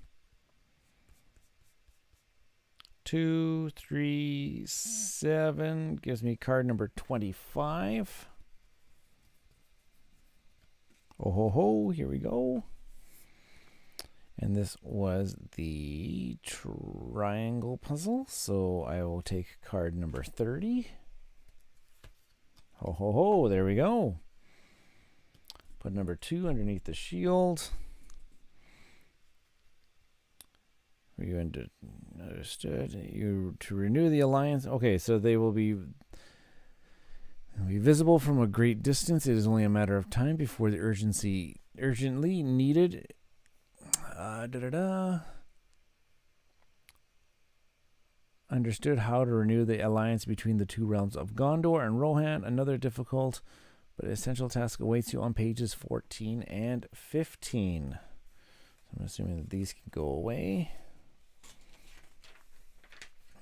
237 gives me card number 25. Oh ho ho, here we go. And this was the triangle puzzle, so I will take card number 30. Ho ho ho, there we go. Put number 2 underneath the shield. You understood. You to renew the alliance. Okay, so they will be visible from a great distance. It is only a matter of time before the urgently needed. Understood how to renew the alliance between the two realms of Gondor and Rohan. Another difficult but essential task awaits you on pages 14 and 15. So I'm assuming that these can go away.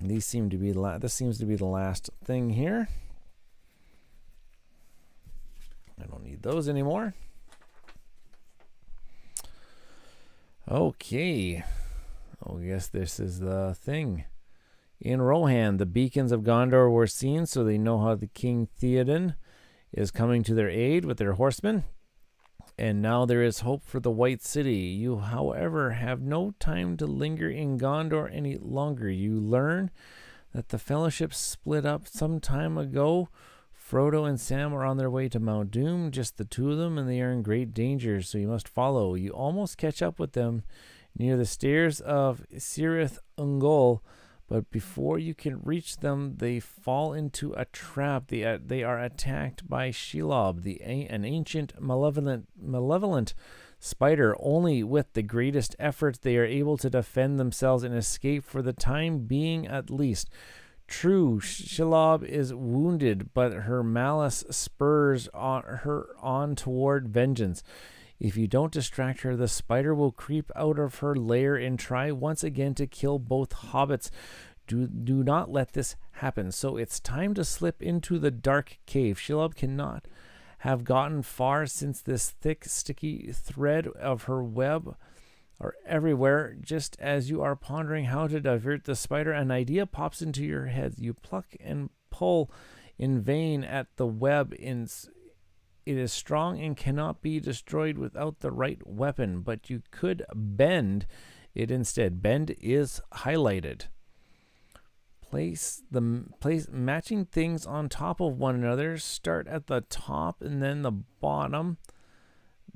And these seem to be this seems to be the last thing here. I don't need those anymore. Okay. Oh, yes, this is the thing. In Rohan, the beacons of Gondor were seen, so they know how the King Theoden is coming to their aid with their horsemen. And now there is hope for the White City. You, however, have no time to linger in Gondor any longer. You learn that the Fellowship split up some time ago. Frodo and Sam are on their way to Mount Doom, just the two of them, and they are in great danger, so you must follow. You almost catch up with them near the stairs of Cirith Ungol, but before you can reach them, they fall into a trap. They are attacked by Shelob, an ancient, malevolent spider. Only with the greatest efforts they are able to defend themselves and escape for the time being at least. True, Shelob is wounded, but her malice spurs her on toward vengeance. If you don't distract her, the spider will creep out of her lair and try once again to kill both hobbits. Do not let this happen. So it's time to slip into the dark cave. Shelob cannot have gotten far since this thick, sticky thread of her web are everywhere. Just as you are pondering how to divert the spider, an idea pops into your head. You pluck and pull in vain at the web. It is strong and cannot be destroyed without the right weapon, but you could bend it instead. Bend is highlighted. Place matching things on top of one another. Start at the top and then the bottom,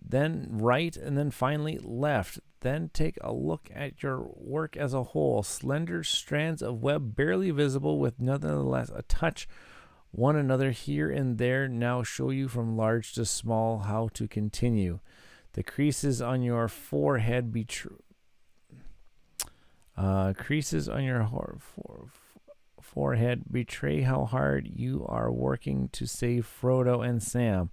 then right, and then finally left. Then take a look at your work as a whole. Slender strands of web barely visible with nonetheless a touch one another here and there now show you from large to small how to continue. The creases on your forehead forehead betray how hard you are working to save Frodo and Sam.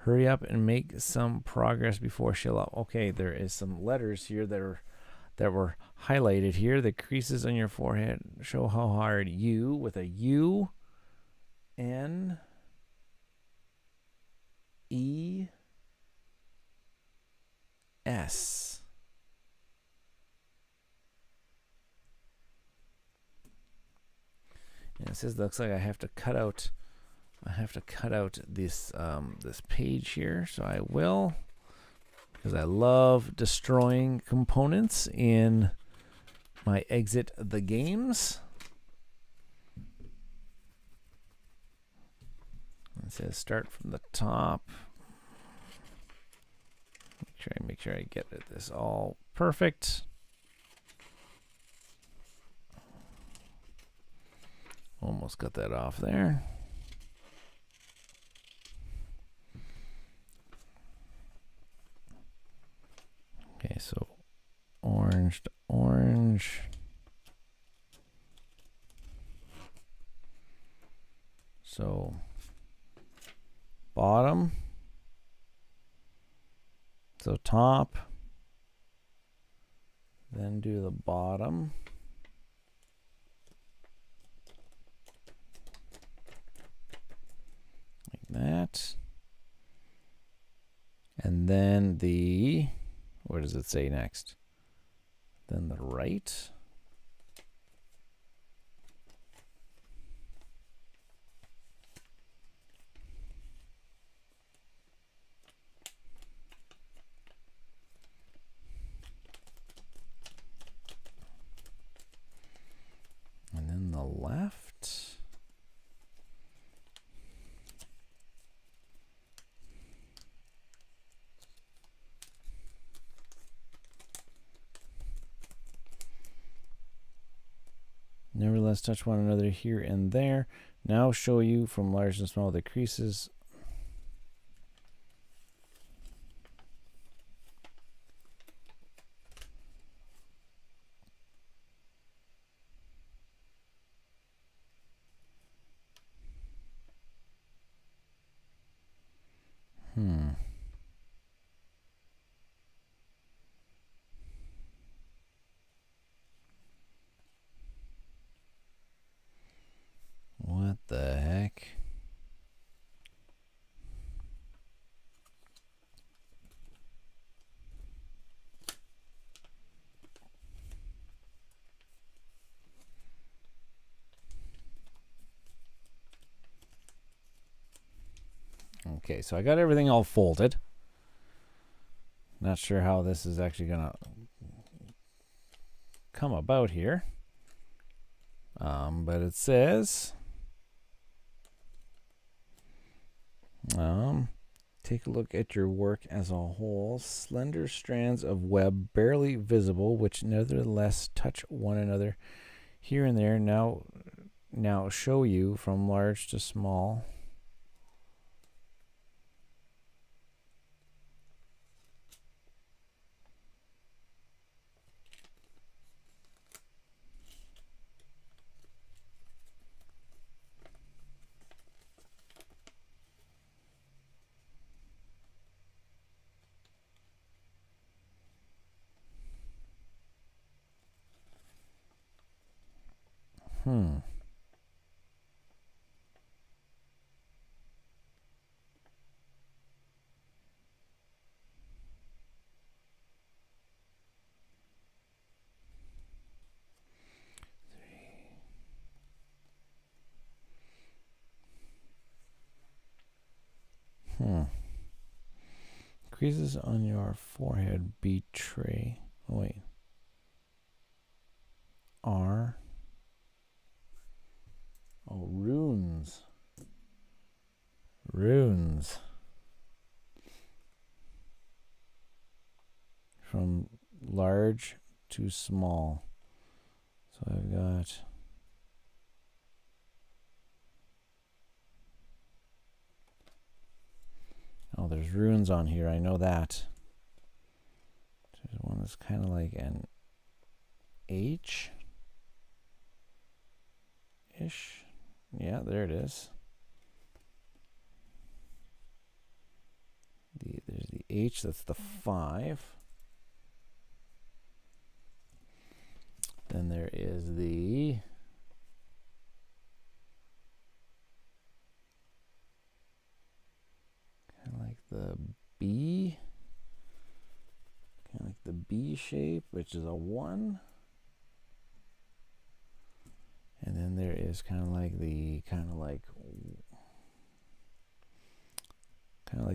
Hurry up and make some progress before she'll up. Okay, there is some letters here that were highlighted here. The creases on your forehead show how hard. U with a U, N, E, S. And it says, looks like I have to cut out this this page here, so I will, because I love destroying components in my exit the games. It says start from the top. Make sure I get this all perfect. Almost got that off there. Okay, so orange to orange. So bottom. So top. Then do the bottom. That, and then the, what does it say next? Then the right, and then the left. Nevertheless, touch one another here and there. Now show you from large and small the creases. What the heck? Okay, so I got everything all folded. Not sure how this is actually gonna come about here. But it says, take a look at your work as a whole. Slender strands of web barely visible, which nevertheless touch one another here and there. Now show you from large to small. Creases on your forehead betray. Oh, wait. Are. Oh, runes. Runes. From large to small. So I've got. Oh, there's runes on here. I know that. There's one that's kind of like an H-ish. Yeah, there it is. H, that's the 5. Then there is the kind of like the B, kind of like the B shape, which is a 1. And then there is kind of like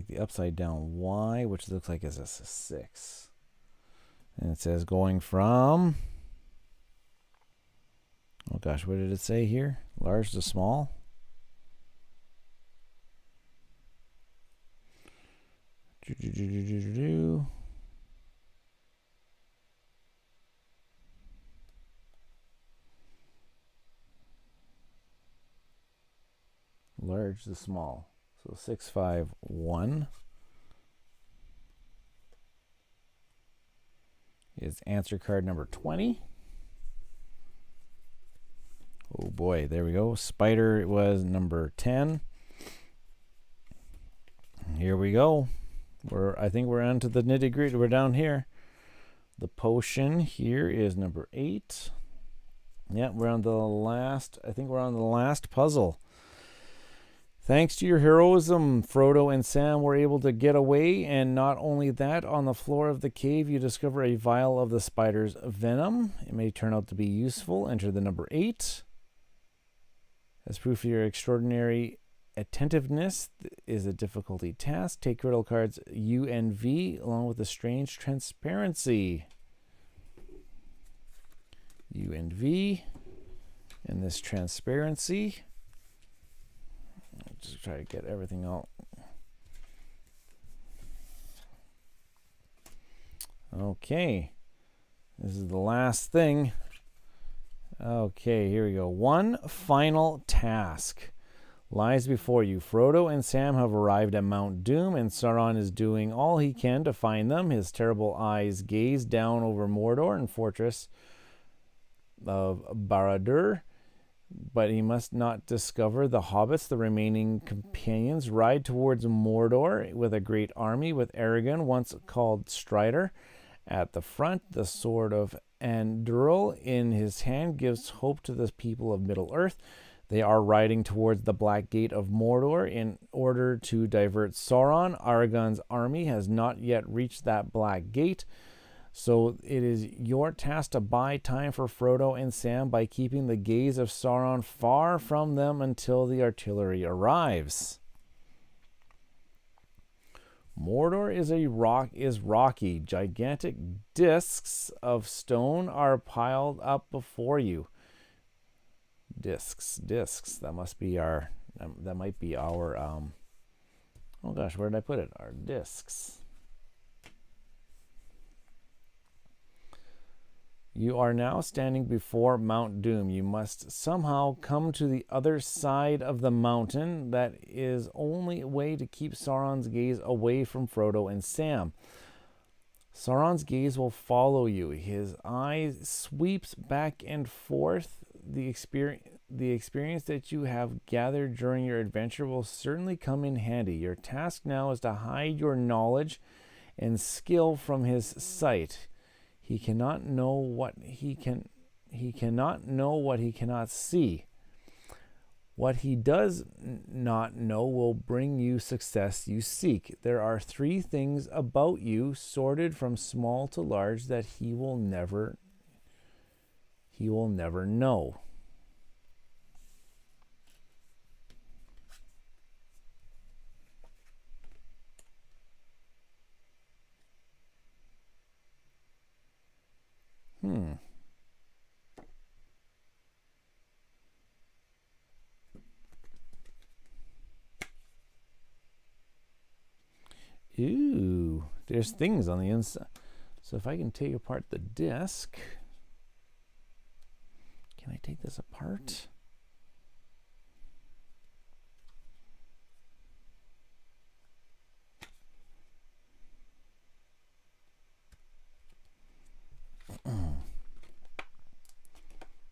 the upside down Y, which looks like it's a 6. And it says going from, oh gosh, what did it say here? Large to small. Large to small. So 651 is answer card number 20. Oh boy, there we go. Spider was number 10. Here we go. I think we're on to the nitty-gritty. We're down here. The potion here is number 8. Yeah, we're on the last. I think we're on the last puzzle. Thanks to your heroism, Frodo and Sam were able to get away, and not only that, on the floor of the cave you discover a vial of the spider's venom. It may turn out to be useful. Enter the number 8. As proof of your extraordinary attentiveness is a difficulty task. Take riddle cards U and V along with the strange transparency. U and V and this transparency. Just try to get everything out. Okay. This is the last thing. Okay, here we go. One final task lies before you. Frodo and Sam have arrived at Mount Doom, and Sauron is doing all he can to find them. His terrible eyes gaze down over Mordor and fortress of Barad-dûr. But he must not discover the hobbits. The remaining companions ride towards Mordor with a great army, with Aragorn, once called Strider, at the front. The sword of Andúril in his hand gives hope to the people of Middle-earth. They are riding towards the Black Gate of Mordor in order to divert Sauron. Aragorn's army has not yet reached that Black Gate. So it is your task to buy time for Frodo and Sam by keeping the gaze of Sauron far from them until the artillery arrives. Mordor is rocky. Gigantic discs of stone are piled up before you. Discs. That must be our. That might be our. Oh gosh, where did I put it? Our discs. You are now standing before Mount Doom. You must somehow come to the other side of the mountain. That is only way to keep Sauron's gaze away from Frodo and Sam. Sauron's gaze will follow you. His eye sweeps back and forth. The experience that you have gathered during your adventure will certainly come in handy. Your task now is to hide your knowledge and skill from his sight. He cannot know what he cannot see. What he does not know will bring you success you seek. There are 3 things about you, sorted from small to large, that he will never know. Ooh, there's things on the inside. So if I can take apart the disc, can I take this apart?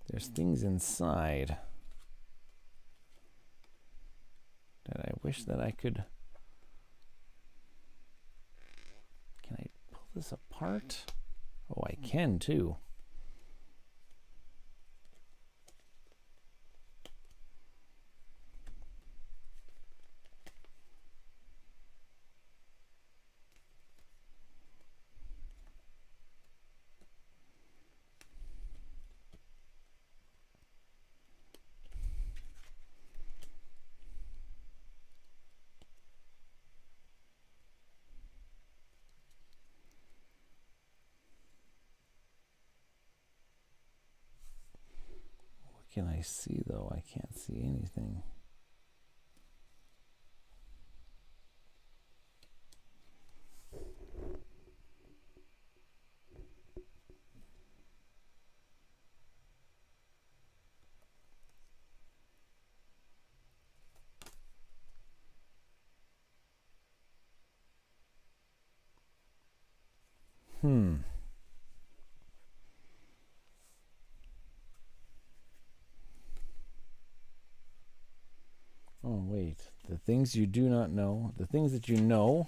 There's things inside that I wish that I could. this apart? Oh, I can too. Can I see though? I can't see anything. Oh, wait. The things you do not know. The things that you know.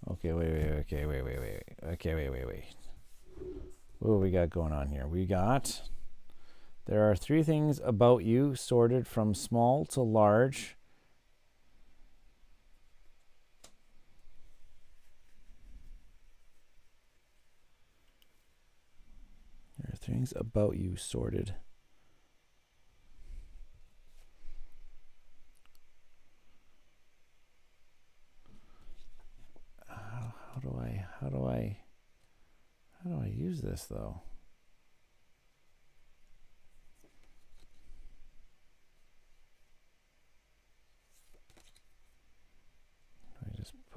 Okay, wait. What do we got going on here? We got... There are 3 things about you sorted from small to large. There are things about you sorted. How do I use this though?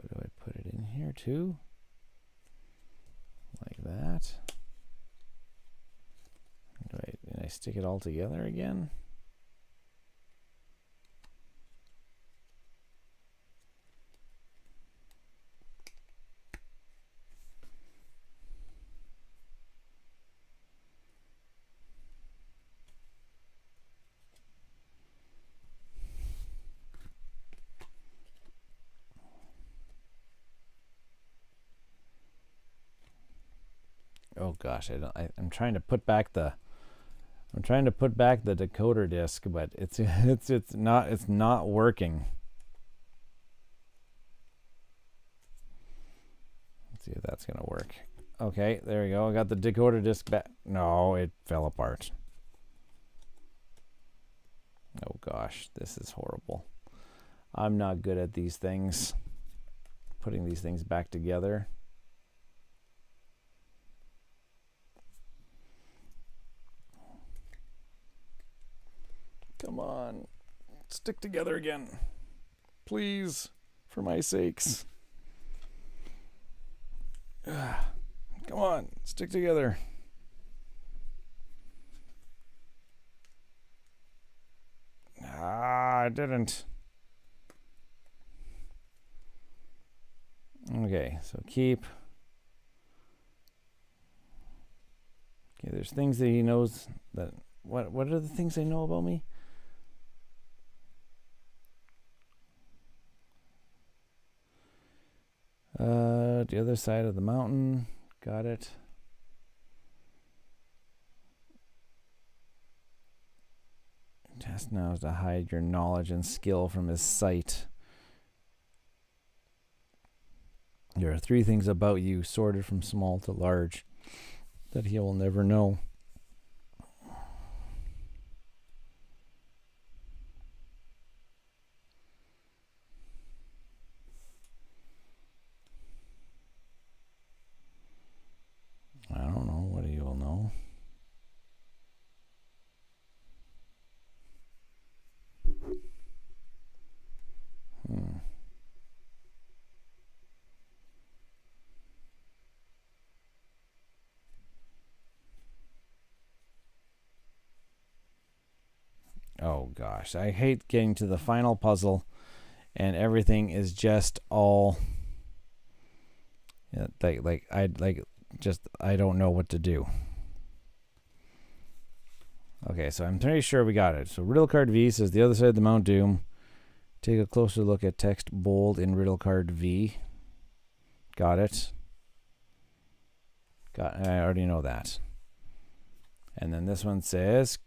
Do I put it in here too? Like that. And I stick it all together again? Oh gosh, I'm trying to put back the decoder disc, but it's not working. Let's see if that's gonna work. Okay, there we go. I got the decoder disc back. No, it fell apart. Oh gosh, this is horrible. I'm not good at these things. Putting these things back together. Come on, stick together again. Please, for my sakes. Come on, stick together. I didn't. Okay, so keep. Okay, there's things that he knows that. What are the things they know about me? The other side of the mountain. Got it. Task now is to hide your knowledge and skill from his sight. There are 3 things about you sorted from small to large that he will never know. I don't know what he will know. Oh gosh, I hate getting to the final puzzle and everything is just all I don't know what to do. Okay, so I'm pretty sure we got it. So riddle card V says the other side of the Mount Doom. Take a closer look at text bold in riddle card V. Got it. I already know that. And then this one says,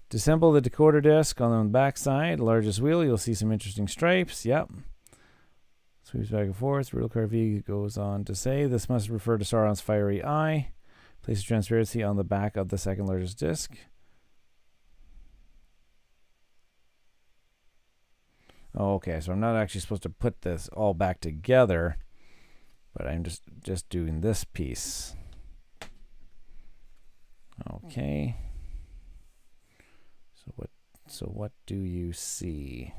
disassemble the decoder disc on the back side, largest wheel. You'll see some interesting stripes. Yep. Sweeps back and forth. Real car V goes on to say, this must refer to Sauron's fiery eye. Place transparency on the back of the second largest disc. Oh, okay, so I'm not actually supposed to put this all back together, but I'm just doing this piece. Okay. So what do you see?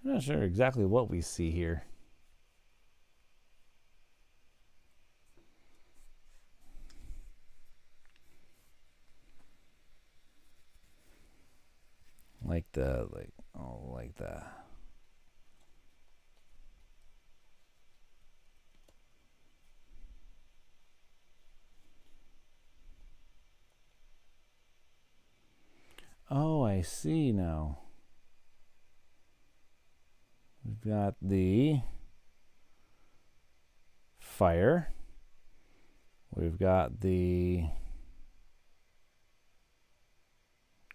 I'm not sure exactly what we see here. Like the Oh, I see now. We've got the fire. We've got the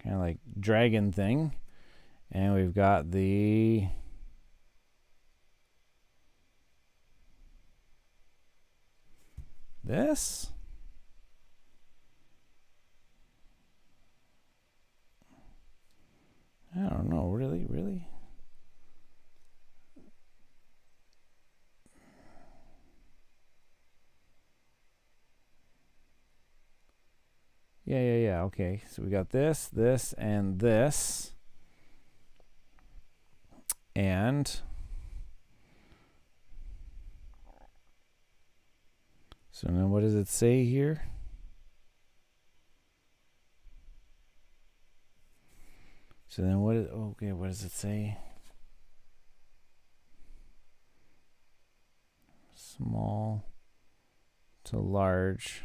kind of like dragon thing. And we've got the this. I don't know, really? Yeah. Okay, so we got this, and this. And so now what does it say here? So then what does it say? Small to large.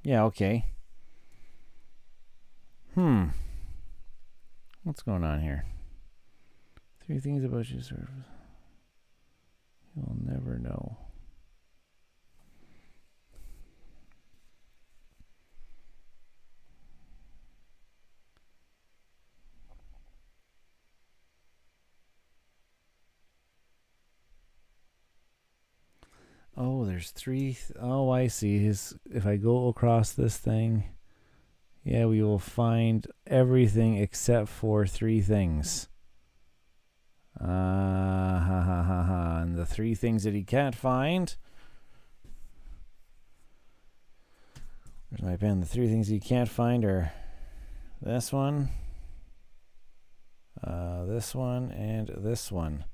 Yeah, okay. What's going on here? 3 things about you, sir. You'll never know. Oh, there's 3. Oh, I see. If I go across this thing, yeah, we will find everything except for 3 things. And the 3 things that he can't find. Where's my pen? The 3 things he can't find are this one, this one, and this one.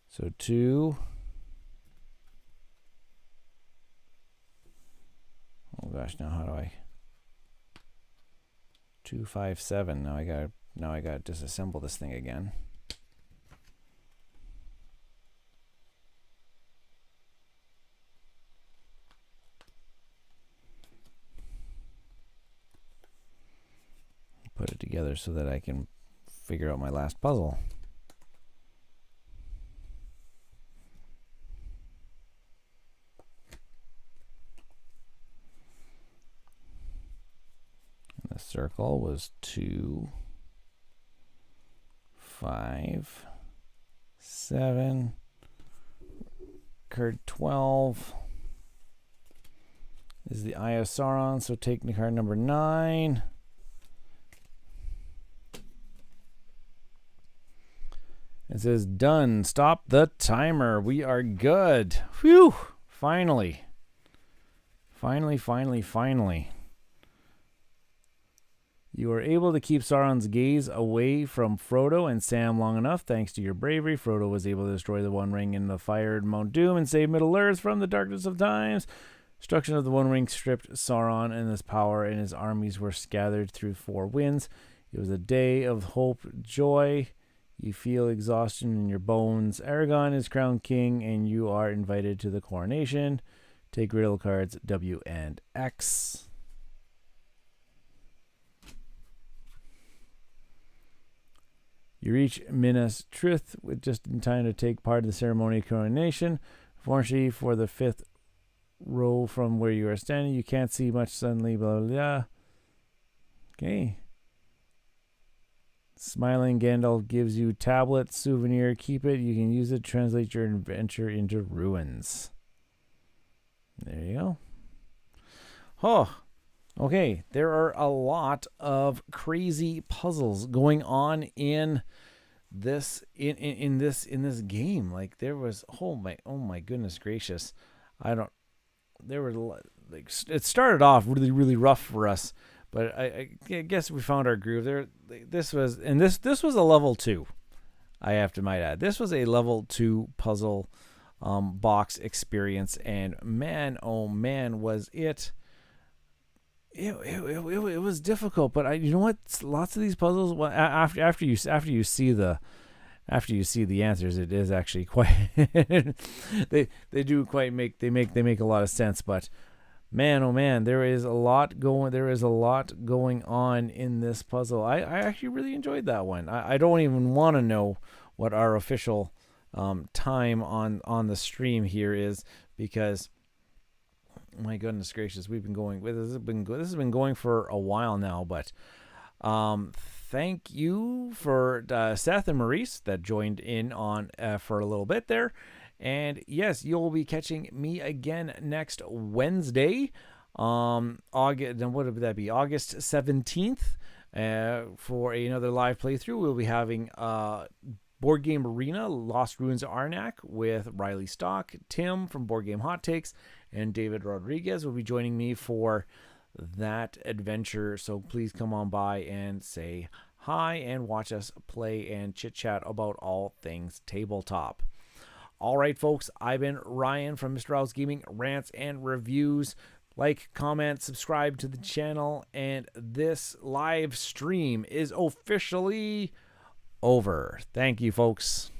So 2. Oh gosh, now how do I? 2, 5, 7. Now I gotta disassemble this thing again. Put it together so that I can figure out my last puzzle. The circle was 2, 5, 7, card 12 is the Eye of Sauron, so take the card number 9. It says done. Stop the timer. We are good. Whew. Finally. Finally. You were able to keep Sauron's gaze away from Frodo and Sam long enough. Thanks to your bravery, Frodo was able to destroy the One Ring in the fired Mount Doom and save Middle-earth from the darkness of times. Destruction of the One Ring stripped Sauron and his power, and his armies were scattered through four winds. It was a day of hope, joy. You feel exhaustion in your bones. Aragorn is crowned king, and you are invited to the coronation. Take riddle cards W and X. You reach Minas Tirith just in time to take part in the ceremony of coronation. Unfortunately, for the fifth row from where you are standing, you can't see much suddenly, blah, blah, blah. Okay. Smiling Gandalf gives you tablet, souvenir. Keep it. You can use it to translate your adventure into ruins. There you go. Oh, okay. There are a lot of crazy puzzles going on in this in this game. Like there was oh my goodness gracious. There were like it started off really rough for us, but I guess we found our groove there. This was a level 2. I have to might add. This was a level 2 puzzle box experience, and man, oh man, was it was difficult. But you know what? Lots of these puzzles, well, after you see the answers, it is actually quite they make a lot of sense. But man, oh man, there is a lot going on in this puzzle. I actually really enjoyed that one. I don't even want to know what our official time on the stream here is, because my goodness gracious, we've been going with this has been going for a while now. But thank you for Seth and Maurice that joined in on for a little bit there. And yes, you'll be catching me again next Wednesday, August 17th, for another live playthrough. We'll be having Board Game Arena, Lost Ruins of Arnak with Riley Stock, Tim from Board Game Hot Takes, and David Rodriguez will be joining me for that adventure. So please come on by and say hi and watch us play and chit chat about all things tabletop. All right, folks, I've been Ryan from Mr. Rau's Gaming Rants and Reviews. Like, comment, subscribe to the channel, and this live stream is officially over. Thank you, folks.